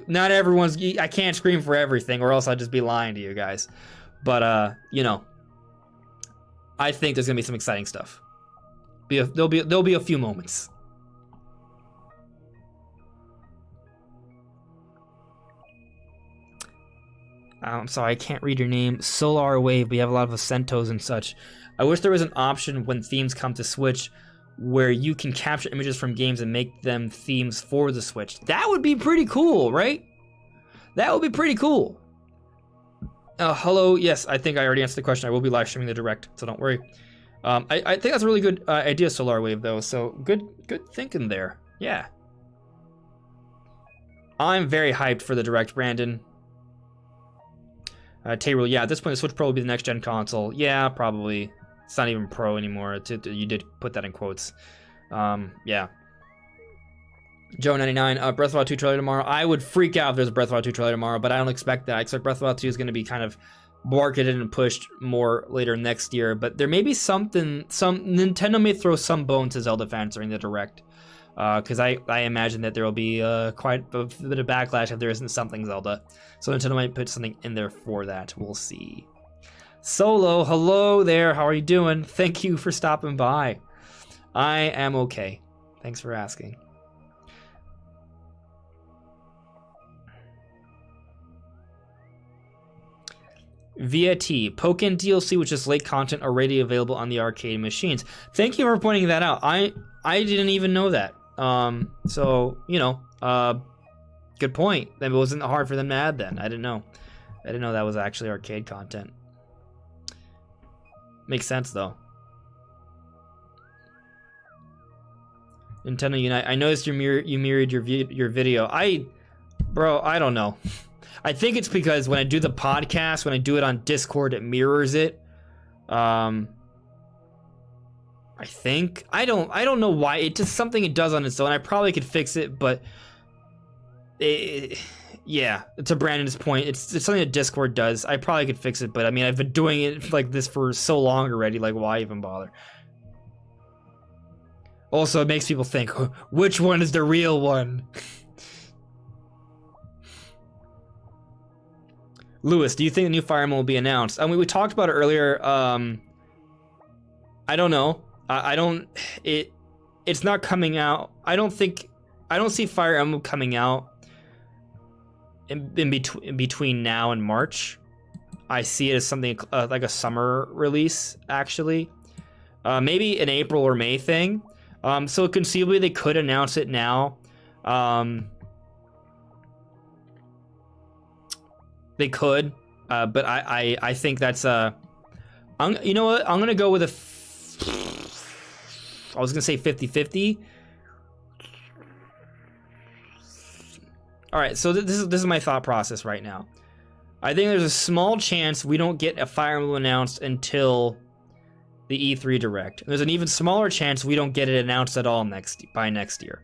not everyone's, I can't scream for everything, or else I'd just be lying to you guys. But you know, I think there's gonna be some exciting stuff. There'll be a few moments. I'm sorry, I can't read your name. Solar Wave, but you have a lot of Acentos and such. I wish there was an option when themes come to Switch where you can capture images from games and make them themes for the Switch. That would be pretty cool, right? That would be pretty cool. Hello, yes, I think I already answered the question. I will be live streaming the Direct, so don't worry. I think that's a really good idea, Solar Wave, though, so good thinking there. Yeah. I'm very hyped for the Direct, Brandon. Tayrul, yeah, at this point, the Switch Pro will be the next-gen console. Yeah, probably. It's not even Pro anymore. You did put that in quotes. Yeah. Joe99, Breath of the Wild 2 trailer tomorrow. I would freak out if there's a Breath of the Wild 2 trailer tomorrow, but I don't expect that. I expect Breath of the Wild 2 is going to be kind of marketed and pushed more later next year, but there may be something, Nintendo may throw some bone to Zelda fans during the Direct, because I imagine that there will be quite a bit of backlash if there isn't something Zelda, so Nintendo might put something in there for that. We'll see. Solo, hello there, how are you doing? Thank you for stopping by. I am okay. Thanks for asking. Via T, Pokken DLC, which is late content already available on the arcade machines. Thank you for pointing that out. I didn't even know that. So, you know, good point. It wasn't hard for them to add then. I didn't know. I didn't know that was actually arcade content. Makes sense, though. Nintendo Unite. I noticed you mirrored your video. Bro, I don't know. I think it's because when I do the podcast, when I do it on Discord, it mirrors it. I think I don't know why. It's just something it does on its own. I probably could fix it, but yeah, to Brandon's point, it's something that Discord does. I probably could fix it, but I mean, I've been doing it like this for so long already. Like, why even bother? Also, it makes people think, which one is the real one? Lewis, do you think the new Fire Emblem will be announced? I mean, we talked about it earlier. I don't know. It's not coming out. I don't see Fire Emblem coming out in between now and March. I see it as something like a summer release, actually. Maybe an April or May thing. So conceivably they could announce it now. They could, but I think that's you know what? I'm gonna go with I was gonna say 50-50. All right, so this is my thought process right now. I think there's a small chance we don't get a Fire Emblem announced until the E3 Direct. There's an even smaller chance we don't get it announced at all by next year.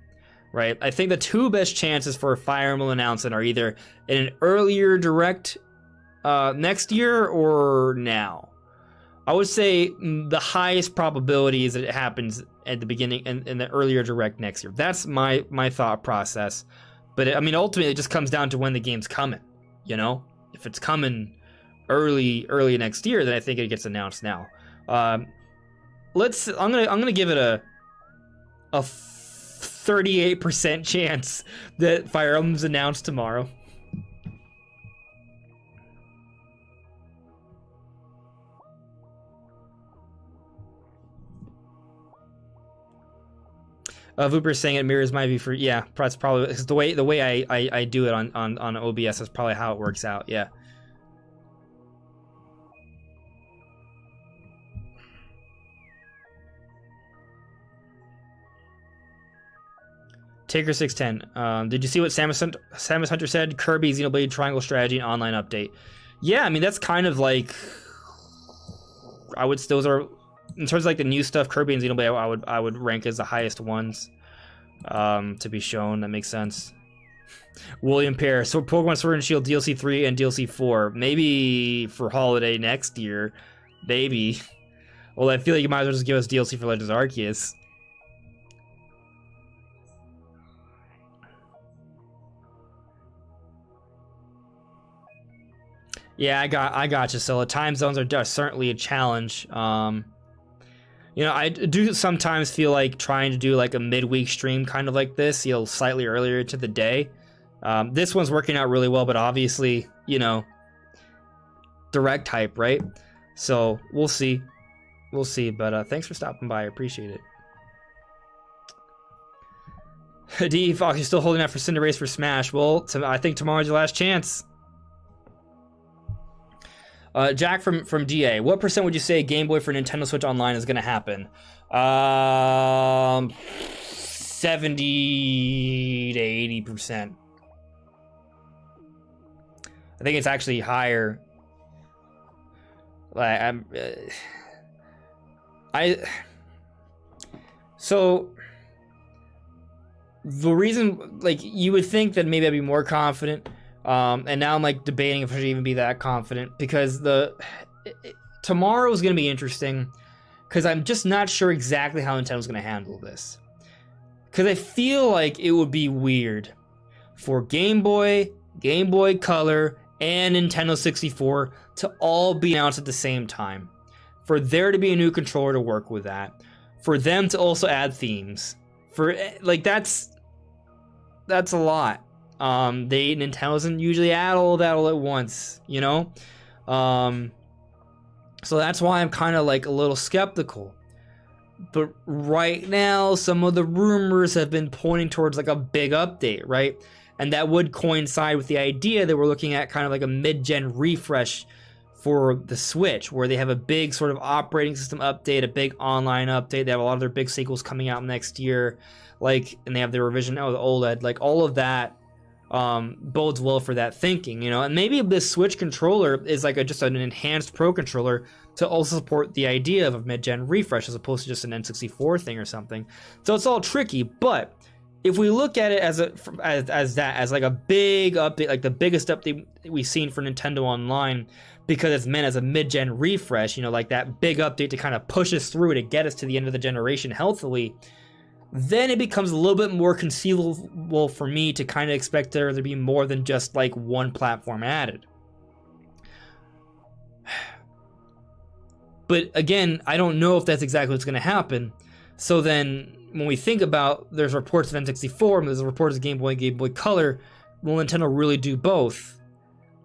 Right, I think the two best chances for a Fire Emblem announcement are either in an earlier Direct next year or now. I would say the highest probability is that it happens at the beginning in the earlier Direct next year. That's my thought process. But I mean, ultimately, it just comes down to when the game's coming. You know, if it's coming early next year, then I think it gets announced now. I'm gonna give it a 38% chance that Fire Emblem's announced tomorrow. Vooper's saying it mirrors my view for, yeah, that's probably because the way I do it on OBS is probably how it works out. Yeah. Taker 610. Did you see what Samus Hunter said? Kirby, Xenoblade, Triangle Strategy, and online update. Yeah, I mean that's kind of like those are in terms of like the new stuff. Kirby and Xenoblade, I would rank as the highest ones to be shown. That makes sense. William Pear. So Pokemon Sword and Shield DLC 3 and DLC 4, maybe for holiday next year, maybe. Well, I feel like you might as well just give us DLC for Legends Arceus. Yeah, I got you. So the time zones are certainly a challenge. You know, I do sometimes feel like trying to do like a midweek stream kind of like this, you know, slightly earlier to the day. This one's working out really well, but obviously, you know, direct hype, right? So we'll see. We'll see. But thanks for stopping by. I appreciate it. D. Fox, you're still holding out for Cinderace for Smash. Well, I think tomorrow's your last chance. Jack from DA, what percent would you say Game Boy for Nintendo Switch Online is going to happen? 70 to 80%. I think it's actually higher. Like so the reason, like, you would think that maybe I'd be more confident, and now I'm like debating if I should even be that confident, because tomorrow is going to be interesting, because I'm just not sure exactly how Nintendo's going to handle this. Because I feel like it would be weird for Game Boy, Game Boy Color, and Nintendo 64 to all be announced at the same time. For there to be a new controller to work with that. For them to also add themes. For, like, that's a lot. Nintendo doesn't usually add all of that all at once, you know? So that's why I'm kind of like a little skeptical. But right now, some of the rumors have been pointing towards like a big update, right? And that would coincide with the idea that we're looking at kind of like a mid-gen refresh for the Switch, where they have a big sort of operating system update, a big online update. They have a lot of their big sequels coming out next year, like, and they have the revision now with OLED, like all of that bodes well for that thinking, you know. And maybe this Switch controller is like just an enhanced Pro controller to also support the idea of a mid-gen refresh as opposed to just an N64 thing or something. So it's all tricky, but if we look at it as like a big update, like the biggest update we've seen for Nintendo Online, because it's meant as a mid-gen refresh, you know, like that big update to kind of push us through to get us to the end of the generation healthily, then it becomes a little bit more conceivable for me to kind of expect there to be more than just like one platform added. But again, I don't know if that's exactly what's going to happen. So then when we think about, there's reports of N64, and there's reports of Game Boy and Game Boy Color, will Nintendo really do both?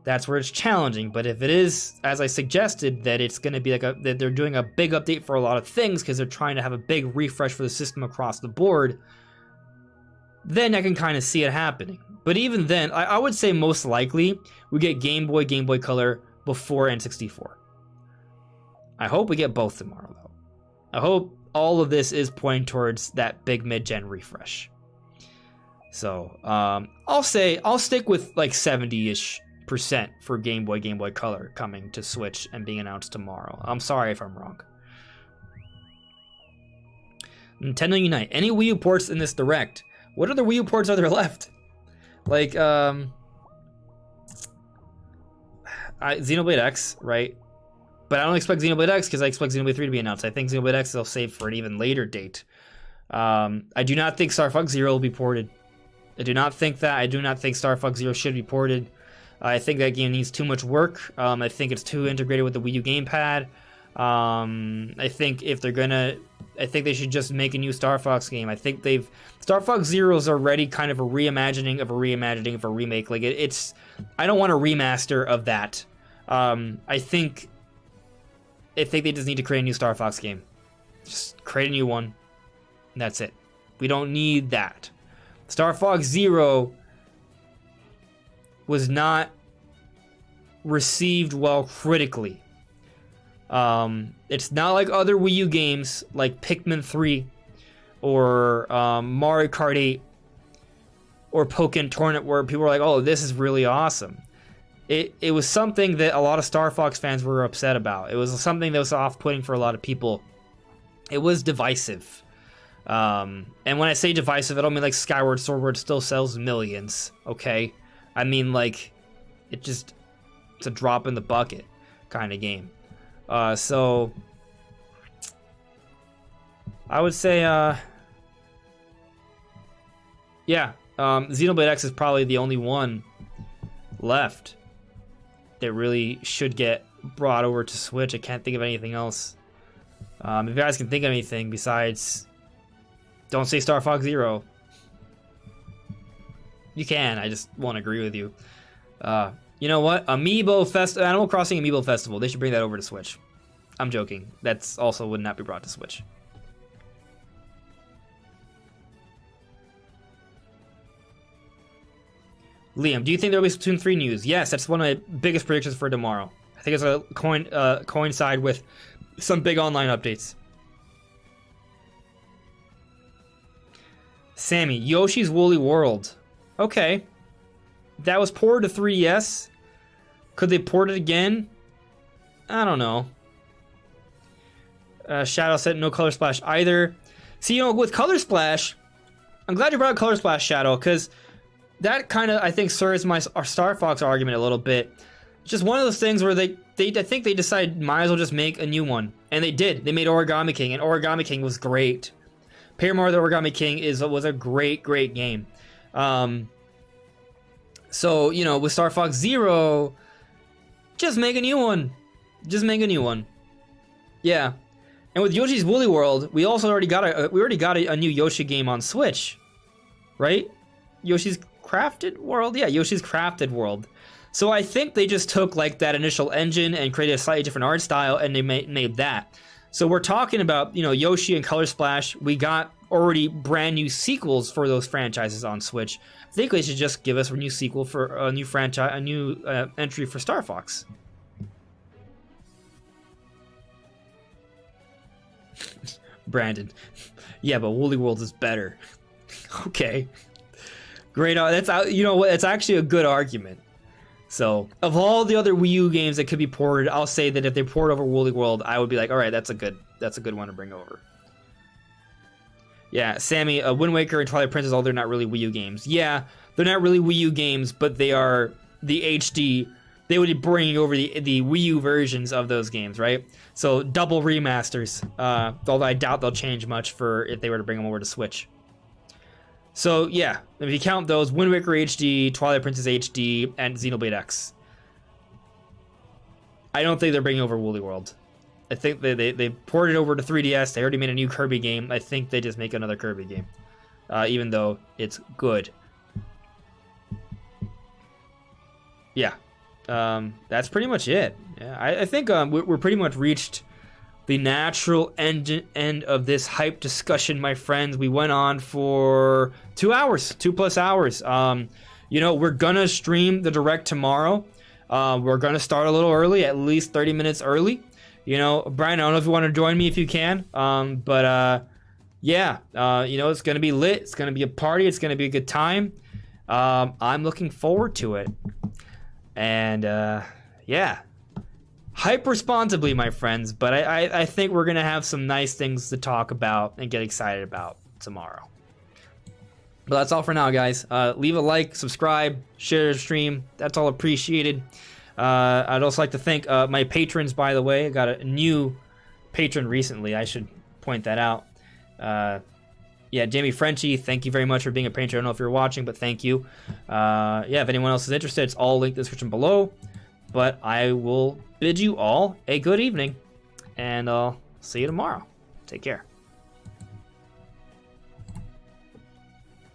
That's where it's challenging. But if it is, as I suggested, that it's going to be like that they're doing a big update for a lot of things because they're trying to have a big refresh for the system across the board, then I can kind of see it happening. But even then, I would say most likely we get Game Boy, Game Boy Color before N64. I hope we get both tomorrow, though. I hope all of this is pointing towards that big mid-gen refresh. So I'll stick with like 70-ish% for Game Boy, Game Boy Color coming to Switch and being announced tomorrow. I'm sorry if I'm wrong. Nintendo Unite. Any Wii U ports in this Direct? What other Wii U ports are there left? Like Xenoblade X, right? But I don't expect Xenoblade X because I expect Xenoblade 3 to be announced. I think Xenoblade X they'll save for an even later date. I do not think Star Fox Zero will be ported. I do not think that. I do not think Star Fox Zero should be ported. I think that game needs too much work. I think it's too integrated with the Wii U gamepad. I think if they're gonna, I think they should just make a new Star Fox game. I think Star Fox Zero is already kind of a reimagining of a reimagining of a remake. Like it's, I don't want a remaster of that. I think they just need to create a new Star Fox game. Just create a new one. And that's it. We don't need that. Star Fox Zero was not received well critically. It's not like other Wii U games like Pikmin 3 or Mario Kart 8 or Pokken Tournament where people were like, oh, this is really awesome. It was something that a lot of Star Fox fans were upset about. It was something that was off-putting for a lot of people. It was divisive. And when I say divisive, I don't mean like Skyward Sword where it still sells millions, okay? I mean like, it's a drop in the bucket kind of game. So, I would say, yeah, Xenoblade X is probably the only one left that really should get brought over to Switch. I can't think of anything else. If you guys can think of anything besides, don't say Star Fox Zero. You can, I just won't agree with you. You know what? Animal Crossing Amiibo Festival. They should bring that over to Switch. I'm joking. That's also would not be brought to Switch. Liam, do you think there will be Splatoon 3 news? Yes, that's one of my biggest predictions for tomorrow. I think it's going to coincide with some big online updates. Sammy, Yoshi's Woolly World. Okay. That was ported to 3DS. Could they port it again? I don't know. Shadow said no Color Splash either. See, with Color Splash, I'm glad you brought up Color Splash, Shadow, because that kind of, I think, serves our Star Fox argument a little bit. It's just one of those things where I think they decided might as well just make a new one. And they did. They made Origami King, and Origami King was great. Paper Mario the Origami King was a great game. So, with Star Fox Zero, just make a new one. Just make a new one. Yeah. And with Yoshi's Woolly World, we already got a new Yoshi game on Switch, right? Yoshi's Crafted World? Yeah, Yoshi's Crafted World. So I think they just took like that initial engine and created a slightly different art style, and they made that. So we're talking about, Yoshi and Color Splash. We got already brand new sequels for those franchises on Switch. I think they should just give us a new sequel for a new franchise, a new entry for Star Fox. Brandon, yeah, but Woolly World is better. Okay, great. That's it's actually a good argument. So, of all the other Wii U games that could be ported, I'll say that if they port over Woolly World, I would be like, all right, that's a good one to bring over. Yeah, Sammy, Wind Waker and Twilight Princess, they're not really Wii U games. Yeah, they're not really Wii U games, but they are the HD. They would be bringing over the Wii U versions of those games, right? So double remasters. Although I doubt they'll change much if they were to bring them over to Switch. So yeah, if you count those, Wind Waker HD, Twilight Princess HD, and Xenoblade X. I don't think they're bringing over Woolly World. I think they ported it over to 3DS. They already made a new Kirby game. I think they just make another Kirby game, even though it's good. Yeah, that's pretty much it. Yeah, I think we're pretty much reached the natural end of this hype discussion, my friends. We went on for 2 hours, 2+ hours. We're gonna stream the Direct tomorrow. We're gonna start a little early, at least 30 minutes early. Brian, I don't know if you want to join me if you can. Yeah, it's gonna be lit. It's gonna be a party. It's gonna be a good time. I'm looking forward to it. And yeah. Hype responsibly, my friends, but I think we're going to have some nice things to talk about and get excited about tomorrow. But that's all for now, guys. Leave a like, subscribe, share the stream. That's all appreciated. I'd also like to thank my patrons, by the way. I got a new patron recently. I should point that out. Yeah, Jamie Frenchie, thank you very much for being a patron. I don't know if you're watching, but thank you. Yeah, if anyone else is interested, it's all linked in the description below. But I will bid you all a good evening, and I'll see you tomorrow. Take care.